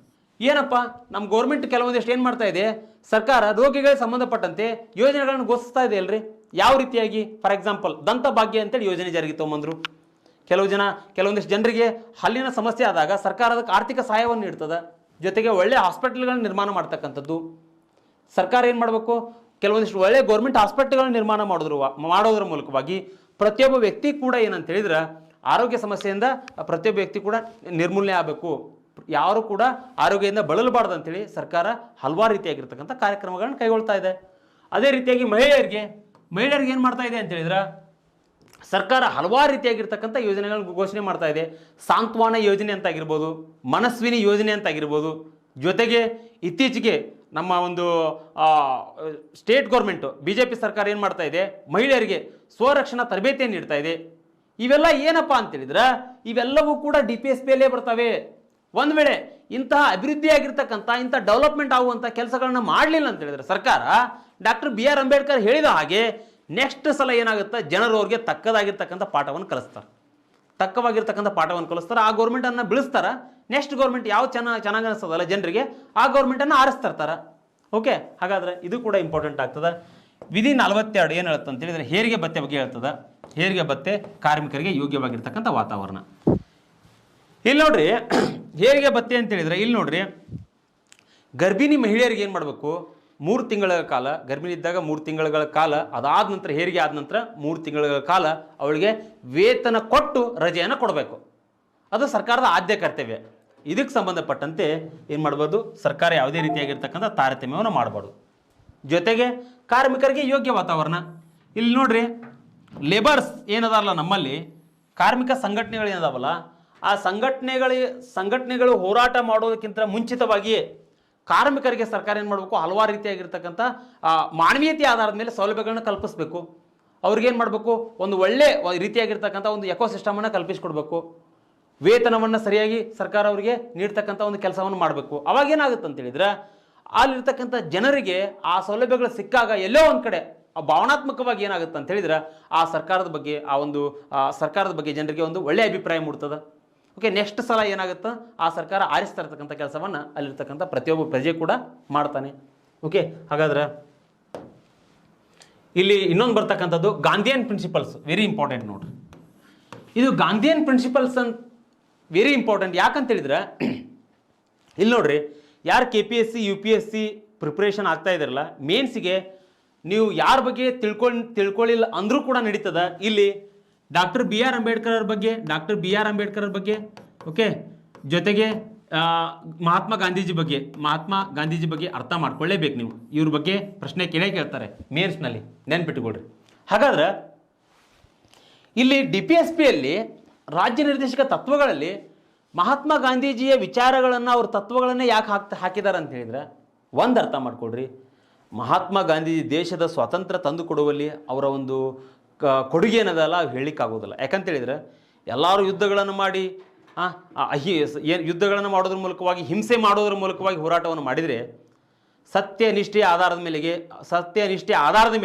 Speaker 1: ಏನಪ್ಪ ನಮ್ಮ ಗೌರ್ಮೆಂಟ್ ಕೆಲವೊಂದಿಷ್ಟು ಏನು ಮಾಡ್ತಾ ಇದೆ, ಸರ್ಕಾರ ರೋಗಿಗಳಿಗೆ ಸಂಬಂಧಪಟ್ಟಂತೆ ಯೋಜನೆಗಳನ್ನು ಘೋಷಿಸ್ತಾ ಇದೆ ಅಲ್ರಿ. ಯಾವ ರೀತಿಯಾಗಿ, ಫಾರ್ ಎಕ್ಸಾಂಪಲ್ ದಂತ ಭಾಗ್ಯ ಅಂತೇಳಿ ಯೋಜನೆ ಜಾರಿಗೆ ತೊಗೊಂಬಂದರು. ಕೆಲವೊಂದಿಷ್ಟು ಜನರಿಗೆ ಹಲ್ಲಿನ ಸಮಸ್ಯೆ ಆದಾಗ ಸರ್ಕಾರ ಅದಕ್ಕೆ ಆರ್ಥಿಕ ಸಹಾಯವನ್ನು ನೀಡ್ತದೆ. ಜೊತೆಗೆ ಒಳ್ಳೆ ಹಾಸ್ಪಿಟಲ್ಗಳನ್ನ ನಿರ್ಮಾಣ ಮಾಡ್ತಕ್ಕಂಥದ್ದು ಸರ್ಕಾರ ಏನು ಮಾಡಬೇಕು, ಕೆಲವೊಂದಿಷ್ಟು ಒಳ್ಳೆ ಗೌರ್ಮೆಂಟ್ ಹಾಸ್ಪಿಟಲ್ಗಳನ್ನ ನಿರ್ಮಾಣ ಮಾಡೋದ್ರ ಮೂಲಕವಾಗಿ ಪ್ರತಿಯೊಬ್ಬ ವ್ಯಕ್ತಿ ಕೂಡ ಏನಂತ ಹೇಳಿದ್ರೆ ಆರೋಗ್ಯ ಸಮಸ್ಯೆಯಿಂದ ಪ್ರತಿಯೊಬ್ಬ ವ್ಯಕ್ತಿ ಕೂಡ ನಿರ್ಮೂಲನೆ ಆಗಬೇಕು, ಯಾರು ಕೂಡ ಆರೋಗ್ಯದಿಂದ ಬಳಲಬಾರ್ದು ಅಂತೇಳಿ ಸರ್ಕಾರ ಹಲವಾರು ರೀತಿಯಾಗಿರ್ತಕ್ಕಂಥ ಕಾರ್ಯಕ್ರಮಗಳನ್ನು ಕೈಗೊಳ್ತಾ ಇದೆ. ಅದೇ ರೀತಿಯಾಗಿ ಮಹಿಳೆಯರಿಗೆ ಏನು ಮಾಡ್ತಾ ಇದೆ ಅಂತ ಹೇಳಿದ್ರೆ ಸರ್ಕಾರ ಹಲವಾರು ರೀತಿಯಾಗಿರ್ತಕ್ಕಂಥ ಯೋಜನೆಗಳನ್ನು ಘೋಷಣೆ ಮಾಡ್ತಾ ಇದೆ. ಸಾಂತ್ವನ ಯೋಜನೆ ಅಂತಾಗಿರ್ಬೋದು, ಮನಸ್ವಿನಿ ಯೋಜನೆ ಅಂತಾಗಿರ್ಬೋದು. ಜೊತೆಗೆ ಇತ್ತೀಚೆಗೆ ನಮ್ಮ ಒಂದು ಸ್ಟೇಟ್ ಗೌರ್ಮೆಂಟು BJP ಸರ್ಕಾರ ಏನು ಮಾಡ್ತಾ ಇದೆ, ಮಹಿಳೆಯರಿಗೆ ಸ್ವರಕ್ಷಣಾ ತರಬೇತಿಯನ್ನು ನೀಡ್ತಾ ಇದೆ. ಇವೆಲ್ಲ ಏನಪ್ಪ ಅಂತೇಳಿದ್ರೆ ಇವೆಲ್ಲವೂ ಕೂಡ DPSPಯಲ್ಲೇ ಬರ್ತವೆ. ಒಂದು ವೇಳೆ ಇಂತಹ ಅಭಿವೃದ್ಧಿಯಾಗಿರ್ತಕ್ಕಂಥ ಇಂಥ ಡೆವಲಪ್ಮೆಂಟ್ ಆಗುವಂಥ ಕೆಲಸಗಳನ್ನ ಮಾಡಲಿಲ್ಲ ಅಂತ ಹೇಳಿದ್ರೆ ಸರ್ಕಾರ ಡಾಕ್ಟರ್ BR ಅಂಬೇಡ್ಕರ್ ಹೇಳಿದ ಹಾಗೆ ನೆಕ್ಸ್ಟ್ ಸಲ ಏನಾಗುತ್ತೆ, ಜನರು ಅವ್ರಿಗೆ ತಕ್ಕದಾಗಿರ್ತಕ್ಕಂಥ ಪಾಠವನ್ನು ಕಲಿಸ್ತಾರೆ, ಆ ಗೌರ್ಮೆಂಟನ್ನು ಬೆಳೆಸ್ತಾರೆ. ನೆಕ್ಸ್ಟ್ ಗೌರ್ಮೆಂಟ್ ಯಾವ ಚೆನ್ನಾಗಿ ಅನಿಸ್ತದಲ್ಲ ಜನರಿಗೆ, ಆ ಗೌರ್ಮೆಂಟನ್ನು ಆರಿಸ್ತಾ ಇರ್ತಾರೆ. ಓಕೆ, ಹಾಗಾದ್ರೆ ಇದು ಕೂಡ ಇಂಪಾರ್ಟೆಂಟ್ ಆಗ್ತದೆ. ವಿಧಿ 42 ಏನು ಹೇಳುತ್ತೆ ಅಂತ ಹೇಳಿದ್ರೆ ಹೇರಿಗೆ ಭತ್ಯೆ ಬಗ್ಗೆ ಹೇಳ್ತದೆ. ಹೇರಿಗೆ ಭತ್ಯೆ ಕಾರ್ಮಿಕರಿಗೆ ಯೋಗ್ಯವಾಗಿರ್ತಕ್ಕಂಥ ವಾತಾವರಣ. ಇಲ್ಲಿ ನೋಡ್ರಿ, ಹೇರಿಗೆ ಭತ್ಯೆ ಅಂತ ಹೇಳಿದ್ರೆ ಇಲ್ಲಿ ನೋಡ್ರಿ, ಗರ್ಭಿಣಿ ಮಹಿಳೆಯರಿಗೆ ಏನು ಮಾಡಬೇಕು, 3 ತಿಂಗಳ ಕಾಲ ಗರ್ಭಿಣಿ ಇದ್ದಾಗ 3 ತಿಂಗಳ ಕಾಲ, ಅದಾದ ನಂತರ ಹೆರಿಗೆ ಆದ ನಂತರ 3 ತಿಂಗಳ ಕಾಲ ಅವಳಿಗೆ ವೇತನ ಕೊಟ್ಟು ರಜೆಯನ್ನು ಕೊಡಬೇಕು. ಅದು ಸರ್ಕಾರದ ಆದ್ಯ ಕರ್ತವ್ಯ. ಇದಕ್ಕೆ ಸಂಬಂಧಪಟ್ಟಂತೆ ಏನು ಮಾಡ್ಬೋದು, ಸರ್ಕಾರ ಯಾವುದೇ ರೀತಿಯಾಗಿರ್ತಕ್ಕಂಥ ತಾರತಮ್ಯವನ್ನು ಮಾಡಬಾರ್ದು. ಜೊತೆಗೆ ಕಾರ್ಮಿಕರಿಗೆ ಯೋಗ್ಯ ವಾತಾವರಣ. ಇಲ್ಲಿ ನೋಡ್ರಿ, ಲೇಬರ್ಸ್ ಏನದಾರಲ್ಲ ನಮ್ಮಲ್ಲಿ ಕಾರ್ಮಿಕ ಸಂಘಟನೆಗಳು ಏನದಾವಲ್ಲ, ಆ ಸಂಘಟನೆಗಳು ಹೋರಾಟ ಮಾಡೋದಕ್ಕಿಂತ ಮುಂಚಿತವಾಗಿಯೇ ಕಾರ್ಮಿಕರಿಗೆ ಸರ್ಕಾರ ಏನು ಮಾಡಬೇಕು, ಹಲವಾರು ರೀತಿಯಾಗಿರ್ತಕ್ಕಂಥ ಮಾನವೀಯತೆ ಆಧಾರದ ಮೇಲೆ ಸೌಲಭ್ಯಗಳನ್ನ ಕಲ್ಪಿಸಬೇಕು. ಅವ್ರಿಗೇನು ಮಾಡಬೇಕು, ಒಂದು ಒಳ್ಳೆ ರೀತಿಯಾಗಿರ್ತಕ್ಕಂಥ ಒಂದು ಎಕೋಸಿಸ್ಟಮನ್ನು ಕಲ್ಪಿಸಿಕೊಡ್ಬೇಕು. ವೇತನವನ್ನು ಸರಿಯಾಗಿ ಸರ್ಕಾರ ಅವರಿಗೆ ನೀಡ್ತಕ್ಕಂಥ ಒಂದು ಕೆಲಸವನ್ನು ಮಾಡಬೇಕು. ಅವಾಗ ಏನಾಗುತ್ತೆ ಅಂತ ಹೇಳಿದ್ರೆ ಅಲ್ಲಿರ್ತಕ್ಕಂಥ ಜನರಿಗೆ ಆ ಸೌಲಭ್ಯಗಳು ಸಿಕ್ಕಾಗ ಎಲ್ಲೋ ಒಂದು ಕಡೆ ಭಾವನಾತ್ಮಕವಾಗಿ ಏನಾಗುತ್ತೆ ಅಂತ ಹೇಳಿದ್ರೆ ಆ ಸರ್ಕಾರದ ಬಗ್ಗೆ ಜನರಿಗೆ ಒಂದು ಒಳ್ಳೆಯ ಅಭಿಪ್ರಾಯ ಮೂಡ್ತದೆ. ಓಕೆ, ನೆಕ್ಸ್ಟ್ ಸಲ ಏನಾಗುತ್ತೆ, ಆ ಸರ್ಕಾರ ಆರಿಸ್ತಾ ಇರ್ತಕ್ಕಂಥ ಕೆಲಸವನ್ನು ಅಲ್ಲಿರ್ತಕ್ಕಂಥ ಪ್ರತಿಯೊಬ್ಬ ಪ್ರಜೆ ಕೂಡ ಮಾಡ್ತಾನೆ. ಓಕೆ, ಹಾಗಾದ್ರೆ ಇಲ್ಲಿ ಇನ್ನೊಂದು ಬರ್ತಕ್ಕಂಥದ್ದು ಗಾಂಧಿಯನ್ ಪ್ರಿನ್ಸಿಪಲ್ಸ್. ವೆರಿ ಇಂಪಾರ್ಟೆಂಟ್ ನೋಡ್ರಿ, ಇದು ಗಾಂಧಿಯನ್ ಪ್ರಿನ್ಸಿಪಲ್ಸ್ ಅಂತ ವೆರಿ ಇಂಪಾರ್ಟೆಂಟ್. ಯಾಕಂತ ಹೇಳಿದ್ರೆ ಇಲ್ಲಿ ನೋಡ್ರಿ, ಯಾರು KPSC UPSC ಪ್ರಿಪ್ರೇಷನ್ ಆಗ್ತಾ ಇದ್ದಾರಲ್ಲ, ಮೇನ್ಸಿಗೆ ನೀವು ಯಾರ ಬಗ್ಗೆ ತಿಳ್ಕೊಳ್ಳಿಲ್ಲ ಅಂದರೂ ಕೂಡ ನಡೀತದ. ಇಲ್ಲಿ ಡಾಕ್ಟರ್ BR ಅಂಬೇಡ್ಕರ್ ಅವ್ರ ಬಗ್ಗೆ ಓಕೆ, ಜೊತೆಗೆ ಮಹಾತ್ಮ ಗಾಂಧೀಜಿ ಬಗ್ಗೆ ಅರ್ಥ ಮಾಡ್ಕೊಳ್ಳೇಬೇಕು ನೀವು. ಇವ್ರ ಬಗ್ಗೆ ಪ್ರಶ್ನೆ ಕೇಳ್ತಾರೆ ಮೇನ್ಸ್ನಲ್ಲಿ, ನೆನ್ಪಿಟ್ಕೊಳ್ರಿ. ಹಾಗಾದ್ರೆ ಇಲ್ಲಿ DPSPಯಲ್ಲಿ ರಾಜ್ಯ ನಿರ್ದೇಶಕ ತತ್ವಗಳಲ್ಲಿ ಮಹಾತ್ಮ ಗಾಂಧೀಜಿಯ ವಿಚಾರಗಳನ್ನು, ಅವ್ರ ತತ್ವಗಳನ್ನೇ ಯಾಕೆ ಹಾಕಿದ್ದಾರೆ ಅಂತ ಹೇಳಿದ್ರೆ ಒಂದು ಅರ್ಥ ಮಾಡ್ಕೊಳ್ರಿ, ಮಹಾತ್ಮ ಗಾಂಧೀಜಿ ದೇಶದ ಸ್ವಾತಂತ್ರ್ಯ ತಂದು ಕೊಡುವಲ್ಲಿ ಅವರ ಒಂದು ಕೊಡುಗೆ ಏನದಲ್ಲ ಹೇಳಲಿಕ್ಕಾಗೋದಿಲ್ಲ. ಯಾಕಂತ ಹೇಳಿದ್ರೆ ಎಲ್ಲರೂ ಯುದ್ಧಗಳನ್ನು ಮಾಡಿ ಯುದ್ಧಗಳನ್ನು ಮಾಡೋದ್ರ ಮೂಲಕವಾಗಿ, ಹಿಂಸೆ ಮಾಡೋದ್ರ ಮೂಲಕವಾಗಿ ಹೋರಾಟವನ್ನು ಮಾಡಿದರೆ ಸತ್ಯನಿಷ್ಠೆಯ ಆಧಾರದ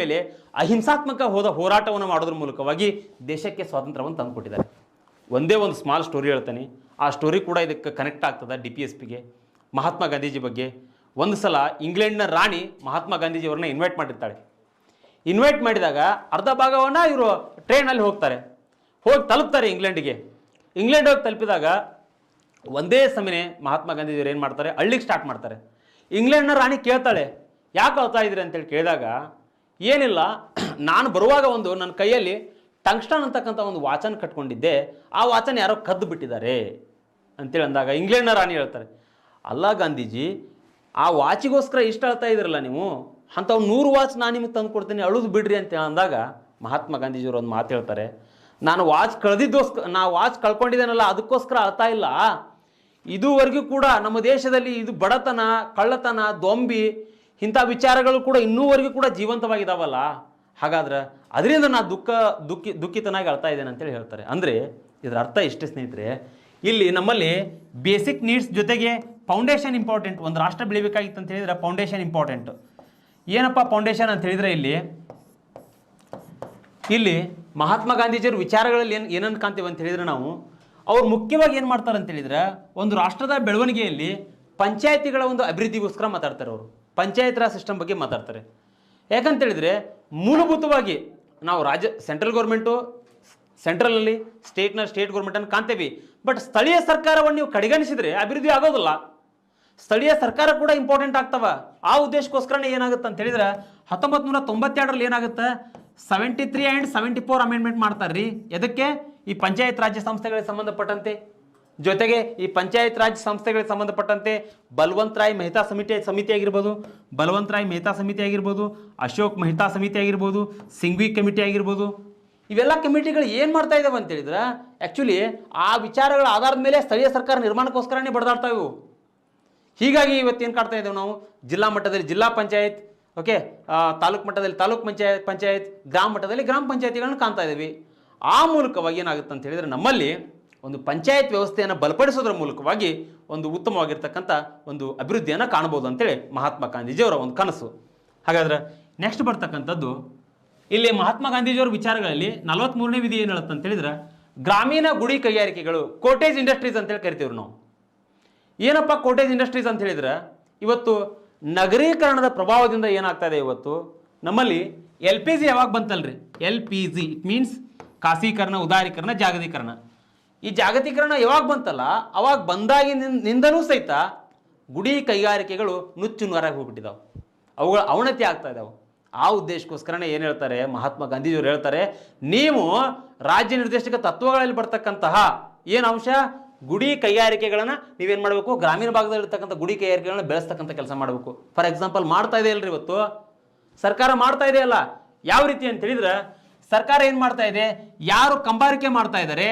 Speaker 1: ಮೇಲೆ ಅಹಿಂಸಾತ್ಮಕ ಹೋರಾಟವನ್ನು ಮಾಡೋದ್ರ ಮೂಲಕವಾಗಿ ದೇಶಕ್ಕೆ ಸ್ವಾತಂತ್ರ್ಯವನ್ನು ತಂದುಕೊಟ್ಟಿದ್ದಾರೆ. ಒಂದೇ ಒಂದು ಸ್ಮಾಲ್ ಸ್ಟೋರಿ ಹೇಳ್ತಾನೆ, ಆ ಸ್ಟೋರಿ ಕೂಡ ಇದಕ್ಕೆ ಕನೆಕ್ಟ್ ಆಗ್ತದೆ DPSPಗೆ. ಮಹಾತ್ಮ ಗಾಂಧೀಜಿ ಬಗ್ಗೆ ಒಂದು ಸಲ ಇಂಗ್ಲೆಂಡ್ನ ರಾಣಿ ಮಹಾತ್ಮ ಗಾಂಧೀಜಿಯವ್ರನ್ನ ಇನ್ವೈಟ್ ಮಾಡಿರ್ತಾಳೆ. ಇನ್ವೈಟ್ ಮಾಡಿದಾಗ ಅರ್ಧ ಭಾಗವನ್ನು ಇವರು ಟ್ರೈನಲ್ಲಿ ಹೋಗಿ ತಲುಪ್ತಾರೆ ಇಂಗ್ಲೆಂಡಿಗೆ. ಇಂಗ್ಲೆಂಡ್ ಹೋಗಿ ತಲುಪಿದಾಗ ಒಂದೇ ಸಮಯ ಮಹಾತ್ಮ ಗಾಂಧೀಜಿಯವರು ಏನು ಮಾಡ್ತಾರೆ, ಅಳ್ಳಿಗೆ ಸ್ಟಾರ್ಟ್ ಮಾಡ್ತಾರೆ. ಇಂಗ್ಲೆಂಡ್ನ ರಾಣಿ ಕೇಳ್ತಾಳೆ, ಯಾಕೆ ಅಳ್ತಾ ಇದ್ರಿ ಅಂತೇಳಿ ಕೇಳಿದಾಗ, ಏನಿಲ್ಲ, ನಾನು ಬರುವಾಗ ನನ್ನ ಕೈಯಲ್ಲಿ ಟಂಗ್ಸ್ಟನ್ ಅಂತಕ್ಕಂಥ ಒಂದು ವಾಚನ್ನು ಕಟ್ಕೊಂಡಿದ್ದೆ, ಆ ವಾಚನ್ನು ಯಾರೋ ಕದ್ದು ಬಿಟ್ಟಿದ್ದಾರೆ ಅಂತೇಳಿ ಅಂದಾಗ ಇಂಗ್ಲೆಂಡ್ನ ರಾಣಿ ಹೇಳ್ತಾರೆ, ಅಲ್ಲ ಗಾಂಧೀಜಿ, ಆ ವಾಚಿಗೋಸ್ಕರ ಇಷ್ಟ ಅಳ್ತಾ ಇದ್ರಲ್ಲ ನೀವು, ಅಂಥವು 100 ವಾಚ್ ನಾನು ನಿಮಗೆ ತಂದು ಕೊಡ್ತೀನಿ, ಅಳುದು ಬಿಡ್ರಿ ಅಂತ ಅಂದಾಗ ಮಹಾತ್ಮ ಗಾಂಧೀಜಿಯವರು ಒಂದು ಮಾತು ಹೇಳ್ತಾರೆ, ನಾನು ವಾಚ್ ಕಳ್ಕೊಂಡಿದ್ದೇನಲ್ಲ ಅದಕ್ಕೋಸ್ಕರ ಅಳ್ತಾ ಇಲ್ಲ, ಇದುವರೆಗೂ ಕೂಡ ನಮ್ಮ ದೇಶದಲ್ಲಿ ಇದು ಬಡತನ, ಕಳ್ಳತನ, ದೊಂಬಿ ಇಂಥ ವಿಚಾರಗಳು ಕೂಡ ಇನ್ನೂವರೆಗೂ ಕೂಡ ಜೀವಂತವಾಗಿದ್ದಾವಲ್ಲ, ಹಾಗಾದ್ರೆ ಅದರಿಂದ ನಾನು ದುಃಖಿತನಾಗಿ ಅಳ್ತಾ ಇದ್ದೇನೆ ಅಂತೇಳಿ ಹೇಳ್ತಾರೆ. ಅಂದರೆ ಇದರ ಅರ್ಥ ಇಷ್ಟೇ ಸ್ನೇಹಿತರೆ, ಇಲ್ಲಿ ನಮ್ಮಲ್ಲಿ ಬೇಸಿಕ್ ನೀಡ್ಸ್ ಜೊತೆಗೆ ಫೌಂಡೇಶನ್ ಇಂಪಾರ್ಟೆಂಟ್. ಒಂದು ರಾಷ್ಟ್ರ ಬೆಳಿಬೇಕಾಗಿತ್ತು ಅಂತ ಹೇಳಿದ್ರೆ ಫೌಂಡೇಶನ್ ಇಂಪಾರ್ಟೆಂಟ್. ಏನಪ್ಪ ಫೌಂಡೇಶನ್ ಅಂತ ಹೇಳಿದ್ರೆ ಇಲ್ಲಿ ಮಹಾತ್ಮ ಗಾಂಧೀಜಿಯವ್ರ ವಿಚಾರಗಳಲ್ಲಿ ಏನನ್ನು ಕಾಣ್ತೇವೆ ಅಂತ ಹೇಳಿದ್ರೆ ನಾವು ಅವ್ರು ಮುಖ್ಯವಾಗಿ ಏನು ಮಾಡ್ತಾರೆ ಅಂತ ಹೇಳಿದ್ರೆ ಒಂದು ರಾಷ್ಟ್ರದ ಬೆಳವಣಿಗೆಯಲ್ಲಿ ಪಂಚಾಯತಿಗಳ ಒಂದು ಅಭಿವೃದ್ಧಿಗೋಸ್ಕರ ಮಾತಾಡ್ತಾರೆ. ಅವರು ಪಂಚಾಯತ್ ರಾಜ್ ಸಿಸ್ಟಮ್ ಬಗ್ಗೆ ಮಾತಾಡ್ತಾರೆ. ಯಾಕಂತ ಹೇಳಿದ್ರೆ ಮೂಲಭೂತವಾಗಿ ನಾವು ಸೆಂಟ್ರಲ್ ಗೌರ್ಮೆಂಟು ಸೆಂಟ್ರಲಲ್ಲಿ ಸ್ಟೇಟ್ ಗೌರ್ಮೆಂಟನ್ನು ಕಾಣ್ತೇವೆ. ಬಟ್ ಸ್ಥಳೀಯ ಸರ್ಕಾರವನ್ನು ನೀವು ಕಡೆಗಣಿಸಿದರೆ ಅಭಿವೃದ್ಧಿ ಆಗೋದಿಲ್ಲ. ಸ್ಥಳೀಯ ಸರ್ಕಾರ ಕೂಡ ಇಂಪಾರ್ಟೆಂಟ್ ಆಗ್ತವ. ಆ ಉದ್ದೇಶಕ್ಕೋಸ್ಕರನೇ ಏನಾಗುತ್ತೆ ಅಂತ ಹೇಳಿದ್ರೆ 1992ರಲ್ಲಿ ಏನಾಗುತ್ತೆ 73 ಆ್ಯಂಡ್ 74 ಅಮೆಂಡ್ಮೆಂಟ್ ಮಾಡ್ತಾರೆ ರೀ. ಎದಕ್ಕೆ? ಈ ಪಂಚಾಯತ್ ರಾಜ್ಯ ಸಂಸ್ಥೆಗಳಿಗೆ ಸಂಬಂಧಪಟ್ಟಂತೆ. ಜೊತೆಗೆ ಈ ಪಂಚಾಯತ್ ರಾಜ್ ಸಂಸ್ಥೆಗಳಿಗೆ ಸಂಬಂಧಪಟ್ಟಂತೆ ಬಲವಂತ್ ರಾಯ್ ಮೆಹ್ತಾ ಸಮಿತಿ ಆಗಿರ್ಬೋದು, ಅಶೋಕ್ ಮೆಹ್ತಾ ಸಮಿತಿ ಆಗಿರ್ಬೋದು, ಸಿಂಘ್ವಿ ಕಮಿಟಿ ಆಗಿರ್ಬೋದು. ಇವೆಲ್ಲ ಕಮಿಟಿಗಳು ಏನು ಮಾಡ್ತಾ ಇದ್ದಾವೆ ಅಂತ ಹೇಳಿದ್ರೆ ಆ್ಯಕ್ಚುಲಿ ಆ ವಿಚಾರಗಳ ಆಧಾರದ ಮೇಲೆ ಸ್ಥಳೀಯ ಸರ್ಕಾರ ನಿರ್ಮಾಣಕ್ಕೋಸ್ಕರನೇ ಬಡದಾಡ್ತಾ ಇವು. ಹೀಗಾಗಿ ಇವತ್ತೇನು ಕಾಡ್ತಾ ಇದ್ದೇವೆ ನಾವು ಜಿಲ್ಲಾ ಮಟ್ಟದಲ್ಲಿ ಜಿಲ್ಲಾ ಪಂಚಾಯತ್, ಓಕೆ, ತಾಲೂಕು ಮಟ್ಟದಲ್ಲಿ ತಾಲೂಕು ಪಂಚಾಯತ್, ಗ್ರಾಮ ಮಟ್ಟದಲ್ಲಿ ಗ್ರಾಮ ಪಂಚಾಯತಿಗಳನ್ನ ಕಾಣ್ತಾ ಇದ್ದೀವಿ. ಆ ಮೂಲಕವಾಗಿ ಏನಾಗುತ್ತೆ ಅಂತ ಹೇಳಿದರೆ ನಮ್ಮಲ್ಲಿ ಒಂದು ಪಂಚಾಯತ್ ವ್ಯವಸ್ಥೆಯನ್ನು ಬಲಪಡಿಸೋದ್ರ ಮೂಲಕವಾಗಿ ಒಂದು ಉತ್ತಮವಾಗಿರ್ತಕ್ಕಂಥ ಒಂದು ಅಭಿವೃದ್ಧಿಯನ್ನು ಕಾಣ್ಬೋದು ಅಂತೇಳಿ ಮಹಾತ್ಮ ಗಾಂಧೀಜಿಯವರ ಒಂದು ಕನಸು. ಹಾಗಾದ್ರೆ ನೆಕ್ಸ್ಟ್ ಬರ್ತಕ್ಕಂಥದ್ದು ಇಲ್ಲಿ ಮಹಾತ್ಮ ಗಾಂಧೀಜಿಯವರ ವಿಚಾರಗಳಲ್ಲಿ 43ನೇ ವಿಧಿ ಏನು ಹೇಳುತ್ತೆ ಅಂತ ಹೇಳಿದ್ರೆ ಗ್ರಾಮೀಣ ಗುಡಿ ಕೈಗಾರಿಕೆಗಳು, ಕೋಟೇಜ್ ಇಂಡಸ್ಟ್ರೀಸ್ ಅಂತೇಳಿ ಕರಿತೀವ್ರಿ ನಾವು. ಏನಪ್ಪ ಕೋಟೇಜ್ ಇಂಡಸ್ಟ್ರೀಸ್ ಅಂತ ಹೇಳಿದ್ರೆ ಇವತ್ತು ನಗರೀಕರಣದ ಪ್ರಭಾವದಿಂದ ಏನಾಗ್ತಾ ಇದೆ, ಇವತ್ತು ನಮ್ಮಲ್ಲಿ LPG ಯಾವಾಗ ಬಂತಲ್ರಿ, LPG ಇಟ್ ಮೀನ್ಸ್ ಖಾಸೀಕರಣ, ಉದಾರೀಕರಣ, ಜಾಗತೀಕರಣ. ಈ ಜಾಗತೀಕರಣ ಯಾವಾಗ ಬಂತಲ್ಲ ಅವಾಗ ಬಂದಾಗಿನಿಂದನೂ ಸಹಿತ ಗುಡಿ ಕೈಗಾರಿಕೆಗಳು ನುಚ್ಚು ನೂರಾಗಿ ಹೋಗ್ಬಿಟ್ಟಿದ್ದಾವೆ, ಅವುಗಳ ಅವನತಿ ಆಗ್ತಾ ಇದ್ದಾವೆ. ಆ ಉದ್ದೇಶಕ್ಕೋಸ್ಕರನೇ ಏನು ಹೇಳ್ತಾರೆ ಮಹಾತ್ಮ ಗಾಂಧೀಜಿಯವರು ಹೇಳ್ತಾರೆ, ನೀವು ರಾಜ್ಯ ನಿರ್ದೇಶಕ ತತ್ವಗಳಲ್ಲಿ ಬರ್ತಕ್ಕಂತಹ ಏನು ಅಂಶ ಗುಡಿ ಕೈಗಾರಿಕೆಗಳನ್ನು ನೀವೇನು ಮಾಡಬೇಕು, ಗ್ರಾಮೀಣ ಭಾಗದಲ್ಲಿರ್ತಕ್ಕಂಥ ಗುಡಿ ಕೈಗಾರಿಕೆಗಳನ್ನ ಬೆಳೆಸ್ತಕ್ಕಂಥ ಕೆಲಸ ಮಾಡಬೇಕು. ಫಾರ್ ಎಕ್ಸಾಂಪಲ್ ಮಾಡ್ತಾ ಇದೆ ಅಲ್ರಿ ಇವತ್ತು ಸರ್ಕಾರ ಮಾಡ್ತಾ ಇದೆ ಅಲ್ಲ. ಯಾವ ರೀತಿ ಅಂತ ಹೇಳಿದ್ರೆ ಸರ್ಕಾರ ಏನು ಮಾಡ್ತಾ ಇದೆ, ಯಾರು ಕಂಬಾರಿಕೆ ಮಾಡ್ತಾ ಇದ್ದಾರೆ,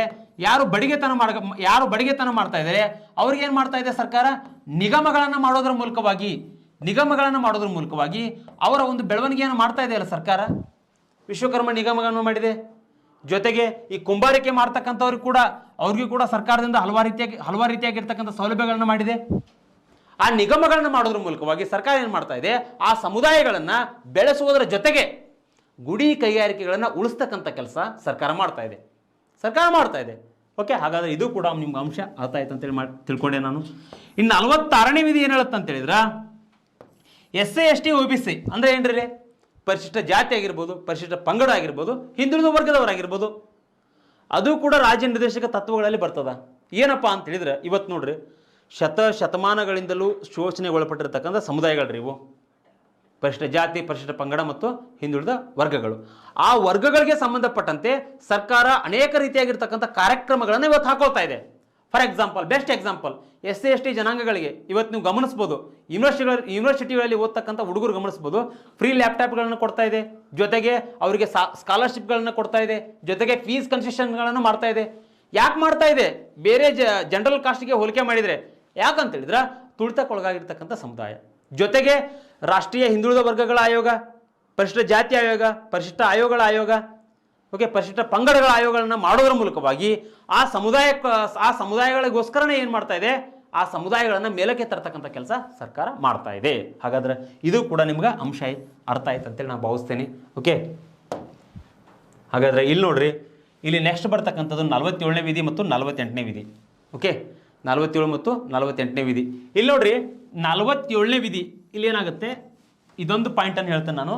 Speaker 1: ಯಾರು ಬಡಿಗೆತನ ಮಾಡ್ತಾ ಇದ್ದಾರೆ ಅವ್ರಿಗೆ ಏನು ಮಾಡ್ತಾ ಇದೆ ಸರ್ಕಾರ, ನಿಗಮಗಳನ್ನು ಮಾಡೋದ್ರ ಮೂಲಕವಾಗಿ ಅವರ ಒಂದು ಬೆಳವಣಿಗೆಯನ್ನು ಮಾಡ್ತಾ ಇದೆ ಅಲ್ಲ ಸರ್ಕಾರ. ವಿಶ್ವಕರ್ಮ ನಿಗಮಗಳನ್ನು ಮಾಡಿದೆ. ಜೊತೆಗೆ ಈ ಕುಂಬಾರಿಕೆ ಅವ್ರಿಗೂ ಕೂಡ ಸರ್ಕಾರದಿಂದ ಹಲವಾರು ರೀತಿಯಾಗಿರ್ತಕ್ಕಂಥ ಸೌಲಭ್ಯಗಳನ್ನು ಮಾಡಿದೆ. ಆ ನಿಗಮಗಳನ್ನು ಮಾಡೋದ್ರ ಮೂಲಕವಾಗಿ ಸರ್ಕಾರ ಏನು ಮಾಡ್ತಾ ಇದೆ, ಆ ಸಮುದಾಯಗಳನ್ನು ಬೆಳೆಸುವುದರ ಜೊತೆಗೆ ಗುಡಿ ಕೈಗಾರಿಕೆಗಳನ್ನು ಉಳಿಸ್ತಕ್ಕಂಥ ಕೆಲಸ ಸರ್ಕಾರ ಮಾಡ್ತಾ ಇದೆ. ಓಕೆ, ಹಾಗಾದ್ರೆ ಇದು ಕೂಡ ನಿಮ್ಗೆ ಅಂಶ ಅರ್ಥ ಆಯ್ತು ಅಂತೇಳಿ ತಿಳ್ಕೊಂಡೆ ನಾನು. ಇನ್ನು 46ನೇ ವಿಧಿ ಏನು ಹೇಳುತ್ತೆ ಅಂತ ಹೇಳಿದ್ರೆ SC ST OBC ಅಂದ್ರೆ ಏನ್ರಿ, ಪರಿಶಿಷ್ಟ ಜಾತಿ ಆಗಿರ್ಬೋದು, ಪರಿಶಿಷ್ಟ ಪಂಗಡ ಆಗಿರ್ಬೋದು, ಹಿಂದುಳಿದ ವರ್ಗದವರಾಗಿರ್ಬೋದು, ಅದು ಕೂಡ ರಾಜ್ಯ ನಿರ್ದೇಶಕ ತತ್ವಗಳಲ್ಲಿ ಬರ್ತದ. ಏನಪ್ಪ ಅಂತ ಹೇಳಿದ್ರೆ ಇವತ್ತು ನೋಡ್ರಿ ಶತಮಾನಗಳಿಂದಲೂ ಶೋಷಣೆಗೊಳಪಟ್ಟಿರ್ತಕ್ಕಂಥ ಸಮುದಾಯಗಳ್ರಿ ಇವು. ಪರಿಶಿಷ್ಟ ಜಾತಿ, ಪರಿಶಿಷ್ಟ ಪಂಗಡ ಮತ್ತು ಹಿಂದುಳಿದ ವರ್ಗಗಳು. ಆ ವರ್ಗಗಳಿಗೆ ಸಂಬಂಧಪಟ್ಟಂತೆ ಸರ್ಕಾರ ಅನೇಕ ರೀತಿಯಾಗಿರ್ತಕ್ಕಂಥ ಕಾರ್ಯಕ್ರಮಗಳನ್ನು ಇವತ್ತು ಹಾಕೊಳ್ತಾ ಇದೆ. For example, best example SC ST ಜನಾಂಗಗಳಿಗೆ ಇವತ್ತು ನೀವು ಗಮನಿಸ್ಬೋದು, ಯೂನಿವರ್ಸಿಟಿಗಳಲ್ಲಿ ಓದ್ತಕ್ಕಂಥ ಹುಡುಗರು ಗಮನಿಸ್ಬೋದು, ಫ್ರೀ ಲ್ಯಾಪ್ಟಾಪ್ಗಳನ್ನು ಕೊಡ್ತಾ ಇದೆ, ಜೊತೆಗೆ ಅವರಿಗೆ ಸ್ಕಾಲರ್ಶಿಪ್ಗಳನ್ನು ಕೊಡ್ತಾ ಇದೆ, ಜೊತೆಗೆ ಫೀಸ್ ಕನ್ಸೆಷನ್ಗಳನ್ನು ಮಾಡ್ತಾ ಇದೆ. ಯಾಕೆ ಮಾಡ್ತಾ ಇದೆ? ಬೇರೆ ಜನರಲ್ ಕಾಸ್ಟ್ಗೆ ಹೋಲಿಕೆ ಮಾಡಿದರೆ ಯಾಕಂತ ಹೇಳಿದ್ರೆ ತುಳಿತಕ್ಕೊಳಗಾಗಿರ್ತಕ್ಕಂಥ ಸಮುದಾಯ. ಜೊತೆಗೆ ರಾಷ್ಟ್ರೀಯ ಹಿಂದುಳಿದ ವರ್ಗಗಳ ಆಯೋಗ, ಪರಿಶಿಷ್ಟ ಜಾತಿ ಆಯೋಗ, ಪರಿಶಿಷ್ಟ ಆಯೋಗಗಳ ಆಯೋಗ, ಓಕೆ, ಪರಿಶಿಷ್ಟ ಪಂಗಡಗಳ ಆಯೋಗಗಳನ್ನು ಮಾಡೋದ್ರ ಮೂಲಕವಾಗಿ ಆ ಸಮುದಾಯಗಳಿಗೋಸ್ಕರನೇ ಏನು ಮಾಡ್ತಾ ಇದೆ, ಆ ಸಮುದಾಯಗಳನ್ನು ಮೇಲಕ್ಕೆ ತರ್ತಕ್ಕಂಥ ಕೆಲಸ ಸರ್ಕಾರ ಮಾಡ್ತಾ ಇದೆ. ಹಾಗಾದ್ರೆ ಇದು ಕೂಡ ನಿಮ್ಗೆ ಅಂಶ ಅರ್ಥ ಆಯ್ತು ಅಂತೇಳಿ ನಾನು ಭಾವಿಸ್ತೇನೆ. ಓಕೆ, ಹಾಗಾದ್ರೆ ಇಲ್ಲಿ ನೋಡ್ರಿ, ಇಲ್ಲಿ ನೆಕ್ಸ್ಟ್ ಬರ್ತಕ್ಕಂಥದ್ದು 47ನೇ ವಿಧಿ ಮತ್ತು 48ನೇ ವಿಧಿ. ಓಕೆ, 47 ಮತ್ತು 48ನೇ ವಿಧಿ. ಇಲ್ಲಿ ನೋಡ್ರಿ 47ನೇ ವಿಧಿ ಇಲ್ಲಿ ಏನಾಗುತ್ತೆ, ಇದೊಂದು ಪಾಯಿಂಟನ್ನು ಹೇಳ್ತೇನೆ ನಾನು.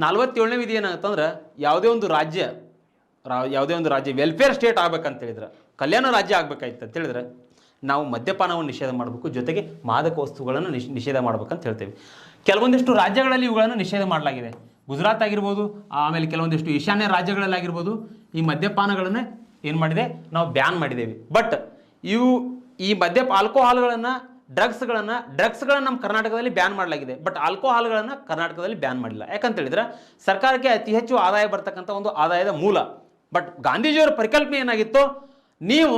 Speaker 1: 47ನೇ ವಿಧಿ ಏನಾಗುತ್ತೆ ಅಂದ್ರೆ ಯಾವುದೇ ಒಂದು ರಾಜ್ಯ ವೆಲ್ಫೇರ್ ಸ್ಟೇಟ್ ಆಗ್ಬೇಕಂತ ಹೇಳಿದ್ರೆ, ಕಲ್ಯಾಣ ರಾಜ್ಯ ಆಗ್ಬೇಕಾಯ್ತು ಅಂತ ಹೇಳಿದ್ರೆ ನಾವು ಮದ್ಯಪಾನವನ್ನು ನಿಷೇಧ ಮಾಡಬೇಕು, ಜೊತೆಗೆ ಮಾದಕ ವಸ್ತುಗಳನ್ನು ನಿಷೇಧ ಮಾಡ್ಬೇಕಂತ ಹೇಳ್ತೇವೆ. ಕೆಲವೊಂದಿಷ್ಟು ರಾಜ್ಯಗಳಲ್ಲಿ ಇವುಗಳನ್ನು ನಿಷೇಧ ಮಾಡಲಾಗಿದೆ. ಗುಜರಾತ್ ಆಗಿರ್ಬೋದು, ಆಮೇಲೆ ಕೆಲವೊಂದಿಷ್ಟು ಈಶಾನ್ಯ ರಾಜ್ಯಗಳಲ್ಲಾಗಿರ್ಬೋದು ಈ ಮದ್ಯಪಾನಗಳನ್ನು ಏನು ಮಾಡಿದೆ, ನಾವು ಬ್ಯಾನ್ ಮಾಡಿದ್ದೇವೆ. ಬಟ್ ಈ ಆಲ್ಕೋಹಾಲ್ಗಳನ್ನು ಡ್ರಗ್ಸ್ಗಳನ್ನು ನಮ್ಮ ಕರ್ನಾಟಕದಲ್ಲಿ ಬ್ಯಾನ್ ಮಾಡಲಾಗಿದೆ. ಬಟ್ ಆಲ್ಕೋಹಾಲ್ಗಳನ್ನು ಕರ್ನಾಟಕದಲ್ಲಿ ಬ್ಯಾನ್ ಮಾಡಿಲ್ಲ. ಯಾಕಂತ ಹೇಳಿದ್ರೆ ಸರ್ಕಾರಕ್ಕೆ ಅತಿ ಹೆಚ್ಚು ಆದಾಯ ಬರ್ತಕ್ಕಂಥ ಒಂದು ಆದಾಯದ ಮೂಲ. ಬಟ್ ಗಾಂಧೀಜಿಯವರ ಪರಿಕಲ್ಪನೆ ಏನಾಗಿತ್ತು, ನೀವು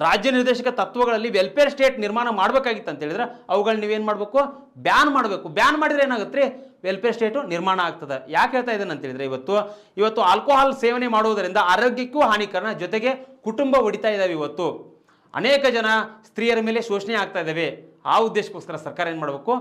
Speaker 1: ರಾಜ್ಯ ನಿರ್ದೇಶಕ ತತ್ವಗಳಲ್ಲಿ ವೆಲ್ಫೇರ್ ಸ್ಟೇಟ್ ನಿರ್ಮಾಣ ಮಾಡಬೇಕಾಗಿತ್ತು ಅಂತ ಹೇಳಿದ್ರೆ ಅವುಗಳನ್ನ ನೀವೇನು ಮಾಡಬೇಕು, ಬ್ಯಾನ್ ಮಾಡಬೇಕು. ಬ್ಯಾನ್ ಮಾಡಿದ್ರೆ ಏನಾಗುತ್ತೆ ರೀ, ವೆಲ್ಫೇರ್ ಸ್ಟೇಟು ನಿರ್ಮಾಣ ಆಗ್ತದೆ. ಯಾಕೆ ಹೇಳ್ತಾ ಇದ್ದೇನೆ ಅಂತ ಹೇಳಿದ್ರೆ ಇವತ್ತು ಆಲ್ಕೋಹಾಲ್ ಸೇವನೆ ಮಾಡುವುದರಿಂದ ಆರೋಗ್ಯಕ್ಕೂ ಹಾನಿಕರ, ಜೊತೆಗೆ ಕುಟುಂಬ ಹೊಡಿತಾ ಇದ್ದಾವೆ. ಇವತ್ತು ಅನೇಕ ಜನ ಸ್ತ್ರೀಯರ ಮೇಲೆ ಶೋಷಣೆ ಆಗ್ತಾ ಇದ್ದಾವೆ. ಆ ಉದ್ದೇಶಕ್ಕೋಸ್ಕರ ಸರ್ಕಾರ ಏನು ಮಾಡಬೇಕು,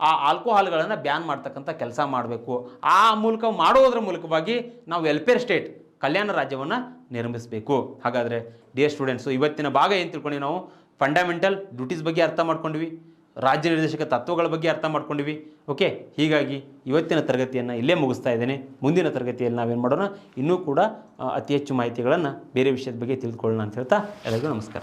Speaker 1: ಆ ಆಲ್ಕೋಹಾಲ್ಗಳನ್ನು ಬ್ಯಾನ್ ಮಾಡ್ತಕ್ಕಂಥ ಕೆಲಸ ಮಾಡಬೇಕು. ಆ ಮೂಲಕ ಮಾಡುವುದರ ಮೂಲಕವಾಗಿ ನಾವು ವೆಲ್ಫೇರ್ ಸ್ಟೇಟ್ ಕಲ್ಯಾಣ ರಾಜ್ಯವನ್ನು ನಿರ್ಮಿಸಬೇಕು. ಹಾಗಾದರೆ ಡಿಯರ್ ಸ್ಟೂಡೆಂಟ್ಸು, ಇವತ್ತಿನ ಭಾಗ ಏನು ತಿಳ್ಕೊಂಡು ನಾವು ಫಂಡಮೆಂಟಲ್ ಡ್ಯೂಟೀಸ್ ಬಗ್ಗೆ ಅರ್ಥ ಮಾಡ್ಕೊಂಡ್ವಿ, ರಾಜ್ಯ ನಿರ್ದೇಶಕ ತತ್ವಗಳ ಬಗ್ಗೆ ಅರ್ಥ ಮಾಡ್ಕೊಂಡ್ವಿ. ಓಕೆ, ಹೀಗಾಗಿ ಇವತ್ತಿನ ತರಗತಿಯನ್ನು ಇಲ್ಲೇ ಮುಗಿಸ್ತಾ ಇದ್ದೇನೆ. ಮುಂದಿನ ತರಗತಿಯಲ್ಲಿ ನಾವೇನು ಮಾಡೋಣ, ಇನ್ನೂ ಕೂಡ ಅತಿ ಹೆಚ್ಚು ಮಾಹಿತಿಗಳನ್ನು ಬೇರೆ ವಿಷಯದ ಬಗ್ಗೆ ತಿಳಿದುಕೊಳ್ಳೋಣ ಅಂತ ಹೇಳ್ತಾ ಎಲ್ಲರಿಗೂ ನಮಸ್ಕಾರ.